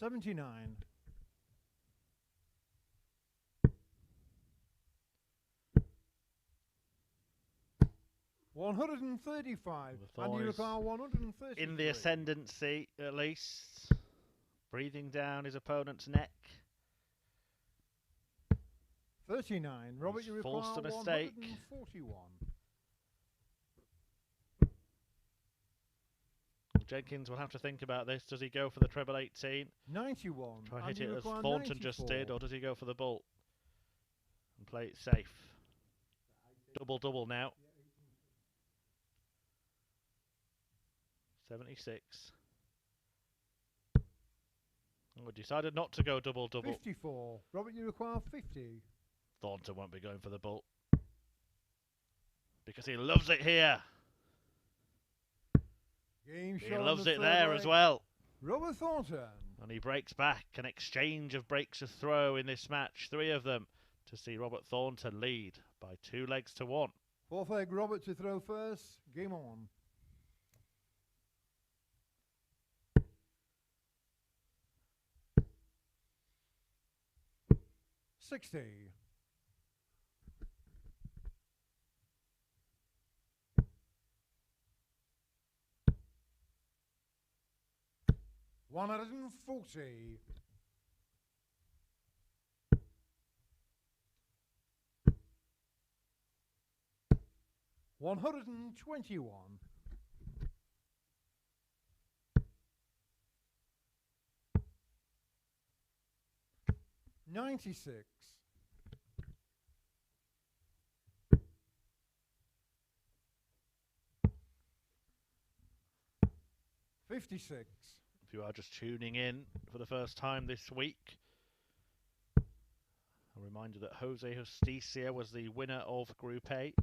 79. 135. The And you Thorn require 133. in the ascendancy, at least. Breathing down his opponent's neck. 39. Robert, He's you require forced a mistake. 141. Jenkins will have to think about this. Does he go for the treble 18? 91. Try and And hit you it as require Thornton just 94. did, or does he go for the bull and play it safe? Double now. 76. Oh, decided not to go double. 54. Robert, you require 50. Thornton won't be going for the bull because he loves it here. Game He shot on loves the it third there leg. as well. Robert Thornton. And he breaks back. An exchange of breaks of throw in this match. 3 of them to see Robert Thornton lead by 2 legs to 1. Fourth leg, Robert to throw first. Game on. $60. 140. 121. 96. 56. If you are just tuning in for the first time this week, a reminder that Jose Justicia was the winner of Group A.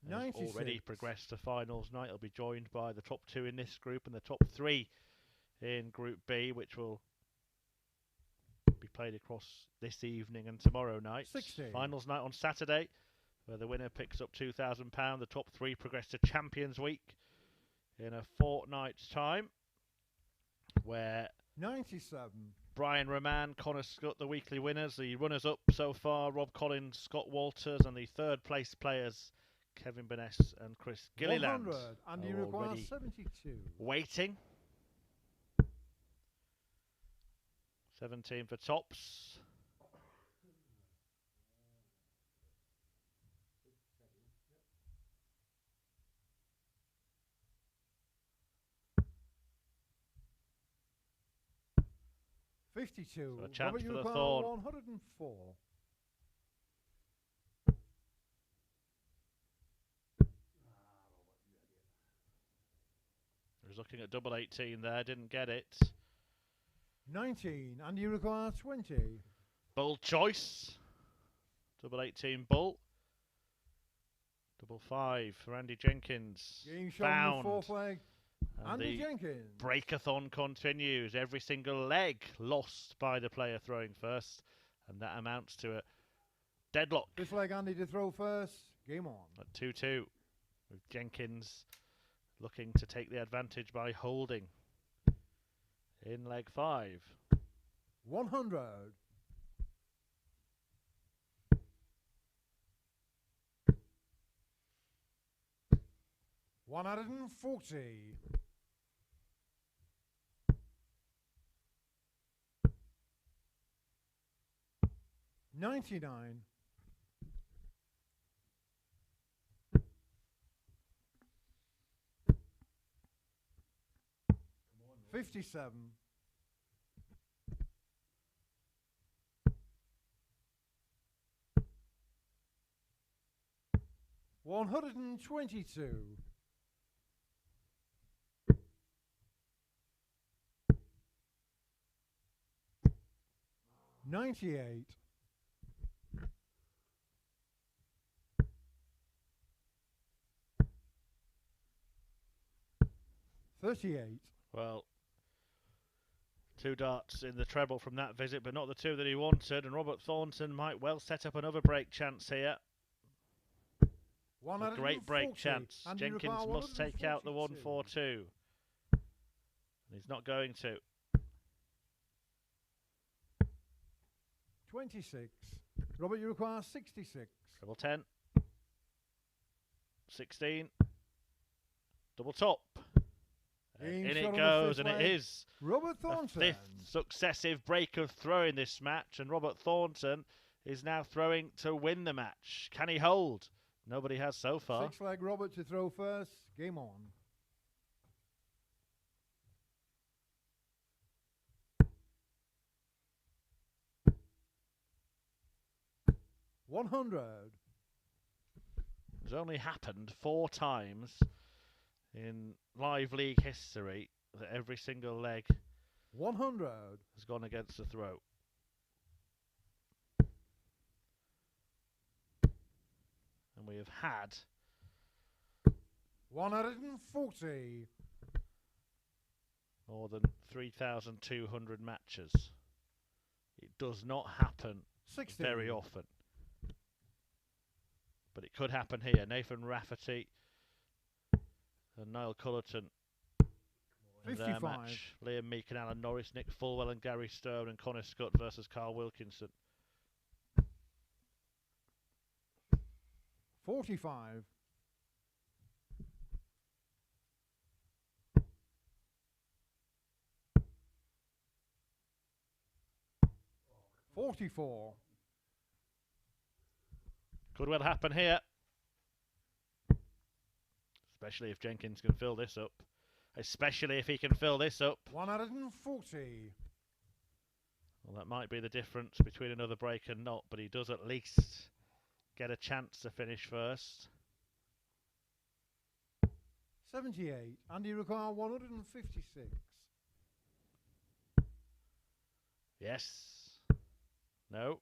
And has 96. already progressed to finals night. He'll be joined by the top 2 in this group and the top 3 in Group B, which will be played across this evening and tomorrow night. 60. Finals night on Saturday, where the winner picks up £2,000. The top 3 progress to Champions Week in a fortnight's time, where 97. Brian Roman, Connor Scott, the weekly winners. The runners-up so far, Rob Collins, Scott Walters, and the third place players, Kevin Burness and Chris Gilliland, 100. And you are require already 72. waiting. 17 for tops. $52. So a chance Robert, you for the require Thorn. 104. He was looking at double 18 there, didn't get it. 19. And you require 20. Bull choice. Double 18 bull. Double 5 for Andy Jenkins. Game shot on Found. the fourth leg. And Andy the Jenkins. breakathon continues. Every single leg lost by the player throwing first. And that amounts to a deadlock Fifth leg, Andy to throw first. Game on. at 2-2. With Jenkins looking to take the advantage by holding in leg 5. 100. 140. 99. 57. 100. 122. 98. 38. Well, 2 darts in the treble from that visit, but not the 2 that he wanted. And Robert Thornton might well set up another break chance here. A great break chance. Jenkins must take out the 142. He's not going to. 26. Robert, you require 66. Treble 10. 16. Double top. And in it goes, and it is Robert the Thornton. 5th successive break of throw in this match, and Robert Thornton is now throwing to win the match. Can he hold? Nobody has so far. 6-leg Robert to throw first. Game on. $100. It's only happened 4 times in live league history that every single leg 100. has gone against the throw. And we have had 140. more than 3,200 matches. It does not happen 60. very often. But it could happen here. Nathan Rafferty and Niall Cullerton in their 55. match. Liam Meek and Alan Norris, Nick Fulwell and Gary Stone, and Connor Scott versus Carl Wilkinson. 45. 44. Could well happen here. Especially if Jenkins can fill this up. Especially if he can fill this up. 140. Well, that might be the difference between another break and not, but he does at least get a chance to finish first. 78. And you require 156. Yes. No.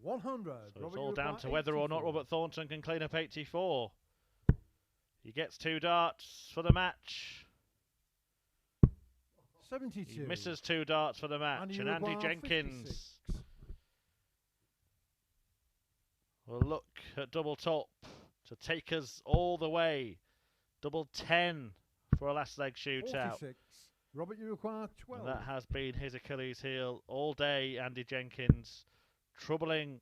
100. So it's all down to whether or not Robert Thornton can clean up 84. He gets 2 darts for the match. 72. He misses 2 darts for the match. And Andy Jenkins 56. will look at double top to take us all the way. Double 10 for a last leg shootout. 46. Robert, you require 12. And that has been his Achilles heel all day, Andy Jenkins. Troubling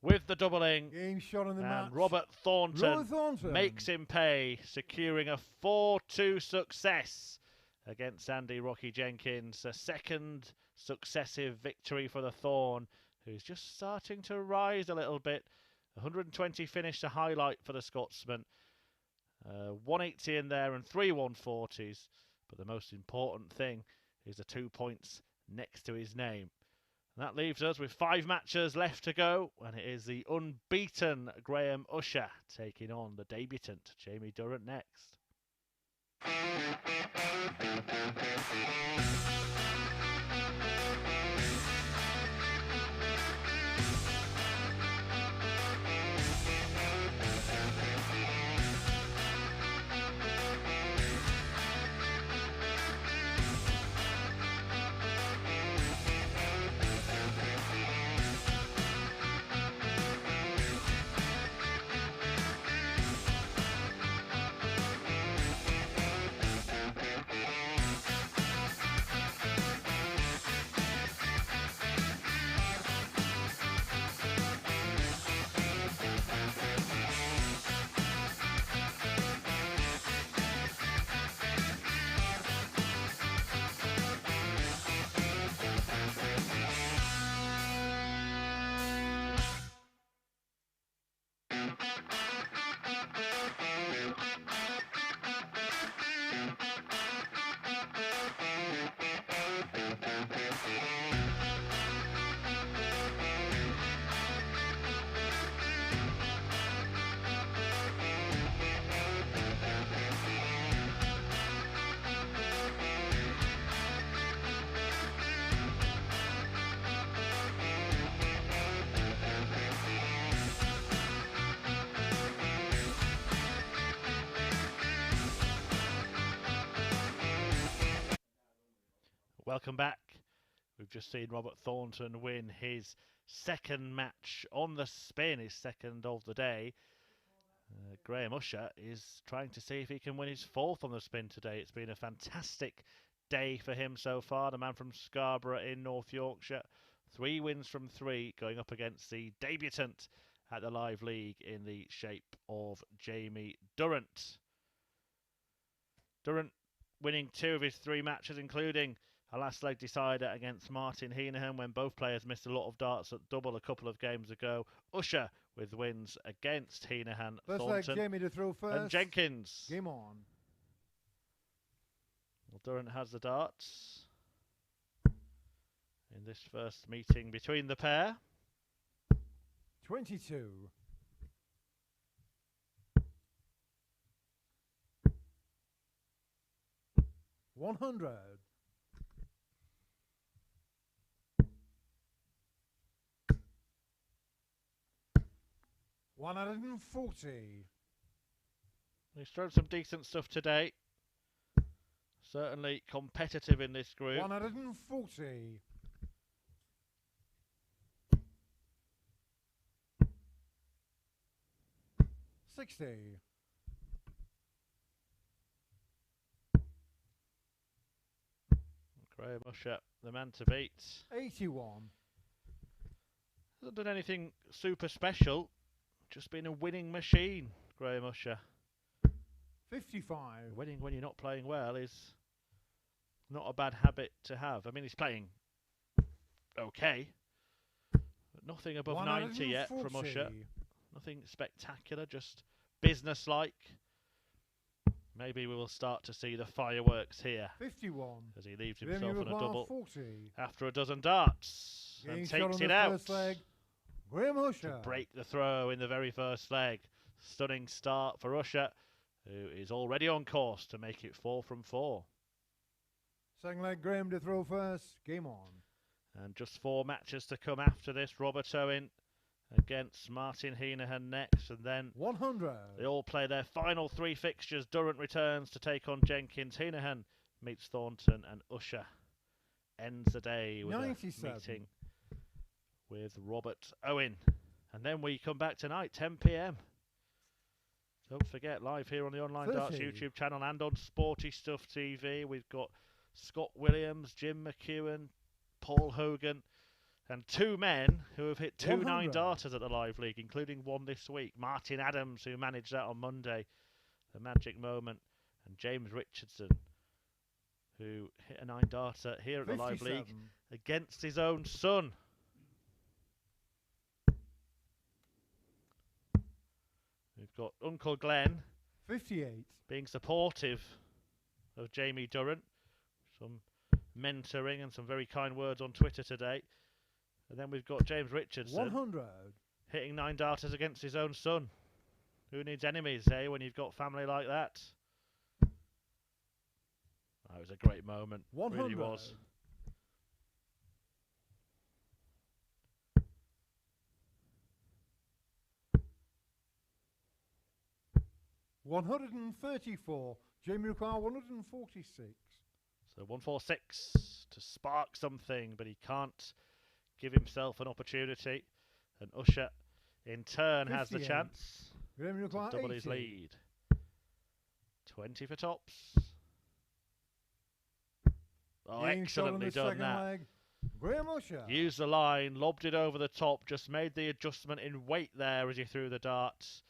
with the doubling. Game shot in the match. And Robert Thornton makes him pay, securing a 4-2 success against Andy Rocky Jenkins. A 2nd successive victory for the Thorn, who's just starting to rise a little bit. 120 finish to highlight for the Scotsman. 180 in there and 3 140s. But the most important thing is the 2 points next to his name. And that leaves us with 5 matches left to go, and it is the unbeaten Graham Usher taking on the debutant Jamie Durrant next. Welcome back. We've just seen Robert Thornton win his second match on the spin, his second of the day. Graham Usher is trying to see if he can win his fourth on the spin today. It's been a fantastic day for him so far. The man from Scarborough in North Yorkshire. 3 wins from 3, going up against the debutant at the Live League in the shape of Jamie Durrant. Durant winning 2 of his 3 matches, including a last leg decider against Martin Hinahan when both players missed a lot of darts at double a couple of games ago. Usher with wins against Hinahan, First Thornton, leg, Jamie to throw first. and Jenkins. Game on. Well, Durant has the darts in this first meeting between the pair. 22. 100. 140. He's thrown some decent stuff today. Certainly competitive in this group. 140. 60. Graham Usher, the man to beat. 81. Hasn't done anything super special. Just been a winning machine, Graham Usher. 55. Winning when you're not playing well is not a bad habit to have. I mean, he's playing okay, but nothing above 90 yet from Usher. Nothing spectacular, just business-like. Maybe we will start to see the fireworks here 51. as he leaves himself on a double 40. after a dozen darts Getting and shot takes on it the out first leg. Graham Usher. to break the throw in the very first leg. Stunning start for Usher, who is already on course to make it 4 from 4. Second leg, Graham to throw first. Game on. And just 4 matches to come after this. Robert Owen against Martin Hinahan next, and then 100. they all play their final 3 fixtures. Durant returns to take on Jenkins. Hinahan meets Thornton, and Usher ends the day with 97. a meeting with Robert Owen. And then we come back tonight, 10 p.m. Don't forget, live here on the Online Darts 30. YouTube channel and on Sporty Stuff TV. We've got Scott Williams, Jim McEwen, Paul Hogan, and 2 men who have hit 2 100. 9-darters at the Live League, including one this week. Martin Adams, who managed that on Monday, the magic moment, and James Richardson, who hit a 9-darter here at the Live 57. League against his own son. We've got Uncle Glenn 58. being supportive of Jamie Durant. Some mentoring and some very kind words on Twitter today. And then we've got James Richardson 100. hitting 9-darters against his own son. Who needs enemies, eh, when you've got family like that? That was a great moment. 100. Really was. 134. Jamie require 146. So 146 to spark something, but he can't give himself an opportunity. And Usher, in turn, has the 58. chance Jamie to require double 80. his lead. 20 for tops. Oh, Getting shot on excellently the done second that. leg. Graham Usher. Used the line, lobbed it over the top, just made the adjustment in weight there as he threw the darts.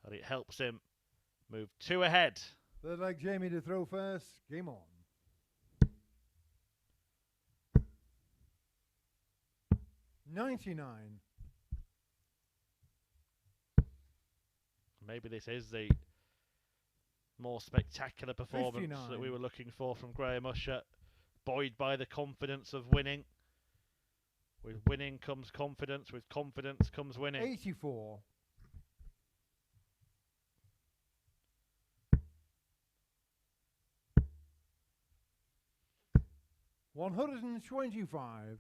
And it helps him move 2 ahead. Third leg, Jamie to throw first. Game on. 99. Maybe this is the more spectacular performance 59. that we were looking for from Graham Usher. Buoyed by the confidence of winning. With winning comes confidence. With confidence comes winning. 84. 125.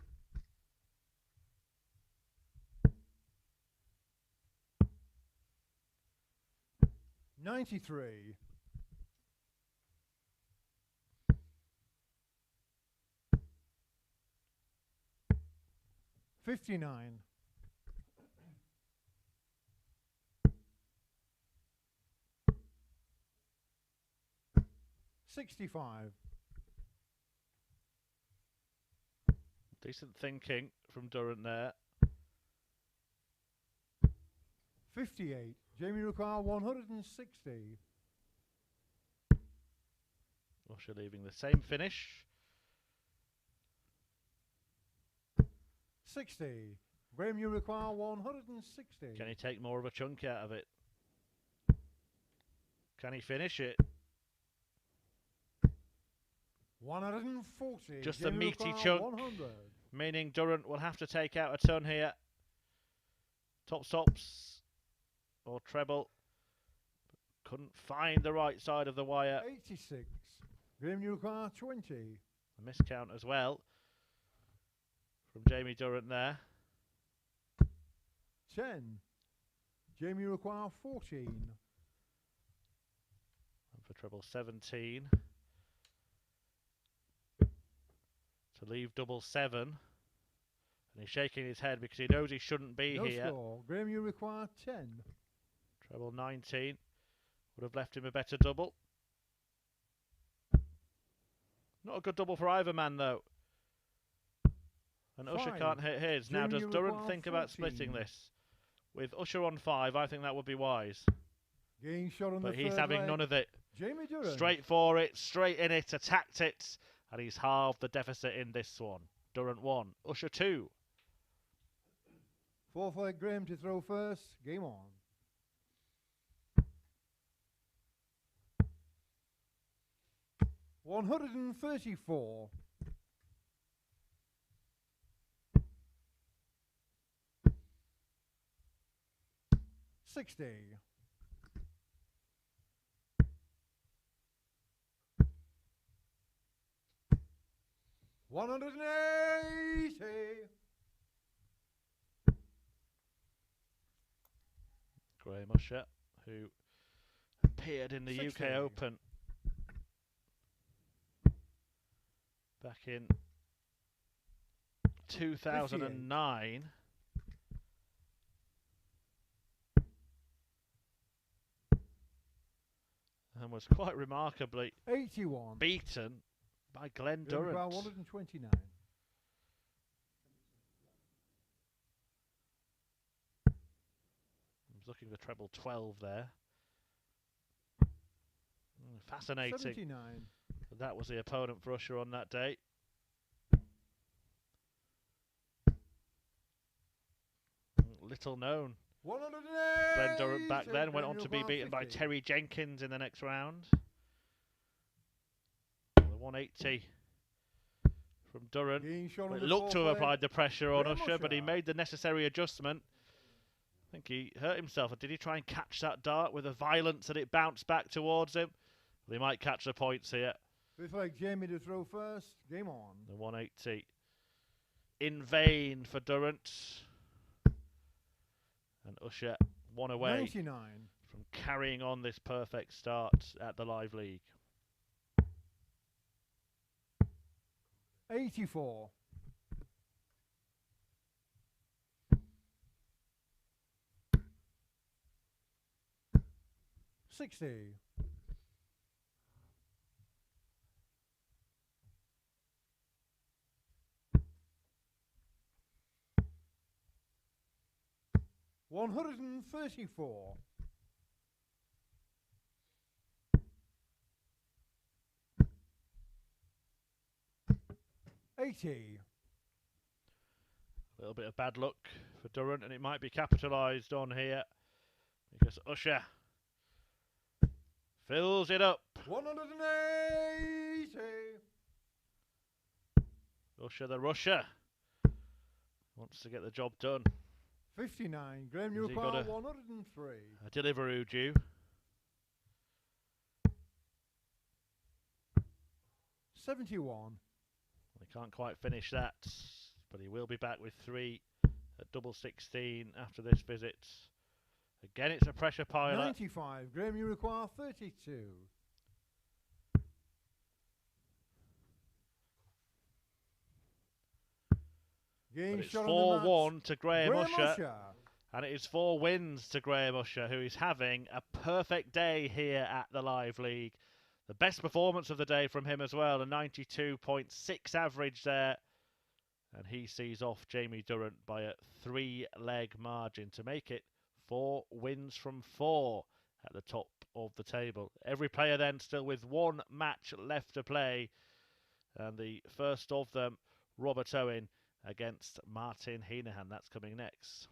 93. 100. 59. 65. Decent thinking from Durant there. 58. Jamie require 160. Usher leaving the same finish. 60. Graham, you require 160. Can he take more of a chunk out of it? Can he finish it? 140. Just Jamie a meaty require chunk. 100. Meaning Durant will have to take out a ton here. Top stops or treble. Couldn't find the right side of the wire. 86. Graham, you require 20. A miscount as well from Jamie Durant there. 10. Jamie require 14. And for treble 17. To leave double 7. And he's shaking his head because he knows he shouldn't be No here. score. Graham, you require 10. Treble 19 would have left him a better double. Not a good double for either man though. And Usher 5. can't hit his. Now does Junior Durant require think about 14. splitting this? With Usher on 5, I think that would be wise. Getting shot on But the he's third having leg. none of it. Jamie Durant. Straight for it, straight in it, attacked it. And he's halved the deficit in this one. Durant 1, Usher 2. Fourth leg, Graham to throw first. Game on. $134. 60. 180. Graham Usher, who appeared in the 60. UK Open back in 2009. And was quite remarkably 81. beaten by Glenn Graham Durant. require 129. I was looking for treble 12 there. Fascinating. 79. That was the opponent for Usher on that day. Little known. 180. Glenn Durant back then went on to be Graham beaten by 50. Terry Jenkins in the next round. The 180 from Durant. Getting shot on Well, it the looked to have fourth leg. applied the pressure on Graham Usher, but he Usher. made the necessary adjustment. I think he hurt himself. Or did he try and catch that dart with a violence that it bounced back towards him? Well, he might catch the points here. Fifth leg, Jamie to throw first. Game on. The 180. In vain for Durant. And Usher one away 99. from carrying on this perfect start at the Live League. 84. 60. 134. 80. A little bit of bad luck for Durant, and it might be capitalised on here because Usher fills it up. 180. Usher the Rusher wants to get the job done. 59. Graham, Has you he require got a- 103. A Deliveroo due. 71. He can't quite finish that, but he will be back with 3 at double 16 after this visit. Again, it's a pressure pilot. 95. Graham, you require 32. Game But it's shot on the 4-1 to Graham Graham Usher. Usher. And it is 4 wins to Graham Usher, who is having a perfect day here at the Live League. The best performance of the day from him as well, a 92.6 average there. And he sees off Jamie Durrant by a 3-leg margin to make it 4 wins from 4 at the top of the table. Every player then still with 1 match left to play. And the first of them, Robert Owen against Martin Hinahan. That's coming next.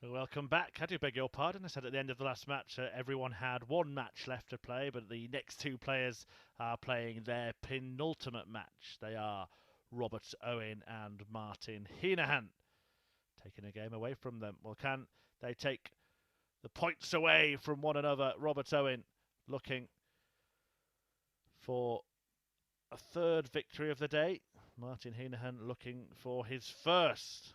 Welcome back. I do beg your pardon. I said at the end of the last match everyone had 1 match left to play, but the next 2 players are playing their penultimate match. They are Robert Owen and Martin Hinahan, taking a game away from them. Well, can they take the points away from one another? Robert Owen looking for a 3rd victory of the day. Martin Hinahan looking for his first.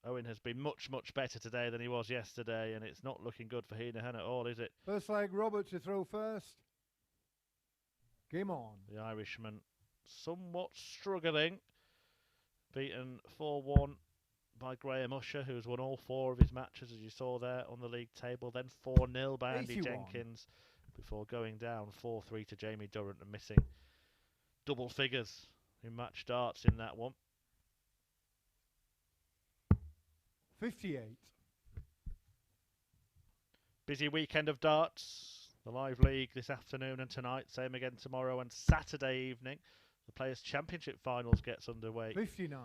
Owen has been much, much better today than he was yesterday, and it's not looking good for Heneghan at all, is it? First leg, Robert to throw first. Game on. The Irishman somewhat struggling. Beaten 4-1 by Graham Usher, who's won all 4 of his matches, as you saw there on the league table. Then 4-0 by Andy 81. Jenkins, before going down 4-3 to Jamie Durant and missing double figures who matched darts in that one. 58. Busy weekend of darts. The live league this afternoon and tonight. Same again tomorrow and Saturday evening. The Players' Championship Finals gets underway 59.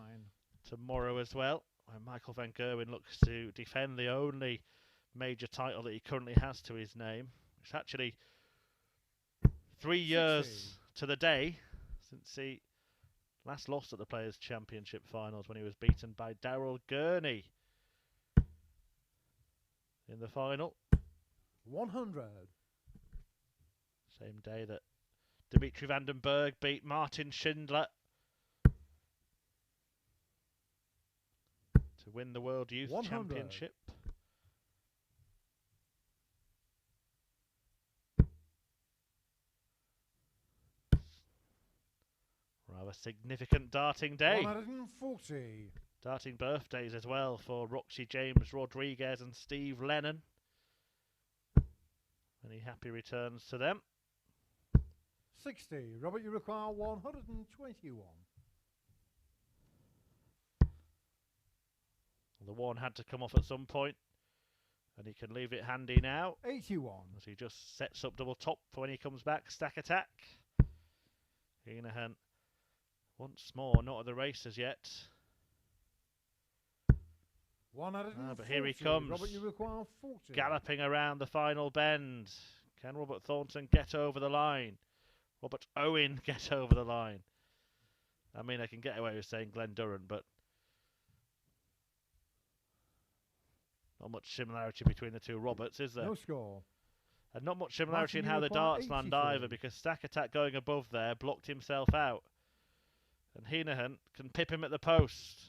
tomorrow as well, where Michael van Gerwen looks to defend the only major title that he currently has to his name. It's actually 3 years to the day since he last lost at the Players' Championship Finals, when he was beaten by Daryl Gurney in the final. 100. Same day that Dimitri van den Berg beat Martin Schindler to win the World Youth 100. Championship. Rather significant darting day. 140. Darting birthdays as well for Roxy James Rodriguez and Steve Lennon. Many happy returns to them. 60. Robert, you require 121. The one had to come off at some point, and he can leave it handy now 81. as he just sets up double top for when he comes back. Stack attack. Hinahan once more not at the races yet. 140. But here he comes, Robert, you require 40. galloping around the final bend. Can Robert Thornton get over the line? Robert Owen get over the line? I mean, I can get away with saying Glenn Durrant, but not much similarity between the two Roberts, is there? No score. And not much similarity Martin, in how you the require darts land 83. either, because Stack Attack going above there blocked himself out. And Hinahan can pip him at the post.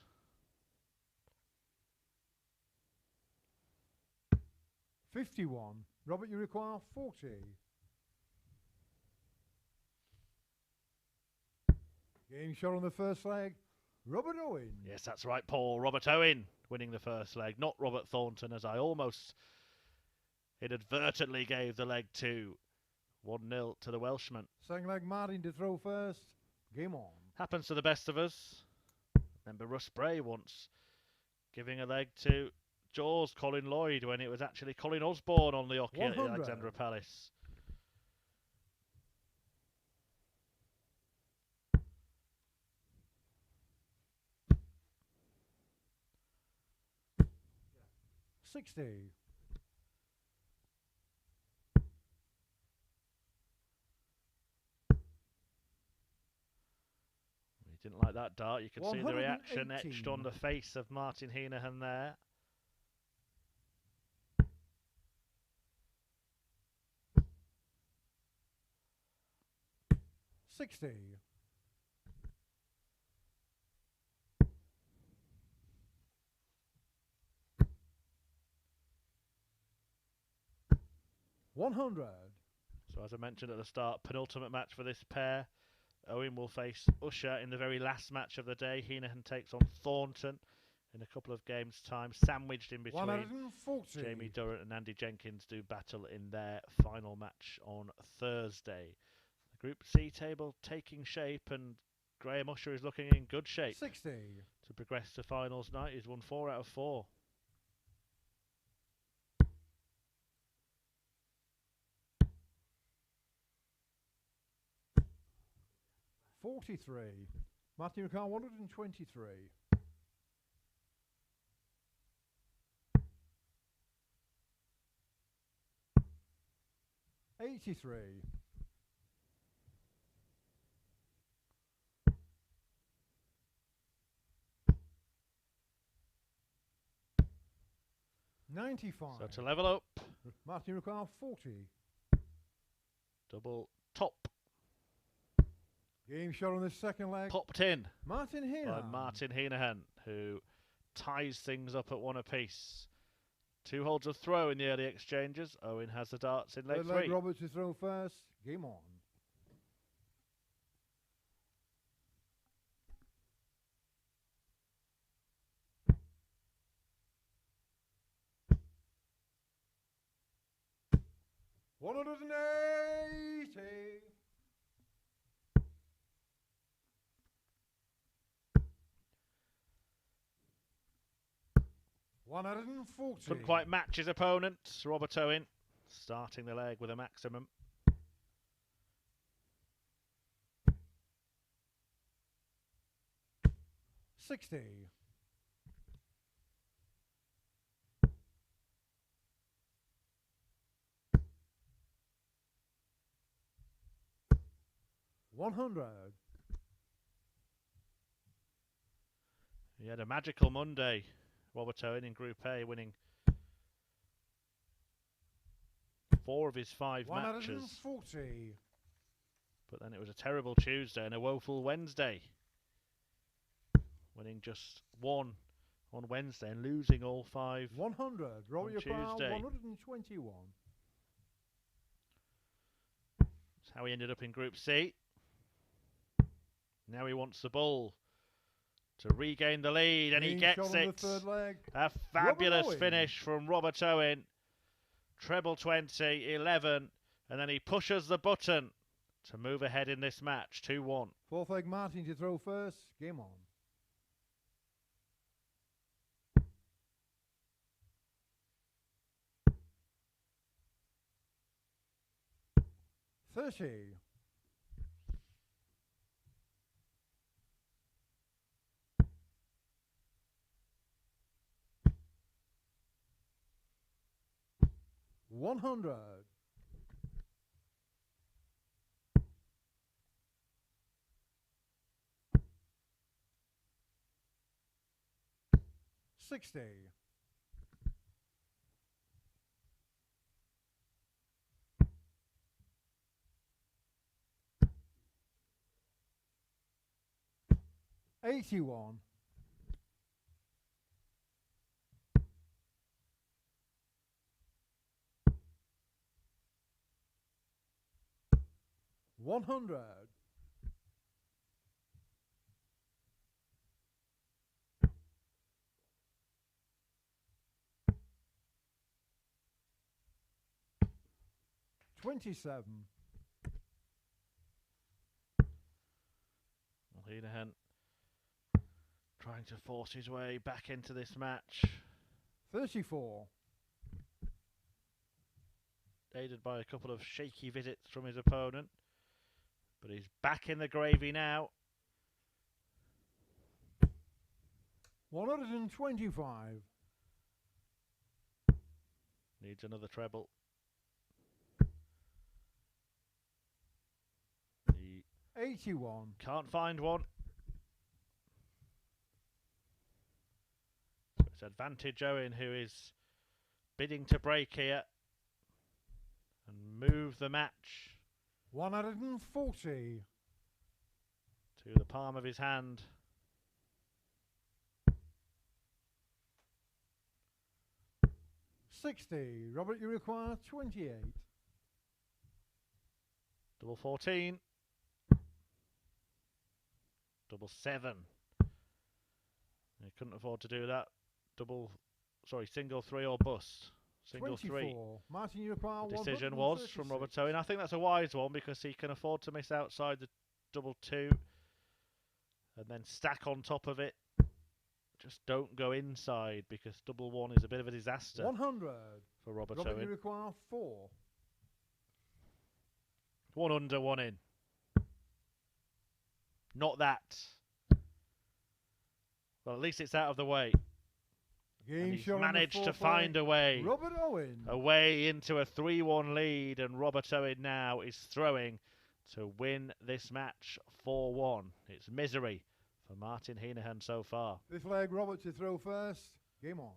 51. Robert, you require 40. Game shot on the first leg. Robert Owen. Yes, that's right, Paul. Robert Owen winning the first leg, not Robert Thornton, as I almost inadvertently gave the leg to. 1-0 to the Welshman. Second leg, Martin to throw first. Game on. Happens to the best of us. Remember Russ Bray once giving a leg to Jaws Colin Lloyd when it was actually Colin Osborne on the hockey at 100. Alexandra Palace. Yeah. 60. He didn't like that dart. You can see the reaction 118. etched on the face of Martin Hinahan there. 60. 100. So as I mentioned at the start, penultimate match for this pair. Owen will face Usher in the very last match of the day. Hinahan takes on Thornton in a couple of games' time, sandwiched in between. 140. Jamie Durrant and Andy Jenkins do battle in their final match on Thursday. The Group C table taking shape, and Graham Usher is looking in good shape 60. to progress to finals night. He's won 4 out of 4. 43. Martin McCall, 123. 83. 95. So to level up, Martin McCall, 40. double top Game shot on the second leg. popped in Martin by Hinahan. Martin Hinahan, who ties things up at 1 apiece. 2 holds of throw in the early exchanges. Owen has the darts in leg Third 3. leg, Roberts to throw first. Game on. $180. 140. Couldn't quite match his opponent. Robert Owen starting the leg with a maximum. $60. 100. He had a magical Monday, Robert Owen, in Group A, winning 4 of his 5 matches. 140. But then it was a terrible Tuesday and a woeful Wednesday, winning just 1 on Wednesday and losing all 5 100. Roll your pile. Tuesday. 121. That's how he ended up in Group C. Now he wants the bull to regain the lead, and he gets shot on it. the third leg. A fabulous Owen. finish from Robert Owen. Treble 20, 11, and then he pushes the button to move ahead in this match, 2-1. Fourth leg Martin to throw first. Game on. $30. 100. 60. 81. 100. 27. Well, Hinahan trying to force his way back into this match, 34. aided by a couple of shaky visits from his opponent. But he's back in the gravy now. 125. Needs another treble. He 81. can't find one. So it's advantage Owen, who is bidding to break here and move the match 140. to the palm of his hand. $60. Robert, you require 28. Double 14. Double 7. He couldn't afford to do that. Single 3 or bust. Single 24. 3. Martin, you require The decision was from Robert Owen. I think that's a wise one because he can afford to miss outside the double 2 and then stack on top of it. Just don't go inside because double 1 is a bit of a disaster 100. for Robert Robert, Owen. you require 4. 1 under, 1 in. Not that. Well, at least it's out of the way. And Game he's shot managed on to the fourth find leg. a way. Robert Owen. Away into a 3-1 lead, and Robert Owen now is throwing to win this match 4-1. It's misery for Martin Hinahan so far. This leg, Robert to throw first. Game on.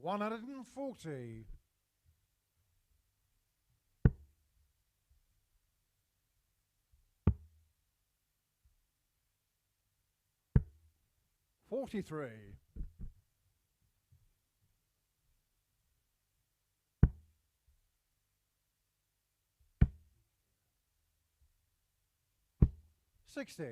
$140. 43. 60.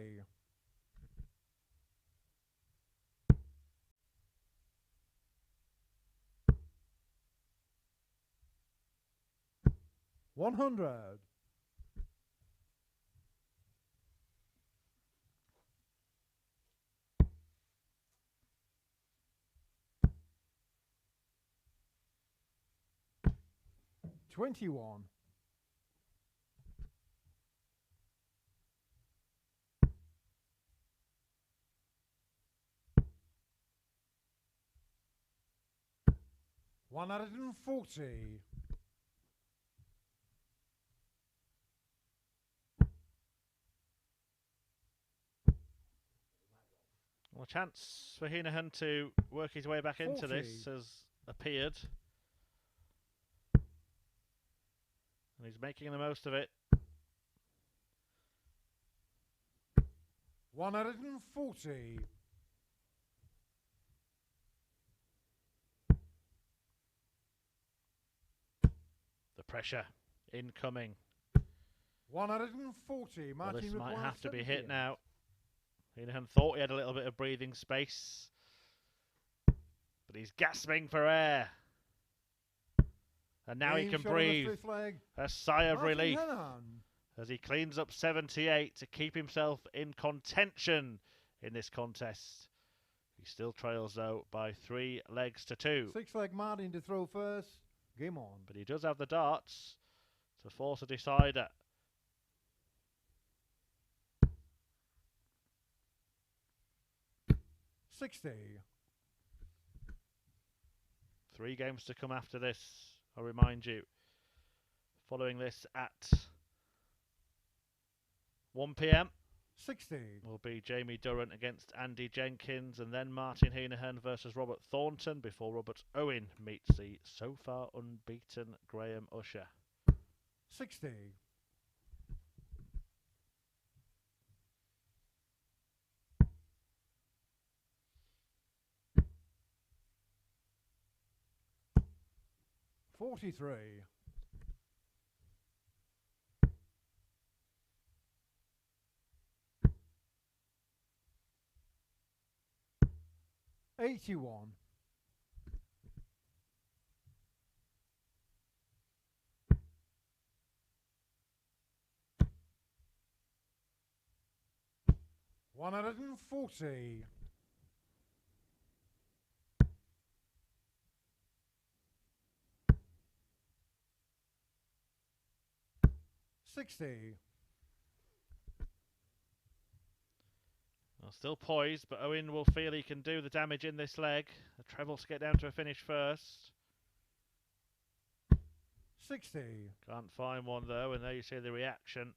100. 21. $140. Well, a chance for Hinahan to work his way back into 40. this has appeared. And he's making the most of it. 140. The pressure incoming. 140. Well, Martin this might requires have to be 70. hit now. Hinahan thought he had a little bit of breathing space, but he's gasping for air. And now he Game can shot on the breathe. fifth leg. A sigh of Martin relief Heneghan. as he cleans up 78 to keep himself in contention in this contest. He still trails though by 3 legs to 2. Six leg Martin to throw first. Game on. But he does have the darts to force a decider. $60. 3 games to come after this, I'll remind you. Following this at 1 PM $60. will be Jamie Durrant against Andy Jenkins, and then Martin Hinahan versus Robert Thornton before Robert Owen meets the so far unbeaten Graham Usher. 60. $43. $81. $140. $60. Well, still poised, but Owen will feel he can do the damage in this leg. A treble to get down to a finish first. 60. Can't find one though, and there you see the reaction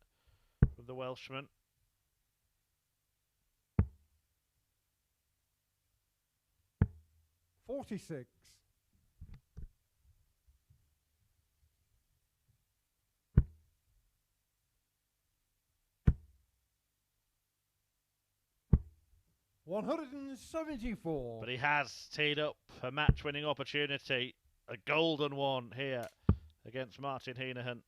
from the Welshman. $46. $174. But he has teed up a match-winning opportunity, a golden one here against Martin Hinahan.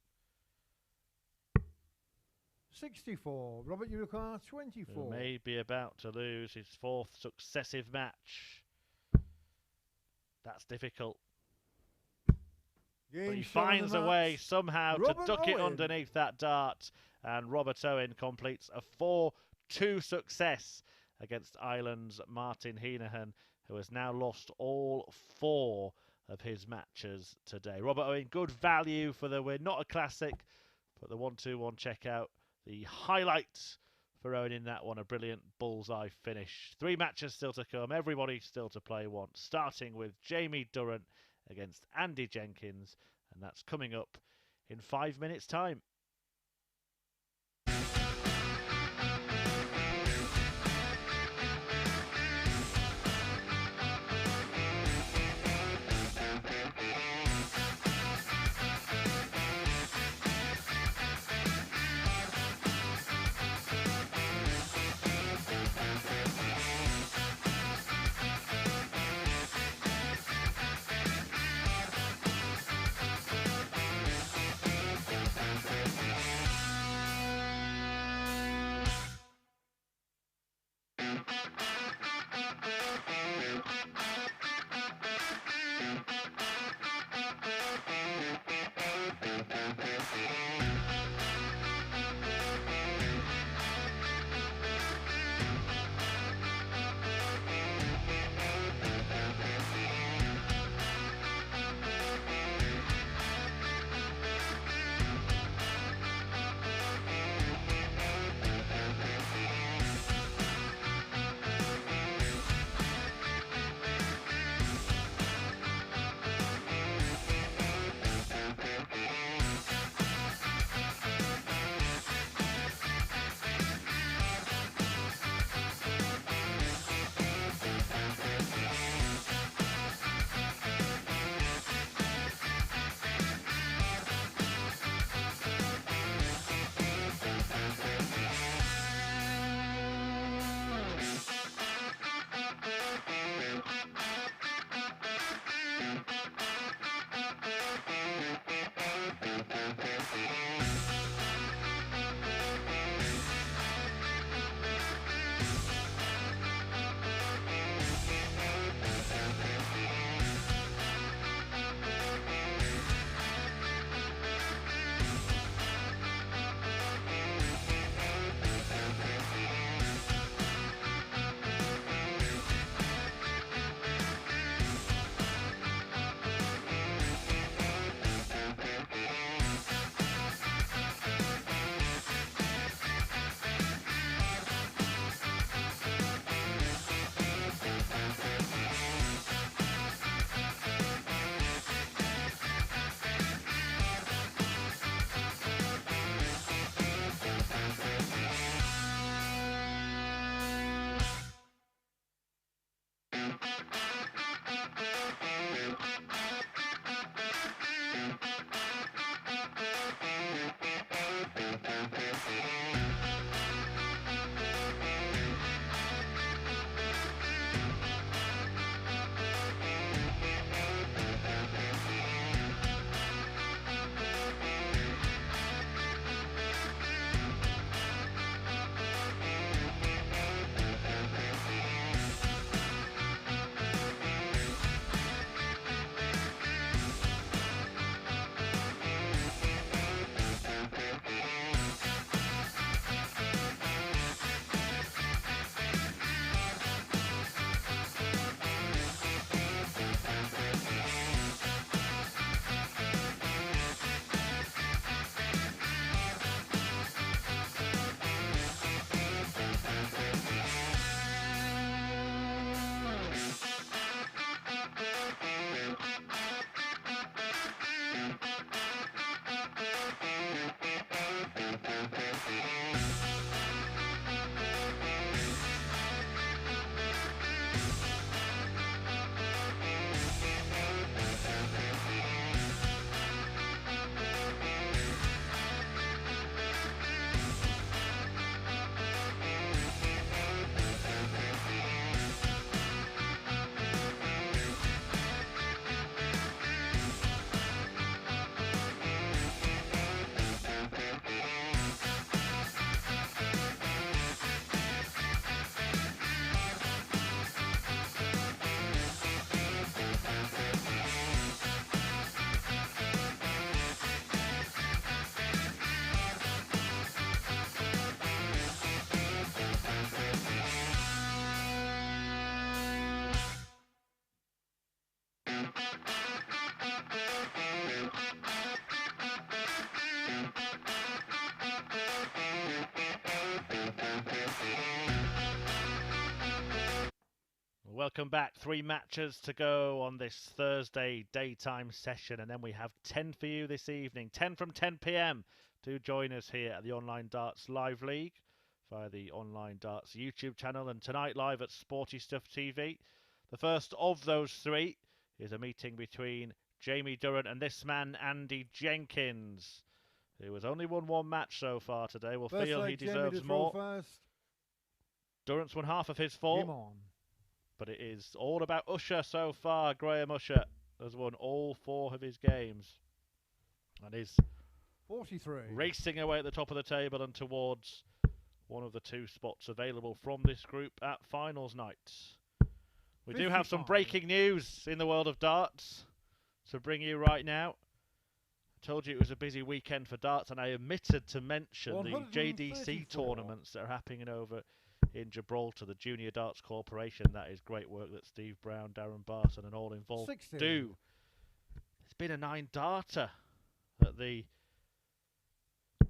64. Robert, you require 24. Who may be about to lose his 4th successive match. That's difficult. Game But he shot on the finds a marks. way somehow Robert to duck it Owen. underneath that dart, and Robert Owen completes a 4-2 success against Ireland's Martin Hinahan, who has now lost all 4 of his matches today. Robert Owen, good value for the win. Not a classic, but the 1-2-1 checkout. The highlight for Owen in that one, a brilliant bullseye finish. 3 matches still to come, everybody still to play one, starting with Jamie Durrant against Andy Jenkins, and that's coming up in 5 minutes' time. welcome back. 3 matches to go on this Thursday daytime session, and then we have 10 for you this evening. 10 from 10 p.m. Do join us here at the Online Darts Live League via the Online Darts YouTube channel, and tonight live at Sporty Stuff TV. The first of those 3 is a meeting between Jamie Durrant and this man, Andy Jenkins, who has only won 1 match so far today. We'll First feel leg, he Jamie deserves to throw more. first. Durrant's won half of his Game 4. on. But it is all about Usher so far. Graham Usher has won all 4 of his games and is 43. racing away at the top of the table and towards one of the 2 spots available from this group at finals night. We do have some 55. breaking news in the world of darts to bring you right now. I told you it was a busy weekend for darts, and I omitted to mention the JDC 134. tournaments that are happening over in Gibraltar, the Junior Darts Corporation. That is great work that Steve Brown, Darren Barton and all involved 60. do. It's been a 9-darter at the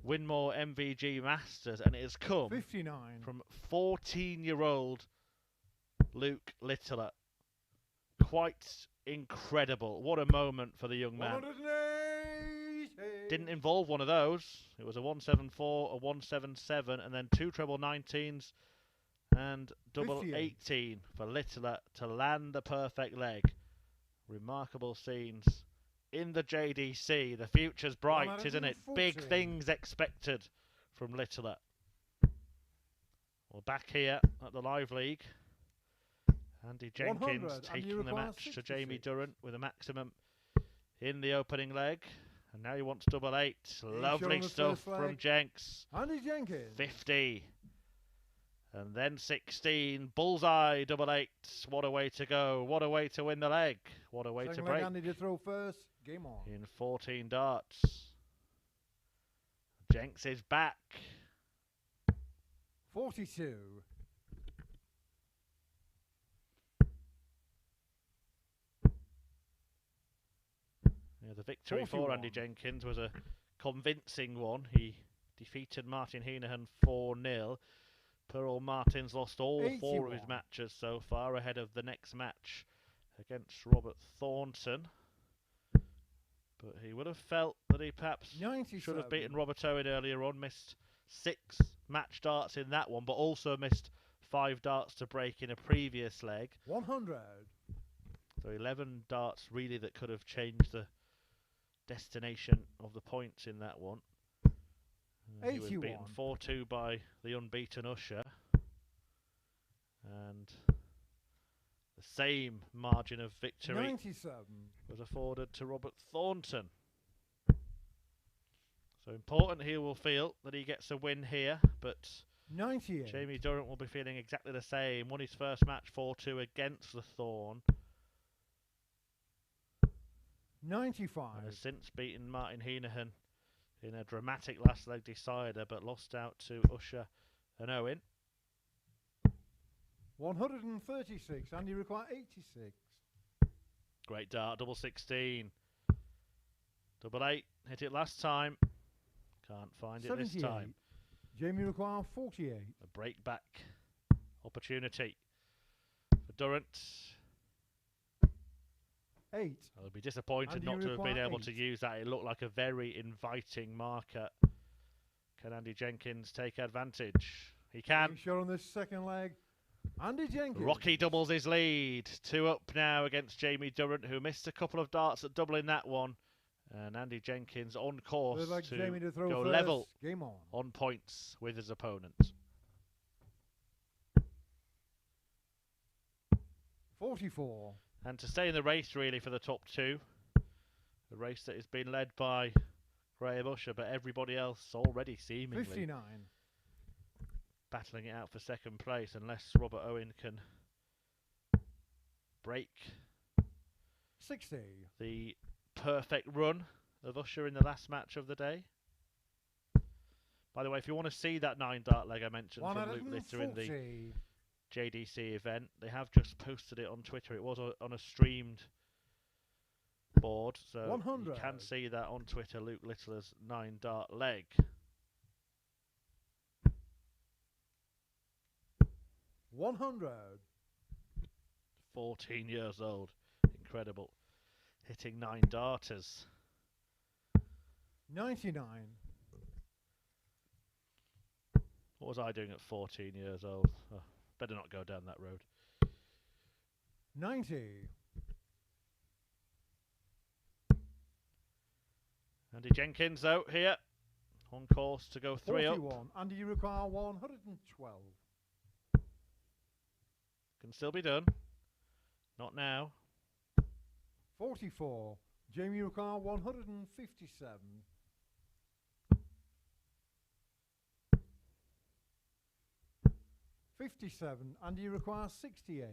Winmore MVG Masters, and it has come 59. from 14-year-old Luke Littler. Quite incredible. What a moment for the young man. 180. Didn't involve one of those. It was a 174, a 177, and then 2 treble 19s and double 58. 18 for Littler to land the perfect leg. Remarkable scenes in the JDC. The future's bright, isn't it? Big 114. things expected from Littler. Well, back here at the Live League, Andy Jenkins 100, and you taking the require match to Jamie 66. Durrant with a maximum in the opening leg. And now he wants double 8. Lovely on the stuff first from leg. Jenks. Andy Jenkins. 50. And then 16. Bullseye, double 8. What a way to go. What a way to win the leg. What a way Second to leg, break. Andy to throw first. Game on. In 14 darts. Jenks is back. 42. Yeah, the victory for 41. Andy Jenkins was a convincing one. He defeated Martin Hinahan 4-0. Pearl Martin's lost all 4 of his 81. matches so far, ahead of the next match against Robert Thornton. But he would have felt that he perhaps 97. should have beaten Robert Owen earlier on. Missed 6 match darts in that one, but also missed 5 darts to break in a previous leg. 100. So 11 darts really that could have changed the destination of the points in that one. He was beaten 81. 4-2 by the unbeaten Usher. And the same margin of victory 97. was afforded to Robert Thornton. So important he will feel that he gets a win here, but 98. Jamie Durrant will be feeling exactly the same. Won his first match 4-2 against the Thorn. 95. And has since beaten Martin Hinahan in a dramatic last leg decider, but lost out to Usher and Owen. 136. Andy require 86. Great dart, double 16. Double 8, hit it last time. Can't find it this 78. time. Jamie require 48. A break back opportunity for Durant. 8. I'll be disappointed And not you to have been require able to 8. use that. It looked like a very inviting marker. Can Andy Jenkins take advantage? He can. Big shot on this second leg. Andy Jenkins. Rocky doubles his lead. 2 up now against Jamie Durrant, who missed a couple of darts at doubling that one. And Andy Jenkins on course Third leg, to Jamie to throw go first. level Game on. points with his opponent. 44. And to stay in the race really for the top 2. A race that has been led by Graham Usher, but everybody else already seemingly 59. battling it out for second place, unless Robert Owen can break 60. the perfect run of Usher in the last match of the day. By the way, if you want to see that 9-dart leg I mentioned from Luke Litter in the 140. JDC event, they have just posted it on Twitter. It was on a streamed board, so you 100. can see that on Twitter, Luke Littler's 9-dart leg. 100. 14 years old. Incredible. Hitting 9 darters. 99. What was I doing at 14 years old? Oh, better not go down that road. 90. Andy Jenkins, though, here. On course to go 3 up. 41. Andy, you require 112. Can still be done. Not now. 44. Jamie, you require 157. 57. Andy, you require 68.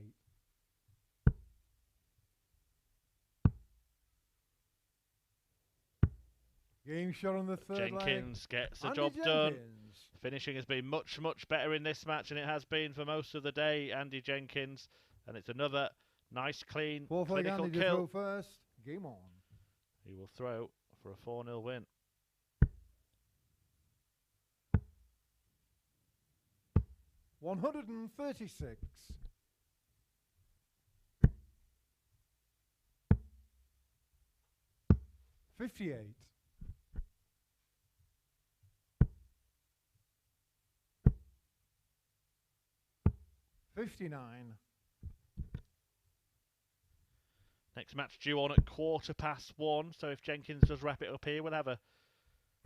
Game shot on the third leg. Jenkins gets the Andy job done. Jenkins. Finishing has been much, much better in this match than it has been for most of the day, Andy Jenkins. And it's another nice, clean, Fourth leg, clinical Andy to kill. throw first. Game on. He will throw for a 4-0 win. $136. 58. 59. Next match due on at 1:15. So if Jenkins does wrap it up here, we'll have a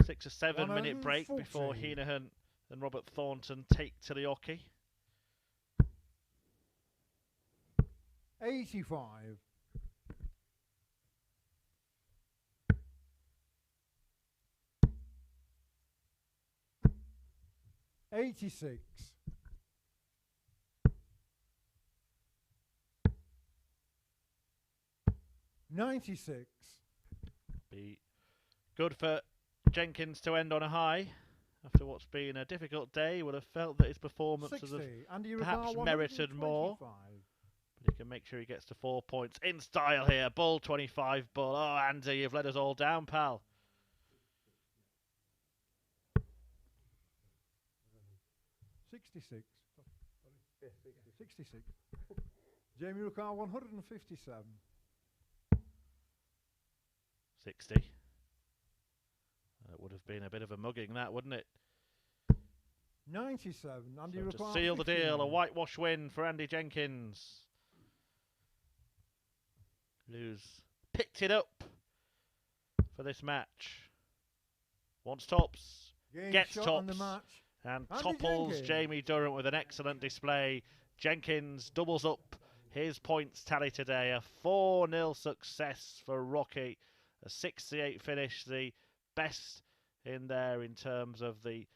6 or 7 minute break before 140. Hinahan and Robert Thornton take to the hockey. 85. 86. 96. Be good for Jenkins to end on a high. After what's been a difficult day, he would have felt that his performance 60. has Andy, you perhaps require merited more. 125. But he can make sure he gets to 4 points in style here. Bull 25 Bull. Oh, Andy, you've let us all down, pal. 66. 66. Jamie require 157. 60. That would have been a bit of a mugging, that, wouldn't it? 97. Andy So to require seal the deal, a 59. whitewash win for Andy Jenkins. Who's picked it up for this match. Wants tops, Game gets shot on the tops, match. and Andy topples Jenkins. Jamie Durrant with an excellent display. Jenkins doubles up his points tally today. A 4-0 success for Rocky. A 68 finish, the best in there in terms of the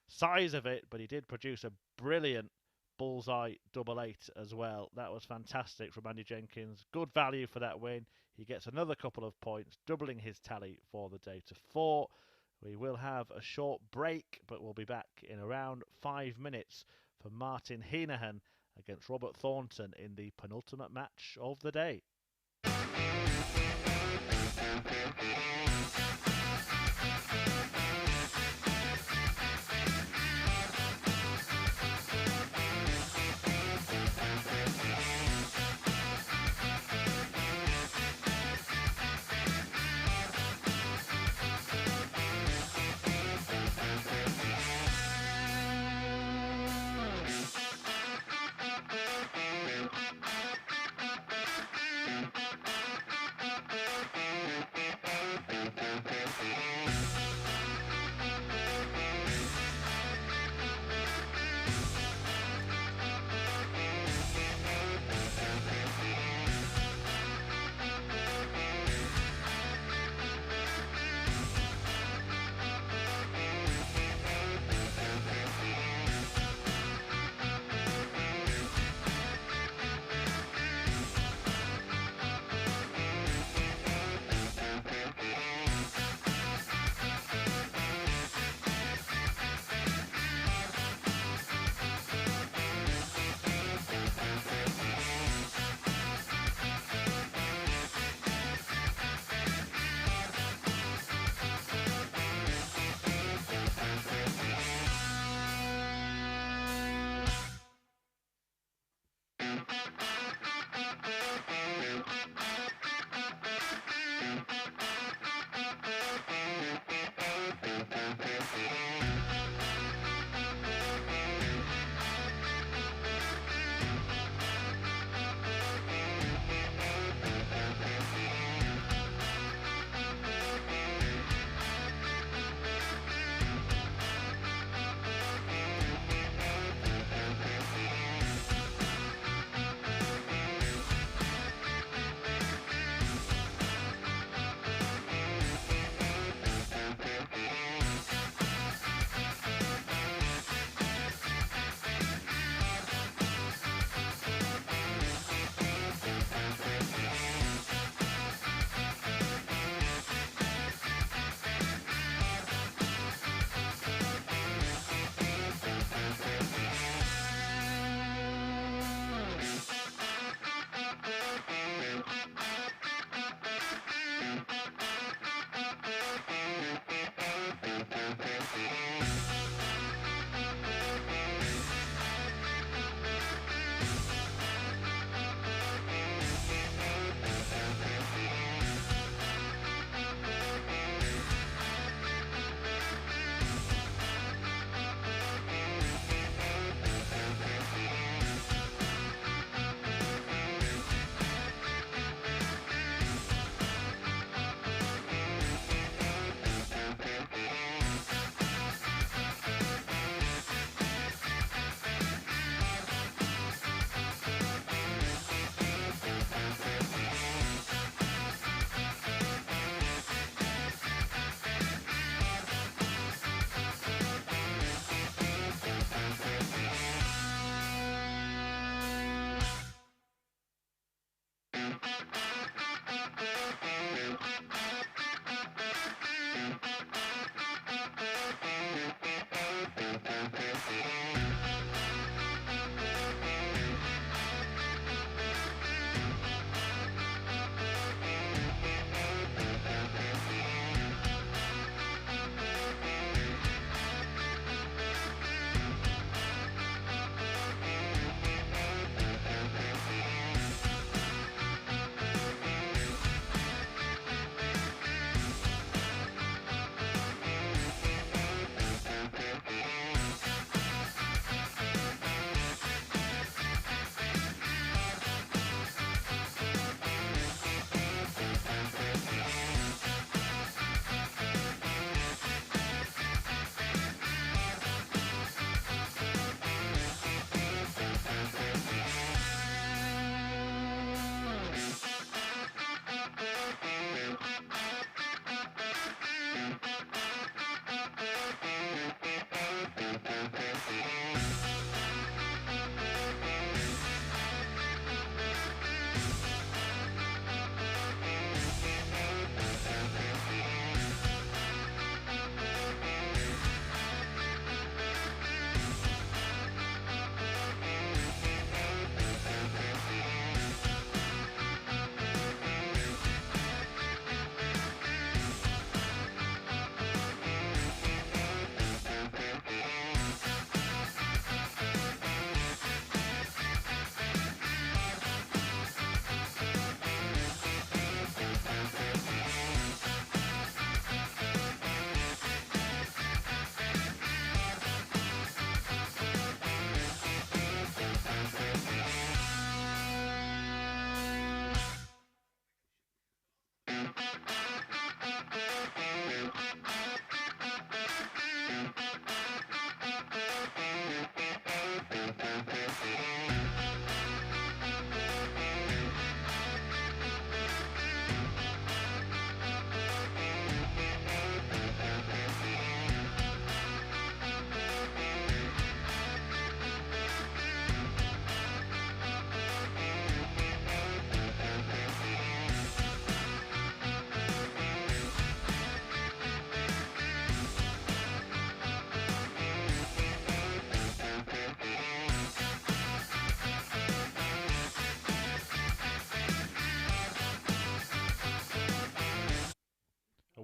size of it, but he did produce a brilliant bullseye double 8 as well. That was fantastic from Andy Jenkins. Good value for that win. He gets another couple of points, doubling his tally for the day to 4. We will have a short break, but we'll be back in around 5 minutes for Martin Hinahan against Robert Thornton in the penultimate match of the day.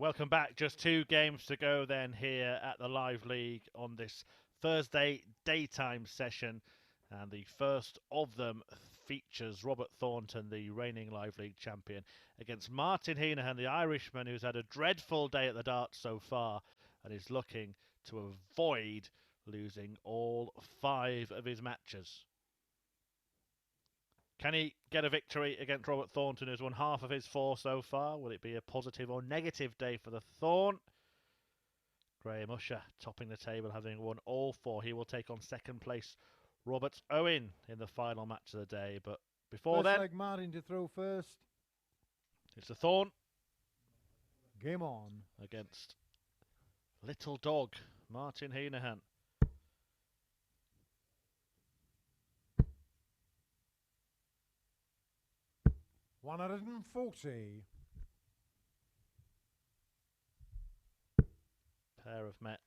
Welcome back. Just 2 games to go then here at the Live League on this Thursday daytime session. And the first of them features Robert Thornton, the reigning Live League champion, against Martin Hinahan, the Irishman, who's had a dreadful day at the darts so far and is looking to avoid losing all 5 of his matches. Can he get a victory against Robert Thornton, who's won half of his 4 so far? Will it be a positive or negative day for the Thorn? Graham Usher topping the table, having won all 4. He will take on second place Robert Owen in the final match of the day. But before First then, leg Martin to throw first. it's the Thorn Game on. against Little Dog, Martin Hinahan. $140. Pair have met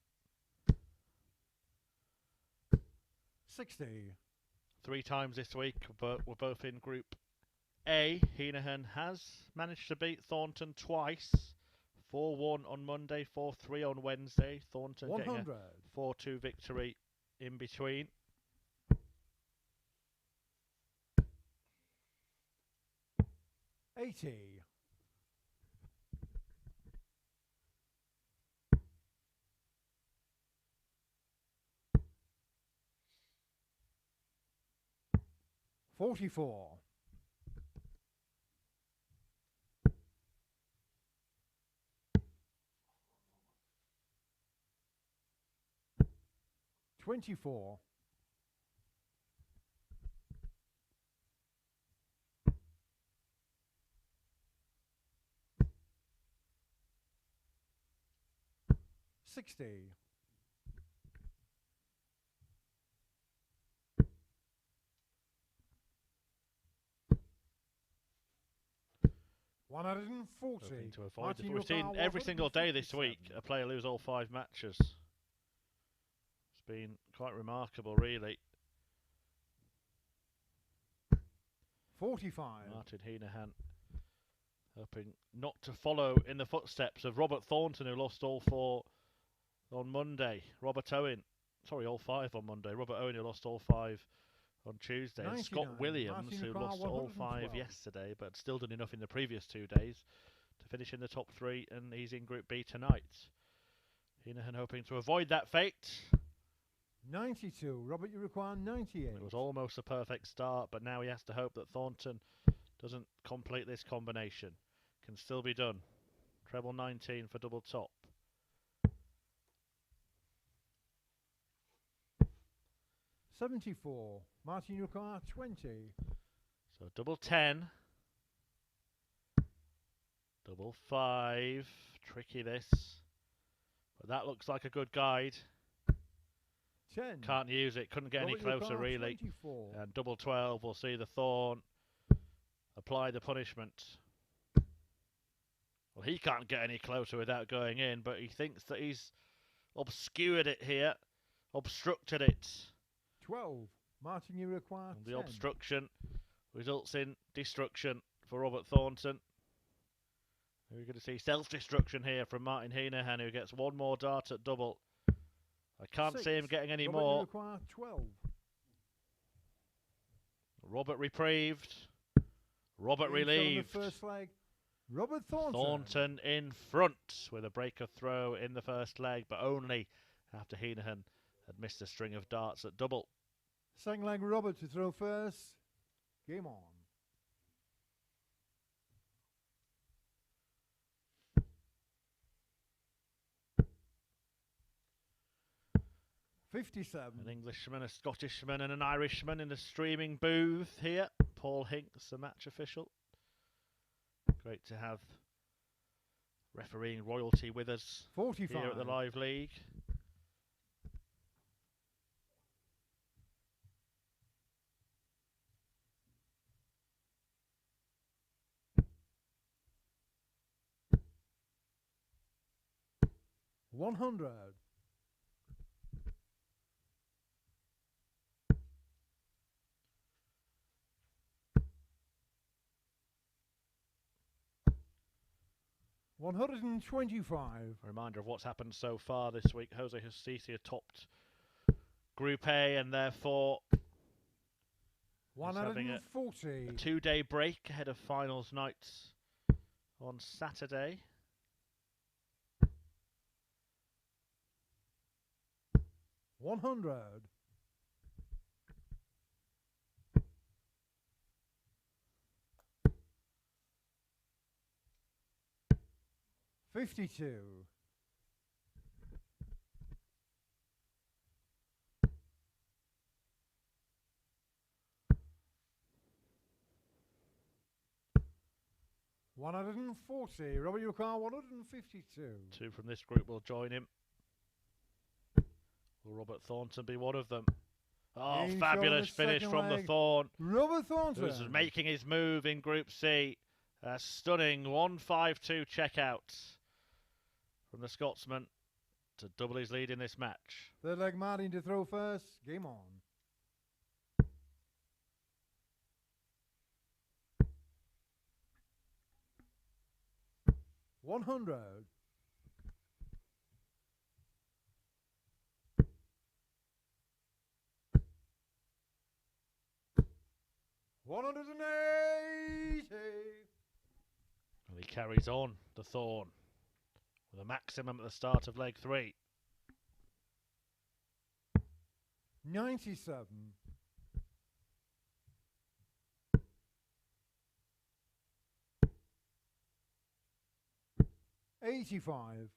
60. 3 times this week, but we're both in Group A. Hinahan has managed to beat Thornton twice. 4-1 on Monday, 4-3 on Wednesday. Thornton 100. getting a 4-2 victory in between. $80. $44. $24. $60. $140. Hoping to avoid Martin, it. your We've seen car, every single day this week 157. a player lose all 5 matches. It's been quite remarkable, really. 45. Martin Hinahan hoping not to follow in the footsteps of Robert Thornton, who lost all 4 on Monday. Robert Owen, sorry, all 5 on Monday. Robert Owen, who lost all 5 on Tuesday. And Scott 99. Williams, Martin who Leclerc, lost all 5 112. yesterday, but still done enough in the previous 2 days to finish in the top 3, and he's in Group B tonight. Hinahan hoping to avoid that fate. 92. Robert, you require 98. It was almost a perfect start, but now he has to hope that Thornton doesn't complete this combination. Can still be done. Treble 19 for double top. $74. Martin, you require 20. So double 10. Double 5. Tricky this. But that looks like a good guide. 10. Can't use it. Couldn't get any Robert, you closer, require really. 24. And double 12 will see the Thorn apply the punishment. Well, he can't get any closer without going in, but he thinks that he's obscured it here. Obstructed it. 12. Martin, you require And the 10. obstruction results in destruction for Robert Thornton. We're going to see self-destruction here from Martin Hinahan, who gets 1 more dart at double. I can't 6. see him getting any Robert, you more. require 12. Robert reprieved. Robert In front of relieved. The first leg. Robert Thornton. Thornton in front with a breaker throw in the first leg, but only after Hinahan had missed a string of darts at double. Second leg, Robert to throw first. Game on. $57. An Englishman, a Scottishman and an Irishman in the streaming booth here. Paul Hinks, the match official. Great to have refereeing royalty with us 45. here at the Live League. $100. 125. A reminder of what's happened so far this week. Jose Justicia topped Group A and therefore having a 140. 2-day break ahead of finals nights on Saturday. 100. 52. 140. Robert Yukar, 152. Two from this group will join him. Will Robert Thornton be one of them? Oh, Game fabulous shot on the finish second from the leg. Thorn, Robert Thornton. who's making his move in Group C. A stunning 1-5-2 checkout from the Scotsman to double his lead in this match. Third leg Martin to throw first. Game on. 100. 180. And he carries on, the Thorn, with a maximum at the start of leg 3. 97. 85.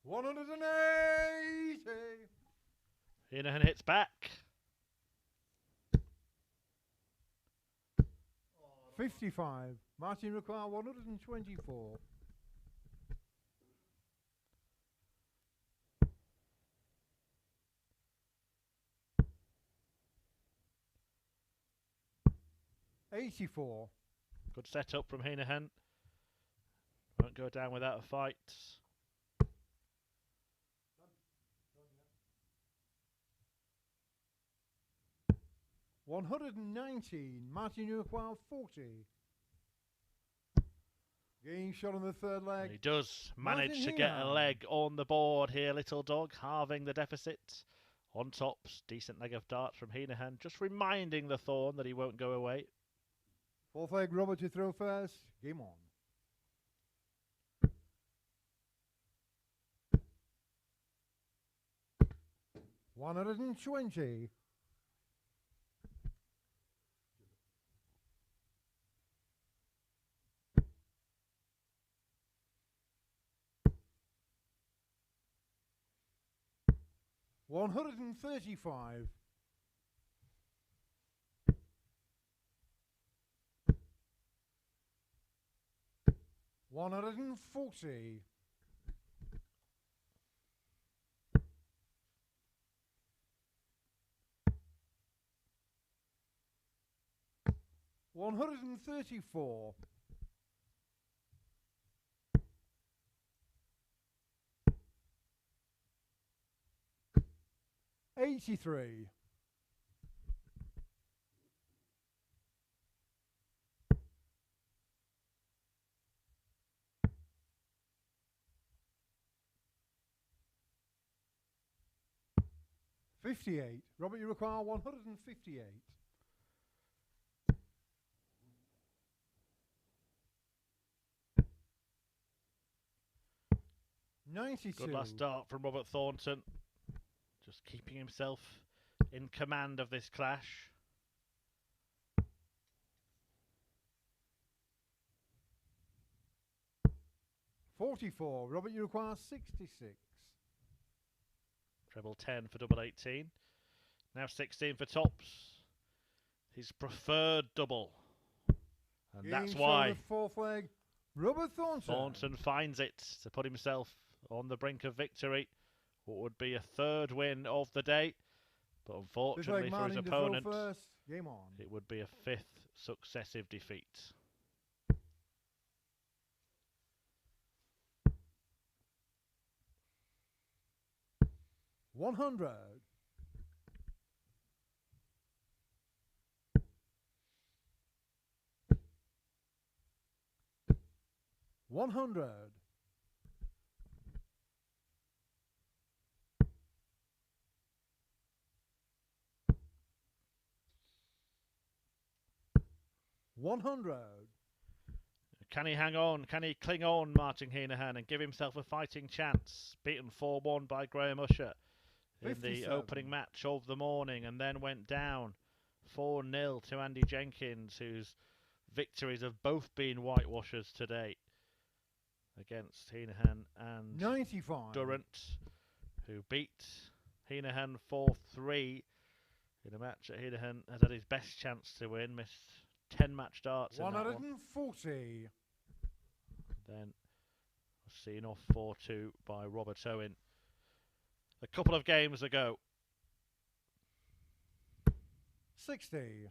180. Hinahan hits back. 55. Martin require 124. 84. Good setup from Heneghan. Won't go down without a fight. 119. Martin Uruguay 40. Game shot on the third leg. And he does manage Martin to get a Hinahan. leg on the board here, Little Dog, halving the deficit. On tops, decent leg of darts from Hinahan, just reminding the Thorn that he won't go away. Fourth leg Robert to throw first. Game on. 120. 135. 140. 134. 83. 58. Robert, you require 158. 92. Good last start from Robert Thornton. Just keeping himself in command of this clash. $44. Robert, you require 66. Treble 10 for double 18. Now 16 for tops. His preferred double. And Game that's shot why on the fourth leg. Robert Thornton. Thornton finds it to put himself on the brink of victory. What would be a third win of the day. But unfortunately for his opponent, first. Game on. it would be a fifth successive defeat. 100. 100. 100. Can he hang on? Can he cling on, Martin Hinahan, and give himself a fighting chance? Beaten 4-1 by Graham Usher in the 57. opening match of the morning, and then went down 4-0 to Andy Jenkins, whose victories have both been whitewashers to date against Hinahan and 95. Durrant, who beat Hinahan 4-3 in a match that Hinahan has had his best chance to win, missed 10 match darts in that one. 140. Then seen off 4-2 by Robert Owen a couple of games ago. 60.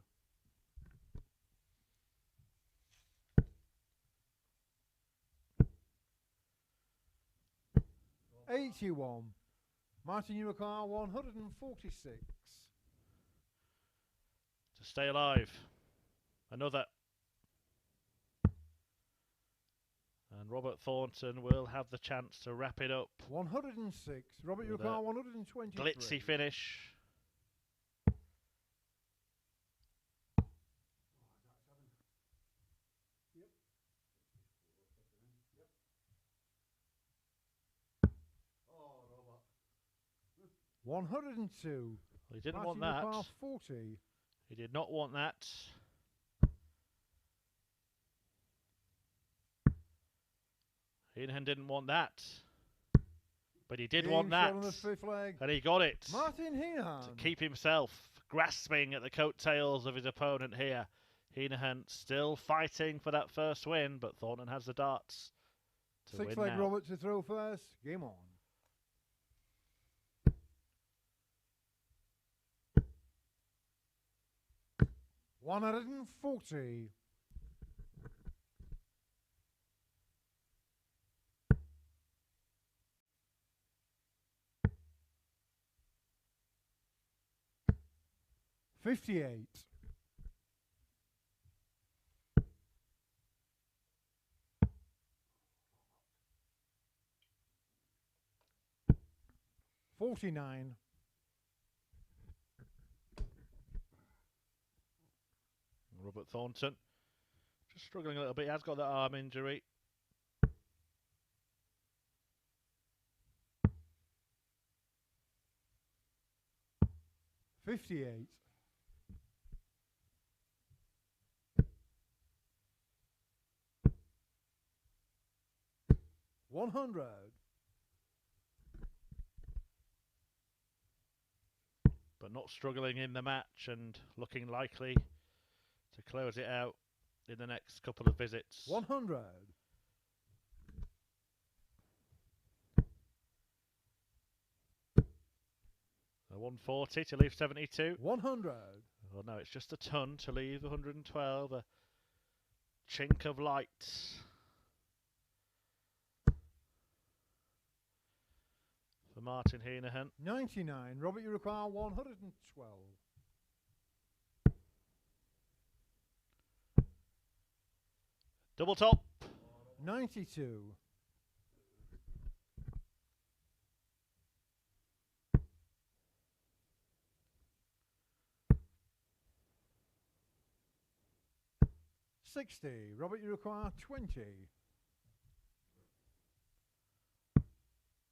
81. Martin Urucar 146. To stay alive. Another. And Robert Thornton will have the chance to wrap it up. 106. Robert With Urucar a 123. glitzy finish. Yep. 102. Well, he didn't Martin want that. Urucar 40. He did not want that. Hinahan didn't want that. But he did Game want shot that. on the fifth leg. And he got it. Martin Hinahan. To keep himself grasping at the coattails of his opponent here. Hinahan still fighting for that first win, but Thornton has the darts to Six win leg now. Robert to throw first. Game on. $140. 58. 49. Robert Thornton just struggling a little bit. He has got that arm injury. 58. 100. But not struggling in the match and looking likely to close it out in the next couple of visits. 100. A 140 to leave 72. 100. Well, no, it's just a ton to leave 112. A chink of light. For Martin Hinahan. 99. Robert Urucar 112. Double top. 92. 60. Robert Urucar 20.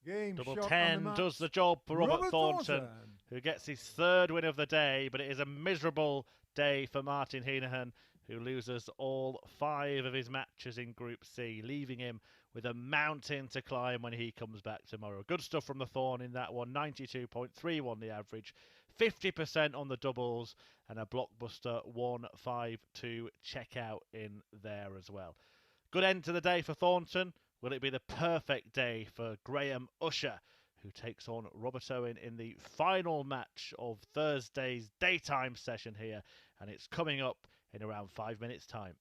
Game Double shot 10 on the does the job for Robert Thornton, Thornton. who gets his third win of the day, but it is a miserable day for Martin Hinahan, who loses all 5 of his matches in Group C, leaving him with a mountain to climb when he comes back tomorrow. Good stuff from the Thorn in that one, 92.31 the average, 50% on the doubles, and a blockbuster 152 checkout in there as well. Good end to the day for Thornton. Will it be the perfect day for Graham Usher, who takes on Robert Owen in the final match of Thursday's daytime session here, and it's coming up in around 5 minutes' time.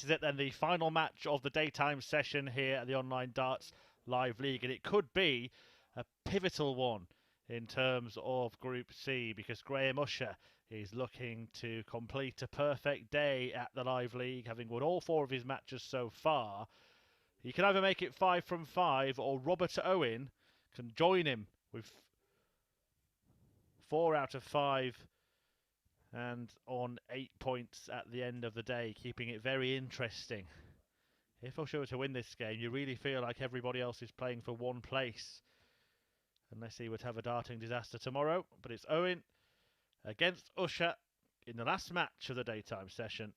this is it then, the final match of the daytime session here at the Online Darts Live League, and it could be a pivotal one in terms of Group C, because Graham Usher is looking to complete a perfect day at the Live League, having won all 4 of his matches so far. He can either make it 5 from 5, or Robert Owen can join him with 4 out of 5 and on 8 points at the end of the day, keeping it very interesting. If Usher were to win this game, you really feel like everybody else is playing for one place, unless he would have a darting disaster tomorrow. But it's Owen against Usher in the last match of the daytime session.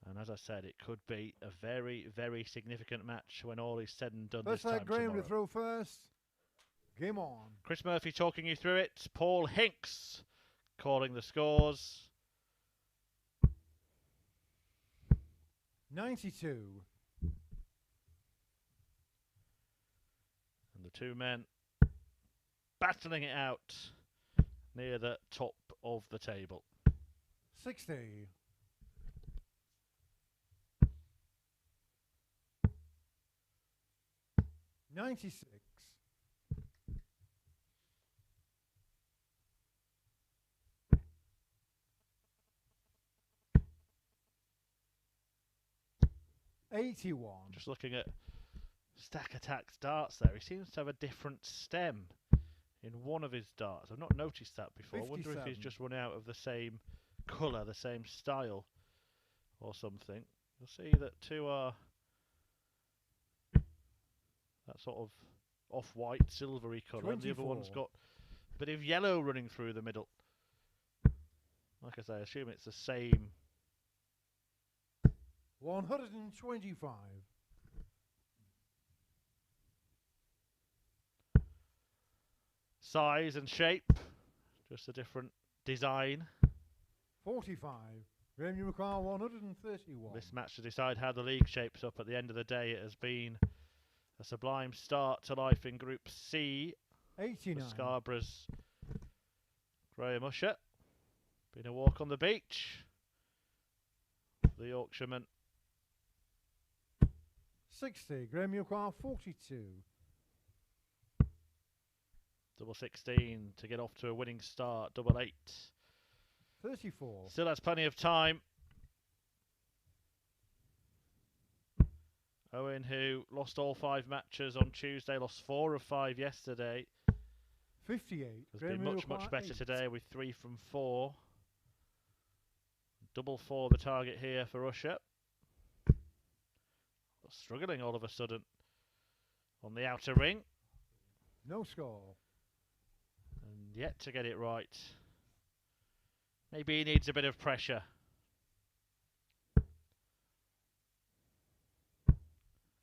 And as I said, it could be a very, very significant match when all is said and done this time Let's let Graham tomorrow. to throw first. Game on. Chris Murphy talking you through it. Paul Hinks calling the scores. 92. And the two men battling it out near the top of the table. 60. 96. 81. Just looking at Stack Attack's darts there, he seems to have a different stem in one of his darts. I've not noticed that before. I wonder if he's 57. just run out of the same colour, the same style or something. You'll see that 2 are that sort of off-white, silvery colour, and the other one's 24. got a bit of yellow running through the middle. Like I say, I assume it's the same 125. size and shape, just a different design. 45. Graham, you require 131. This match to decide how the league shapes up at the end of the day. It has been a sublime start to life in Group C for 89. Scarborough's Graham Usher. Been a walk on the beach. The Yorkshireman. 60. Graham, you require 42. Double 16 to get off to a winning start. Double 8. 34. Still has plenty of time. Owen, who lost all 5 matches on Tuesday, lost 4 of 5 yesterday, 58. has Graham, been you much, much require better 8. today with 3 from 4. Double 4 the target here for Usher. Struggling all of a sudden on the outer ring. No score. And yet to get it right. Maybe he needs a bit of pressure.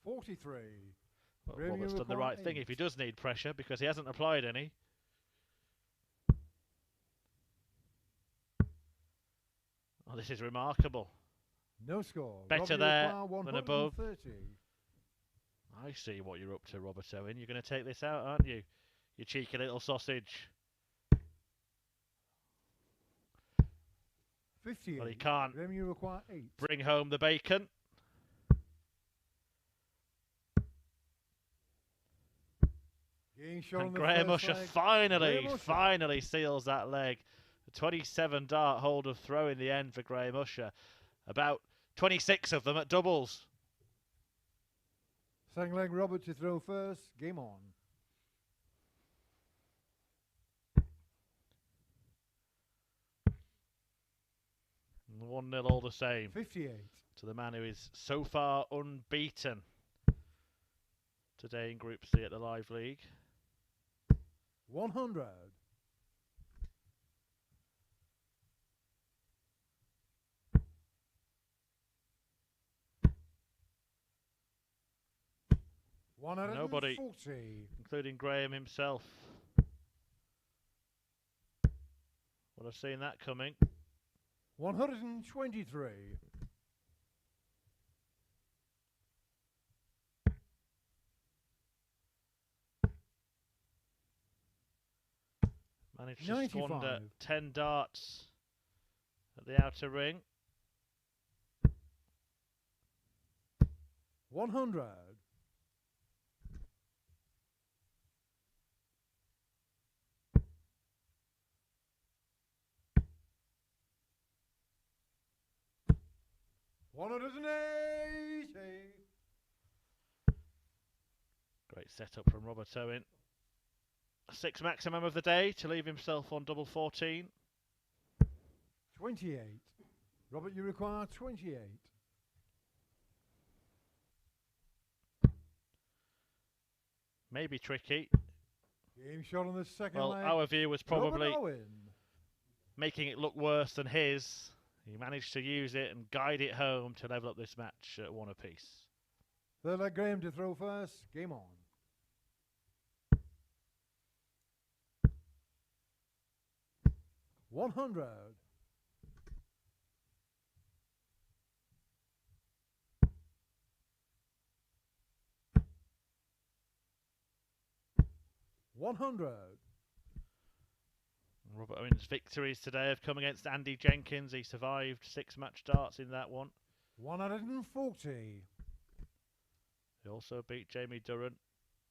43. Well, Graham, Robert's you done the require right thing 8. if he does need pressure, because he hasn't applied any. Oh, this is remarkable. No score. Better Rob, you there require than above. 130. I see what you're up to, Robert Owen. You're going to take this out, aren't you? You cheeky little sausage. 58. Well, he can't Graham, you require 8. bring home the bacon. Getting shown And the Graham first Usher leg. finally, Graham Usher. finally seals that leg. A 27 dart hold of throw in the end for Graham Usher. About 26 of them at doubles. Second leg, Robert to throw first. Game on. And 1-0 all the same 58. to the man who is so far unbeaten today in Group C at the Live League. 100. 140. Nobody, including Graham himself, would have seen that coming. 123. Managed to 95. squander 10 darts at the outer ring. 100. $180. Great setup from Robert Owen. 6 maximum of the day to leave himself on double 14. 28. Robert, you require 28. Maybe tricky. Game shot on the second Well, leg. our view was probably Robert Owen. making it look worse than his. He managed to use it and guide it home to level up this match at 1 apiece. Third leg, Graham to throw first. Game on. $100. $100. Robert Owen's victories today have come against Andy Jenkins. He survived 6 match darts in that one. 140. He also beat Jamie Durrant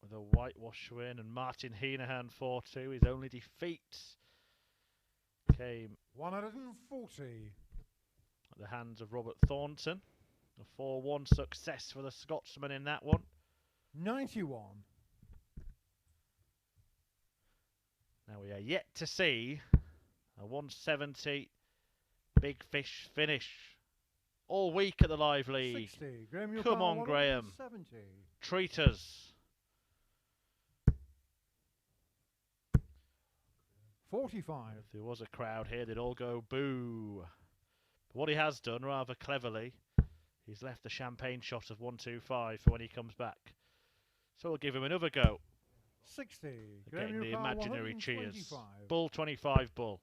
with a whitewash win, and Martin Hinahan 4-2. His only defeat came 140. at the hands of Robert Thornton. A 4-1 success for the Scotsman in that one. 91. Now we are yet to see a 170 big fish finish all week at the Live League. 60. Graham, you'll Come call on, Graham. 170. Treat us. 45. If there was a crowd here, they'd all go boo. But what he has done, rather cleverly, he's left the champagne shot of 125 for when he comes back. So we'll give him another go. 60. Again, Graham, the you'll call imaginary cheers. 125. Bull 25 bull.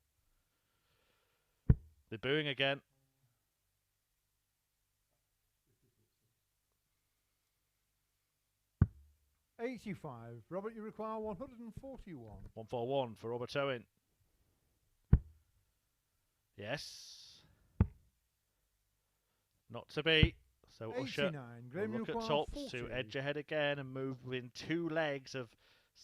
They're booing again. $85. Robert, you require 141. 141 for Robert Owen. Yes. Not to be. So Usher 89. will Graham, you look at require tops 40. to edge ahead again and move within 2 legs of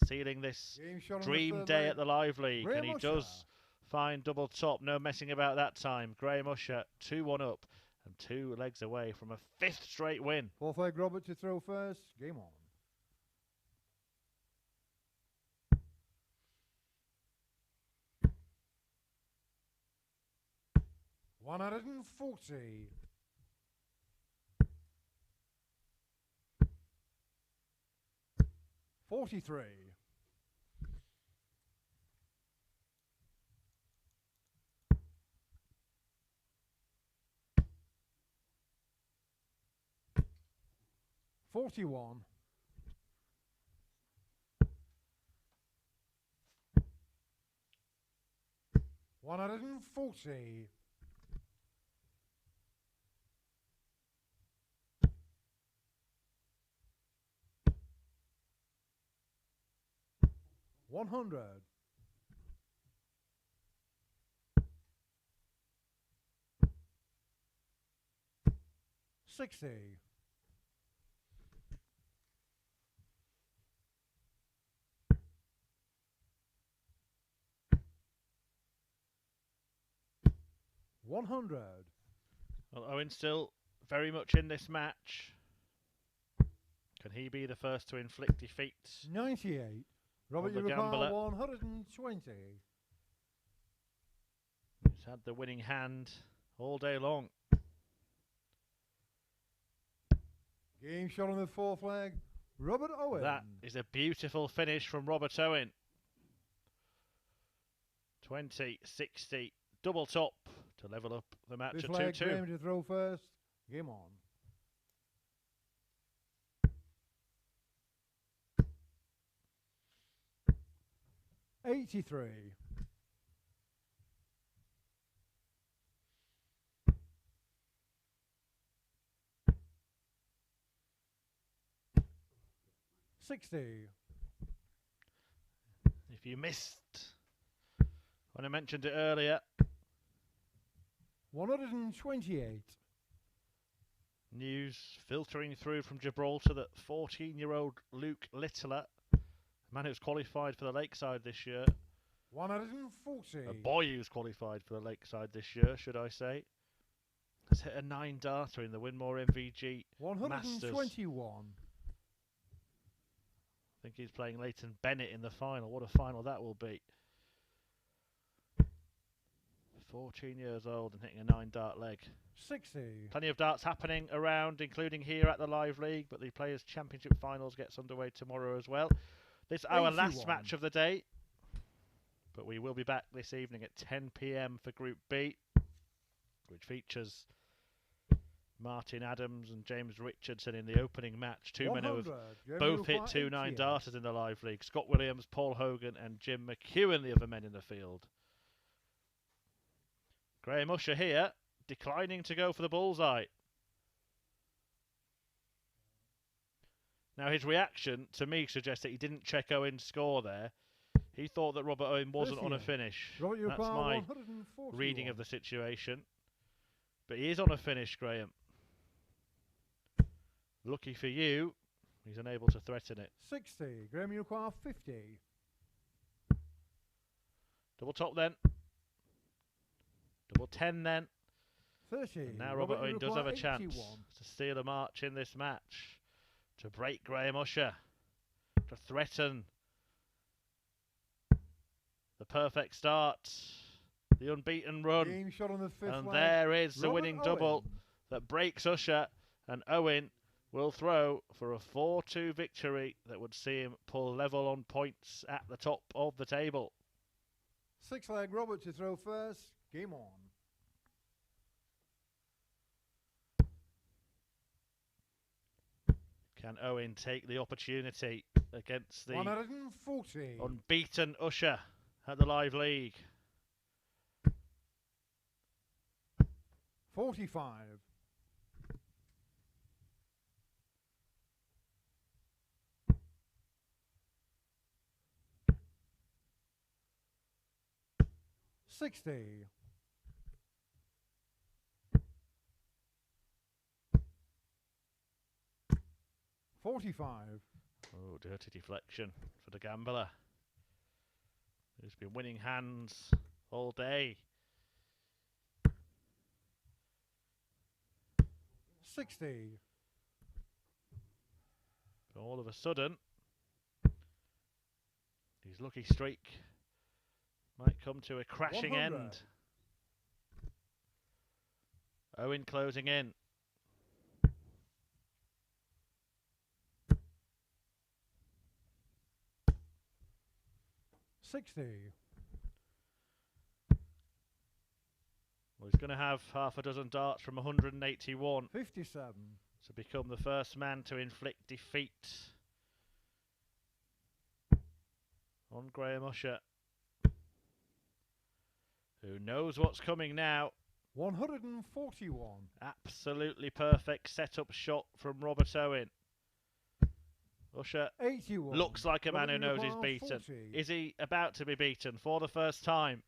sealing this Game shot on the dream third day leg. at the Live League. Graham And he Usher. does find double top. No messing about that time. Graham Usher 2-1 up and 2 legs away from a 5th straight win. Fourth leg, Robert to throw first. Game on. $140. $43. $41. $140. $100. $60. $100. Well, Owen still very much in this match. Can he be the first to inflict defeat? 98. Robert, the you require gambler. 120. He's had the winning hand all day long. Game shot on the fourth leg. Robert Owen. That is a beautiful finish from Robert Owen. 20, 60, double top to level up the match This at leg, 2-2. Graham to throw first. Game on. $83. $60. If you missed when I mentioned it earlier, $128. News filtering through from Gibraltar that 14-year-old Luke Littler, a man who's qualified for the Lakeside this year, 140. a boy who's qualified for the Lakeside this year, should I say, has hit a 9-darter in the Winmore MVG Masters. 121. I think he's playing Leighton Bennett in the final. What a final that will be. 14 years old and hitting a 9-dart leg. 60. Plenty of darts happening around, including here at the Live League, but the Players' Championship Finals gets underway tomorrow as well. This is our last 81. match of the day, but we will be back this evening at 10 p.m. for Group B, which features Martin Adams and James Richardson in the opening match. Two men who have 100. both hit 2 9-darters in the Live League. Scott Williams, Paul Hogan and Jim McEwen, the other men in the field. Graham Usher here, declining to go for the bullseye. Now his reaction to me suggests that he didn't check Owen's score there. He thought that Robert Owen wasn't on a finish. That's my reading of the situation. But he is on a finish, Graham. Lucky for you, he's unable to threaten it. 60. Graham, you require 50. Double top then. Double 10 then. 30. And now Robert Owen does have a 81. chance to steal a march in this match. To break Graham Usher. To threaten the perfect start. The unbeaten run. Game shot on the 5th And leg. there is the Robert winning double Owen. that breaks Usher. And Owen will throw for a 4-2 victory that would see him pull level on points at the top of the table. 6th leg, Robert to throw first. Game on. Can Owen take the opportunity against the 140. unbeaten Usher at the Live League? 45. 60. 45. Oh, dirty deflection for the gambler, who's been winning hands all day. 60. But all of a sudden, his lucky streak might come to a crashing 100. end. Owen closing in. 60. Well, he's going to have half a dozen darts from 181 57. to become the first man to inflict defeat on Graham Usher, who knows what's coming now. 141. Absolutely perfect setup shot from Robert Owen. Usher 81. looks like a man who knows he's Robert beaten. 40. Is he about to be beaten for the first time?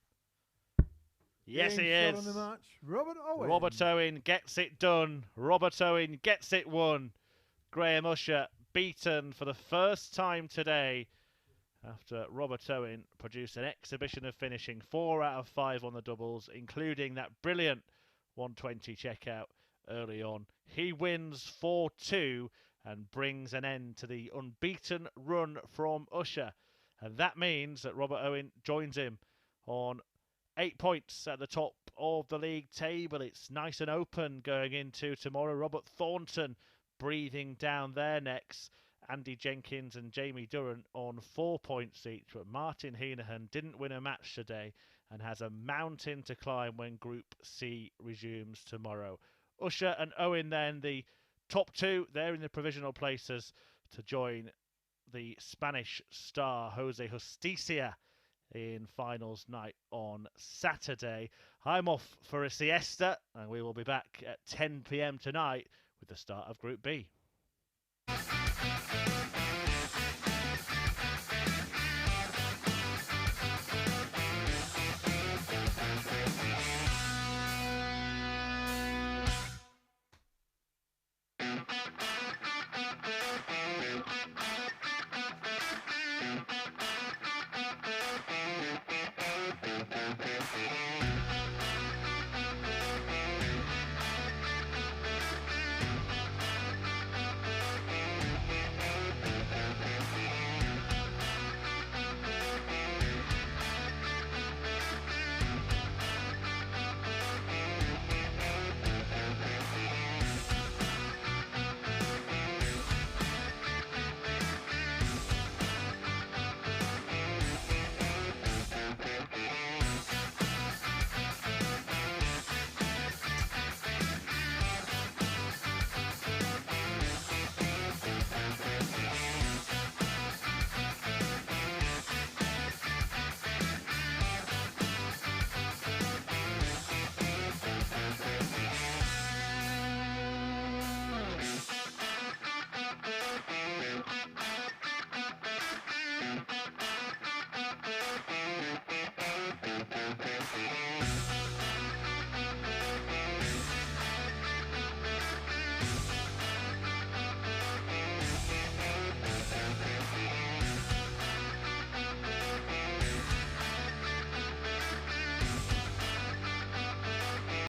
Yes, Game he shot is. on the match. Robert Owen. Robert Owen gets it done. Robert Owen gets it won. Graham Usher beaten for the first time today after Robert Owen produced an exhibition of finishing 4 out of 5 on the doubles, including that brilliant 120 checkout early on. He wins 4-2 and brings an end to the unbeaten run from Usher. And that means that Robert Owen joins him on 8 points at the top of the league table. It's nice and open going into tomorrow. Robert Thornton breathing down their necks. Andy Jenkins and Jamie Durrant on 4 points each. But Martin Hinahan didn't win a match today and has a mountain to climb when Group C resumes tomorrow. Usher and Owen then, the top two, they're in the provisional places to join the Spanish star Jose Justicia in finals night on Saturday. I'm off for a siesta and we will be back at 10 p.m. tonight with the start of Group B.